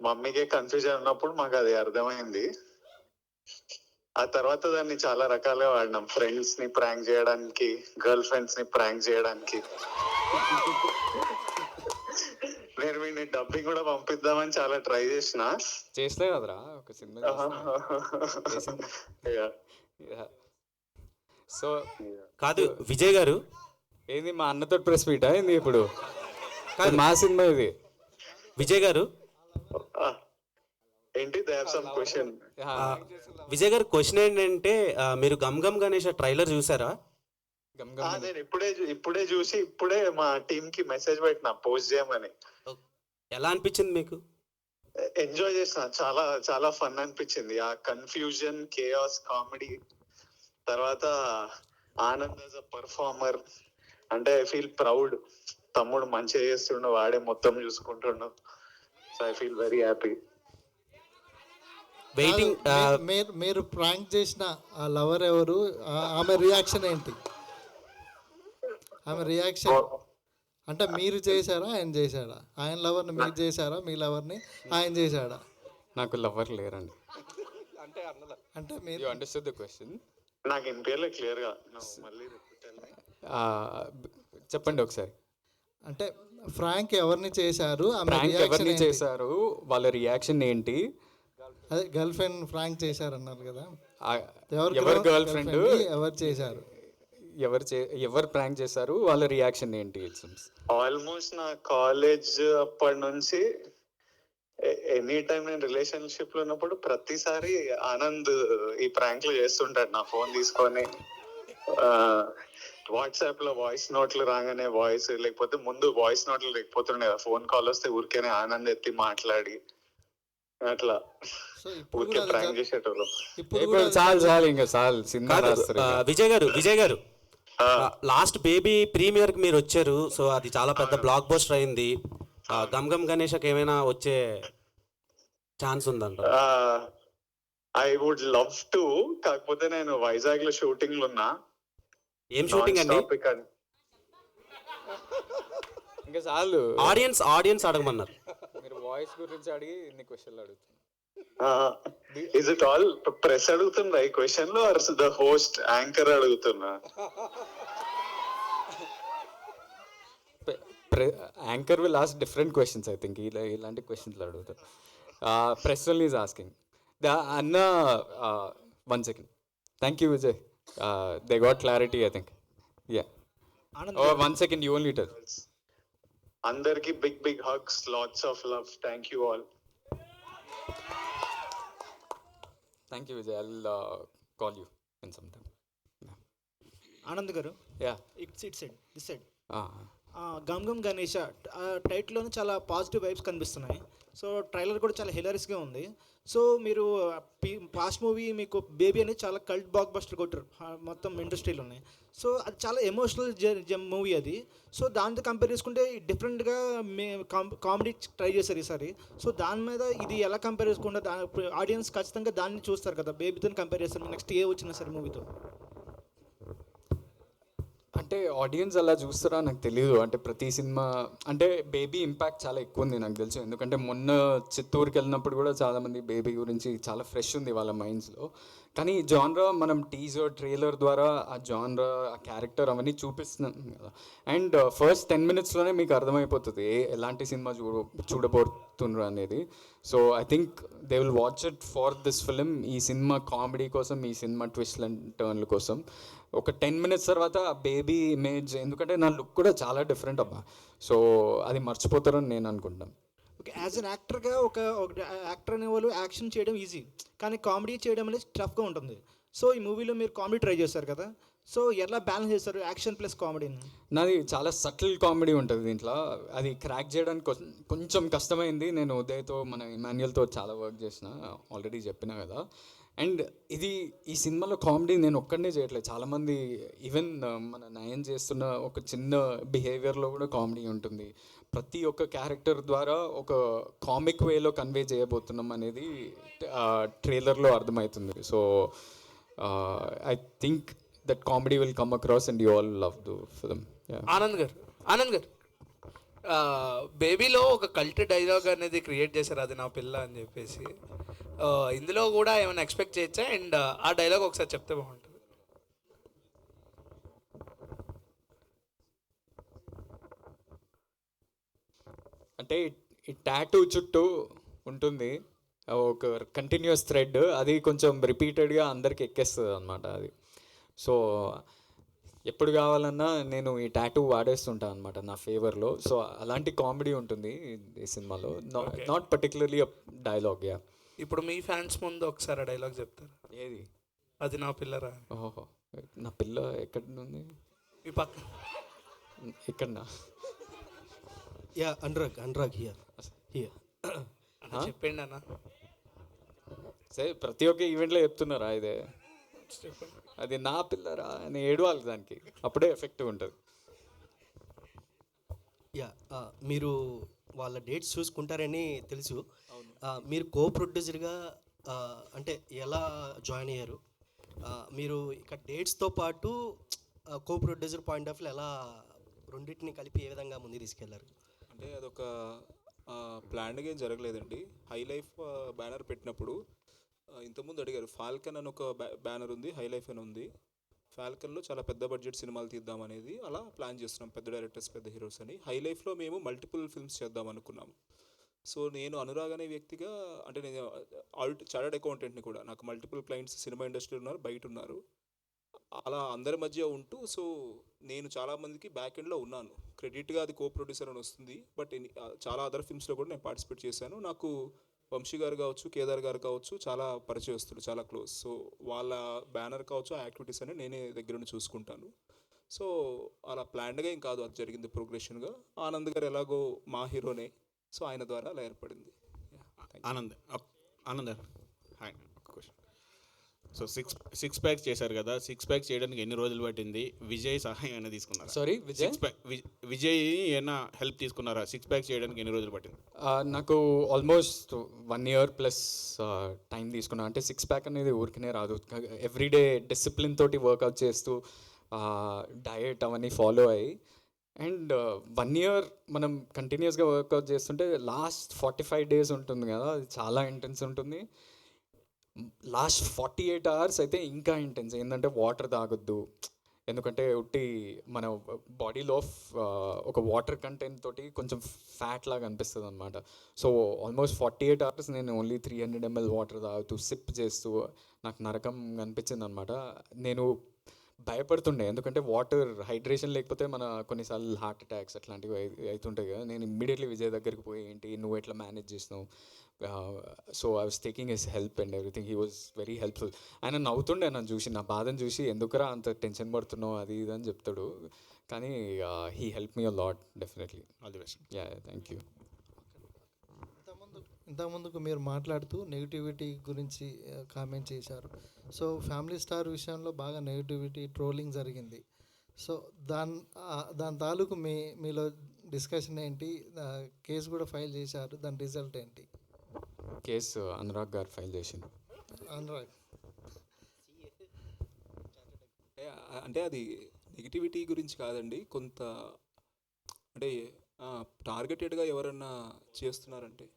మమ్మీకే కన్ఫ్యూజన్ ఉన్నప్పుడు మాకు అది అర్థమైంది. ఆ తర్వాత దాన్ని చాలా రకాలుగా వాడినాం. ఫ్రెండ్స్ ని ప్రాంక్ చేయడానికి, గర్ల్ ఫ్రెండ్స్ ని ప్రాంక్ చేయడానికి. నేను వీడిని డబ్బింగ్ కూడా పంపిద్దామని చాలా ట్రై చేస్తే కదరా ఒక సినిమా. సో కాదు విజయ్ గారు, ఏంది మా అన్నతో ప్రెస్ మీటా ఏంది ఇప్పుడు? మా సినిమా ఇది. విజయ్ గారు ఏంటి, they have some question. Vijay గారు క్వశ్చన్ ఏంటంటే, మీరు గమ్ గమ్ గణేష్ ట్రైలర్ చూసారా? నేను ఇప్పుడే చూసి ఇప్పుడే మా టీమ్ కి మెసేజ్ పెట్టిన పోస్ట్ చేయమని. ఎలా అనిపించింది మీకు? ఎంజాయ్ చేసిన, చాలా చాలా ఫన్ అనిపించింది. ఆ కన్ఫ్యూజన్, కేయాస్, కామెడీ, తర్వాత ఆనంద్ యాజ్ అ పర్ఫార్మర్. అంటే ఐ ఫీల్ ప్రౌడ్. తమ్ముడు మంచిగా చేస్తుండు, వాడే మొత్తం చూసుకుంటుండు. So I feel very happy. Waiting. మీరు ప్రాంక్ చేసిన ఆ లవర్ ఎవరు? ఆమె రియాక్షన్ ఏంటి? ఆమె రియాక్షన్ అంటే మీరు చేశారా, ఆయన చేశాడా? ఆయన లవర్ని మీరు చేశారా, మీ లవర్ని ఆయన చేశాడా? నాకు లవర్ లేరండి. అంటే మీరు అండర్స్టాండ్ ద క్వశ్చన్? నాకు ఇంపేర్లే క్లియర్ గా మళ్ళీ చెప్పండి ఒకసారి. అంటే ఫ్రాంక్ ఎవరిని చేశారు, ప్రాంక్ ఎవరిని చేశారు, వాళ్ళ రియాక్షన్ ఏంటి? అదే గర్ల్ ఫ్రెండ్ ఫ్రాంక్ చేశారన్నారు కదా, ఎవరు గర్ల్ ఫ్రెండ్, ఎవరు చేశారు, ఎవరు ప్రాంక్ చేశారు, వాళ్ళ రియాక్షన్ ఏంటి? ఆల్మోస్ట్ నా కాలేజ్ అప్పటి నుంచి ఎనీ టైం నేను రిలేషన్షిప్ లో ఉన్నప్పుడు ప్రతిసారి ఆనంద్ ఈ ప్రాంక్లు చేస్తుంటాడు. నా ఫోన్ తీసుకొని వాట్సాప్ లో వాయిస్ నోట్లు రాగానే వాయిస్, లేకపోతే ముందు వాయిస్ నోట్లు లేకపోతుండే కదా, ఫోన్ కాల్ వస్తే ఊరికేనే ఆనంద్ ఎత్తి మాట్లాడి అట్లా ఊరికే ప్రాంక్ చేసేటోళ్ళు. విజయ్ గారు లాస్ట్ బేబీ ప్రీమియర్ కి మీరు వచ్చారు. సో అది చాలా పెద్ద బ్లాక్ బస్టర్ అయింది. గమ్ గమ్ గణేష్కి ఏమైనా వచ్చే ఛాన్స్ ఉందంట? ఐ వుడ్ లవ్ టు, కాకపోతే నేను వైజాగ్ లో షూటింగ్ లో ఉన్నా. ఏం షూటింగ్ అండి? ఇంకా చాలు, ఆడియన్స్ అడగమన్నారు. మీరు వాయిస్ గురించి అడిగి ఇన్ని క్వశ్చన్లు అడుగుతున్నారు. ఇస్ ఇట్ ఆల్ ప్రెస్ అడుగుతుందా ఈ క్వశ్చన్ లో, ఆర్ ద హోస్ట్ యాంకర్ అడుగుతున్నా? Anchor will ask different questions. I think ఇలాంటి క్వశ్చన్లు అడుగుతారు. Press only is asking. అన్న 1 second. Thank you Vijay. They got clarity I think. Yeah 1 second, you only tell. అందరికి big hugs, lots of love. Thank you all. Thank you Vijay. I'll call you in some time. Anand garu, yeah this side gum Gam Ganesha టైటిల్లోనే చాలా పాజిటివ్ వైబ్స్ కనిపిస్తున్నాయి. సో ట్రైలర్ కూడా చాలా హిలరీస్గా ఉంది. సో మీరు పాస్ట్ మూవీ మీకు బేబీ అనేది చాలా కల్ట్ బ్లాక్ బస్టర్ కొట్టారు మొత్తం ఇండస్ట్రీలోనే. సో అది చాలా ఎమోషనల్ మూవీ అది. సో దాంతో కంపేర్ చేసుకుంటే డిఫరెంట్గా కామెడీ ట్రై చేశారు ఈసారి. సో దాని మీద ఇది ఎలా కంపేర్ చేసుకుంటే ఆడియన్స్ ఖచ్చితంగా దాన్ని చూస్తారు కదా, బేబీతో కంపేర్ చేస్తారు నెక్స్ట్ ఏ వచ్చినా సరే మూవీతో. అంటే ఆడియన్స్ అలా చూస్తారా నాకు తెలియదు. అంటే ప్రతి సినిమా అంటే బేబీ ఇంపాక్ట్ చాలా ఎక్కువ ఉంది నాకు తెలుసు. ఎందుకంటే మొన్న చిత్తూరుకి వెళ్ళినప్పుడు కూడా చాలామంది బేబీ గురించి చాలా ఫ్రెష్ ఉంది వాళ్ళ మైండ్స్లో. కానీ జాన్రా మనం టీజర్ ట్రైలర్ ద్వారా ఆ జాన్రా ఆ క్యారెక్టర్ అవన్నీ చూపిస్తున్నాం కదా. అండ్ ఫస్ట్ 10 minutesలోనే మీకు అర్థమైపోతుంది ఎలాంటి సినిమా చూడబోతున్నారు అనేది. So I think they will watch it for this film. ఈ సినిమా కామెడీ కోసం, ఈ సినిమా ట్విస్ట్ అండ్ టర్న్ల కోసం. ఒక 10 minutes తర్వాత బేబీ ఇమేజ్, ఎందుకంటే నా లుక్ కూడా చాలా డిఫరెంట్ అబ్బా. సో అది మర్చిపోతారని నేను అనుకుంటాను. ఓకే, యాజ్ అన్ యాక్టర్గా ఒక యాక్టర్ అనేవాళ్ళు యాక్షన్ చేయడం ఈజీ, కానీ కామెడీ చేయడం అనేది టఫ్గా ఉంటుంది. సో ఈ మూవీలో మీరు కామెడీ ట్రై చేస్తారు కదా, సో ఎలా బ్యాలెన్స్ చేస్తారు యాక్షన్ ప్లస్ కామెడీని? నాది చాలా సటిల్ కామెడీ ఉంటుంది దీంట్లో. అది క్రాక్ చేయడానికి కొంచెం కష్టమైంది. నేను ఉదయ్తో మన ఇమాన్యుయల్తో చాలా వర్క్ చేసిన, ఆల్రెడీ చెప్పినా కదా. అండ్ ఈ సినిమాలో కామెడీ నేను ఒక్కడనే చేయట్లేదు, చాలామంది ఈవెన్ మన నయన్ చేస్తున్న ఒక చిన్న బిహేవియర్లో కూడా కామెడీ ఉంటుంది. ప్రతి ఒక్క క్యారెక్టర్ ద్వారా ఒక కామిక్ వేలో కన్వే చేయబోతున్నాం అనేది ట్రైలర్లో అర్థమవుతుంది. So I think that comedy will come across and you all love the film. Anand గారు బేబీలో ఒక కల్ట్ డైలాగ్ అనేది క్రియేట్ చేశారు, అది నా పిల్ల అని చెప్పేసి. ఇందులో కూడా ఏమైనా ఎక్స్పెక్ట్ చేయొచ్చా? అండ్ ఆ డైలాగ్ ఒకసారి చెప్తే బాగుంటుంది. అంటే ఈ టాటూ చుట్టూ ఉంటుంది ఒక కంటిన్యూస్ థ్రెడ్, అది కొంచెం రిపీటెడ్గా అందరికి ఎక్కేస్తుంది అనమాట అది. సో ఎప్పుడు కావాలన్నా నేను ఈ టాటూ వాడేస్తుంటాను అనమాట నా ఫేవర్లో. సో అలాంటి కామెడీ ఉంటుంది ఈ సినిమాలో, నాట్ పర్టికులర్లీ డైలాగ్. యా, ఇప్పుడు మీ ఫ్యాన్స్ ముందు ఒకసారి డైలాగ్ చెప్తారు. ఏది? అది నా పిల్లరా. ఓహో, నా పిల్ల ఎక్కడ ఉంది? మీ పక్క ఇక్కడనా? యా, అనురాగ్ హియర్ చెప్పండి అన్న. సరే, ప్రతి ఒక్క ఈవెంట్లో చెప్తున్నారా ఇదే? అది నా పిల్లరా అని ఏడవాలి దానికి, అప్పుడే ఎఫెక్టివ్ ఉంటుంది. యా, మీరు వాళ్ళ డేట్స్ చూసుకుంటారని తెలుసు. మీరు కో ప్రొడ్యూసర్గా అంటే ఎలా జాయిన్ అయ్యారు? మీరు ఇక డేట్స్తో పాటు co producer point of view ఎలా రెండింటిని కలిపి ఏ విధంగా ముందు తీసుకెళ్లారు? అంటే అదొక ప్లాన్గా ఏం జరగలేదండి. హై లైఫ్ బ్యానర్ పెట్టినప్పుడు ఇంతకుముందు అడిగారు, ఫాల్కన్ అని ఒక బ్యానర్ ఉంది, హై లైఫ్ అని ఉంది. ఫాల్కన్లో చాలా పెద్ద బడ్జెట్ సినిమాలు తీద్దాం అనేది అలా ప్లాన్ చేస్తున్నాం, పెద్ద డైరెక్టర్స్ పెద్ద హీరోస్ అని. హై లైఫ్లో మేము మల్టిపుల్ ఫిల్మ్స్ చేద్దాం అనుకున్నాము. సో నేను అనురాగ్ అనే వ్యక్తిగా, అంటే నేను చార్టర్డ్ అకౌంటెంట్ని కూడా, నాకు మల్టిపుల్ క్లయింట్స్ సినిమా ఇండస్ట్రీలో ఉన్నారు, బయట ఉన్నారు. అలా అందరి మధ్య ఉంటూ, సో నేను చాలామందికి బ్యాక్ ఎండ్లో ఉన్నాను. క్రెడిట్గా అది కో ప్రొడ్యూసర్ అని వస్తుంది, బట్ చాలా అదర్ ఫిల్మ్స్లో కూడా నేను పార్టిసిపేట్ చేశాను. నాకు వంశీ గారు కావచ్చు, కేదార్ గారు కావచ్చు, చాలా పరిచయస్తులు, చాలా క్లోజ్. సో వాళ్ళ బ్యానర్ కావచ్చు, ఆ యాక్టివిటీస్ అని నేనే దగ్గరుండి చూసుకుంటాను. సో అలా ప్లాన్డ్గా ఏం కాదు, అది జరిగింది ప్రోగ్రెషన్గా. ఆనంద్ గారు ఎలాగో మా హీరోనే, సో ఆయన ద్వారా అలా ఏర్పడింది. ఆనంద్ హాయ్, ఒక క్వశ్చన్. సో సిక్స్ ప్యాక్స్ చేశారు కదా, సిక్స్ ప్యాక్స్ చేయడానికి ఎన్ని రోజులు పట్టింది? విజయ్ సహాయం అయినా తీసుకున్నారా? సారీ, విజయ్ ఏమైనా హెల్ప్ తీసుకున్నారా? సిక్స్ ప్యాక్స్ చేయడానికి ఎన్ని రోజులు పట్టింది? నాకు ఆల్మోస్ట్ 1 year ప్లస్ టైం తీసుకున్నా. అంటే సిక్స్ ప్యాక్ అనేది ఊరికనే రాదు, ఎవ్రీడే డిసిప్లిన్ తోటి వర్కౌట్ చేస్తూ డయట్ అవన్నీ ఫాలో అయ్యి, అండ్ 1 year మనం కంటిన్యూస్గా వర్కౌట్ చేస్తుంటే లాస్ట్ 45 days ఉంటుంది కదా, అది చాలా ఇంటెన్స్ ఉంటుంది. లాస్ట్ 48 hours అయితే ఇంకా ఇంటెన్స్. ఏంటంటే వాటర్ తాగొద్దు, ఎందుకంటే ఉట్టి మన బాడీలో ఒక వాటర్ కంటెంట్ తోటి కొంచెం ఫ్యాట్ లాగా అనిపిస్తుంది అనమాట. సో ఆల్మోస్ట్ 48 hours నేను ఓన్లీ 300 ml వాటర్ తాగుతూ సిప్ చేస్తూ నాకు నరకం అనిపించింది అనమాట. నేను భయపడుతుండే, ఎందుకంటే వాటర్ హైడ్రేషన్ లేకపోతే మన కొన్నిసార్లు హార్ట్ అటాక్స్ అట్లాంటివి అవుతుంటాయి కదా. నేను ఇమ్మీడియట్లీ విజయ్ దగ్గరికి పోయి, ఏంటి నువ్వు ఎట్లా మేనేజ్ చేసినావు? So I was taking his help and everything. He was very helpful. ఆయన నవ్వుతుండే నన్ను చూసి, నా బాధను చూసి, ఎందుకురా అంత టెన్షన్ పడుతున్నావు అది ఇది అని చెప్తాడు. కానీ he help me a lot, definitely. All the best. Yeah, thank you. ఇంతకుముందుకు మీరు మాట్లాడుతూ నెగిటివిటీ గురించి కామెంట్ చేశారు. సో ఫ్యామిలీ స్టార్ విషయంలో బాగా నెగిటివిటీ ట్రోలింగ్ జరిగింది. సో దాని తాలూకు మీలో డిస్కషన్ ఏంటి? కేసు కూడా ఫైల్ చేశారు, దాని రిజల్ట్ ఏంటి? కేసు అనురాగ్ గారు ఫైల్ చేసింది. అనురాగ్ అంటే అది నెగిటివిటీ గురించి కాదండి, కొంత అంటే టార్గెటెడ్గా ఎవరన్నా చేస్తున్నారంటే,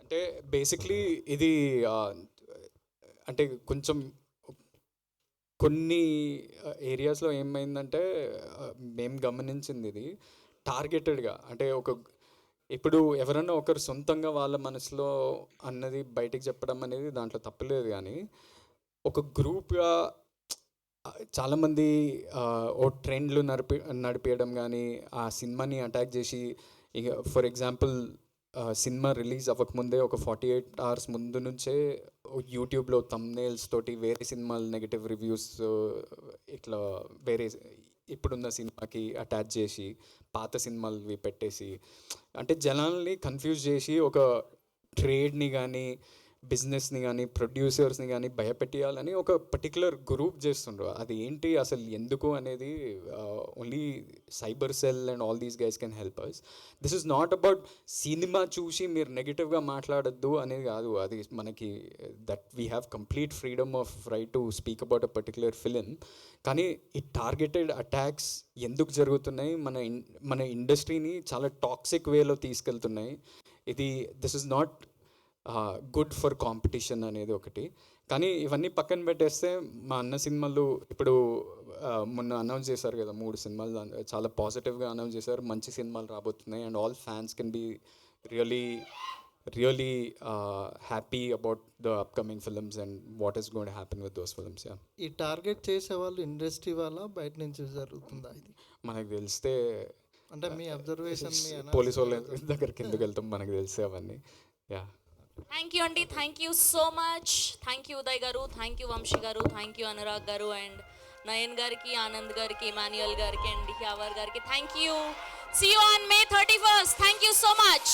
అంటే బేసిక్లీ ఇది అంటే కొంచెం కొన్ని ఏరియాస్లో ఏమైందంటే మేము గమనించింది ఇది టార్గెటెడ్గా. అంటే ఇప్పుడు ఎవరన్నా ఒకరు సొంతంగా వాళ్ళ మనసులో అన్నది బయటికి చెప్పడం అనేది దాంట్లో తప్పలేదు, కానీ ఒక గ్రూప్గా చాలామంది ఓ ట్రెండ్లు నడిపేయడం కానీ, ఆ సినిమాని అటాక్ చేసి, ఇక ఫర్ ఎగ్జాంపుల్ సినిమా రిలీజ్ అవ్వకముందే ఒక 48 hours ముందు నుంచే యూట్యూబ్లో థంబ్నెయిల్స్ తోటి వేరే సినిమాలు నెగటివ్ రివ్యూస్ ఇట్లా వేరే ఇప్పుడున్న సినిమాకి అటాచ్ చేసి పాత సినిమాలవి పెట్టేసి అంటే జనాల్ని కన్ఫ్యూజ్ చేసి ఒక ట్రేడ్ని కానీ బిజినెస్ని కానీ ప్రొడ్యూసర్స్ని కానీ భయపెట్టియాలని ఒక పర్టికులర్ గ్రూప్ చేస్తుండ్రు. అది ఏంటి అసలు ఎందుకు అనేది only cyber cell and all these guys can help us. This is not about cinema చూసి మీరు నెగిటివ్గా మాట్లాడద్దు అనేది కాదు. అది మనకి that we have complete freedom of right to speak about a particular film. కానీ ఈ టార్గెటెడ్ అటాక్స్ ఎందుకు జరుగుతున్నాయి, మన ఇండస్ట్రీని చాలా టాక్సిక్ వేలో తీసుకెళ్తున్నాయి. This is not good for competition అనేది ఒకటి. కానీ ఇవన్నీ పక్కన పెట్టేస్తే మా అన్న సినిమాలు ఇప్పుడు మొన్న అనౌన్స్ చేశారు కదా 3 సినిమాలు, చాలా పాజిటివ్గా అనౌన్స్ చేశారు. మంచి సినిమాలు రాబోతున్నాయి and all fans can be really happy about the upcoming films and what is going to happen with those films. ఈ టార్గెట్ చేసే వాళ్ళు ఇండస్ట్రీ వాళ్ళ బయట నుంచి జరుగుతుందా ఇది? మనకు తెలిస్తే అంటే మీ అబ్జర్వేషన్ పోలీసు వాళ్ళ దగ్గరికి ఎందుకు వెళ్తాం, మనకు తెలిస్తే అవన్నీ. యా, థ్యాంక్ యూ అండి, thank you so much. Thank you Uday గారు, థ్యాంక్ యూ వంశీ గారు, థ్యాంక్ యూ అనురాగ్ గారు అండ్ నయన్ గారికి, ఆనంద్ గారికి, ఇమాన్యుయల్ గారికి and Yawar garu thank you. See you on May 31st. Thank you so much.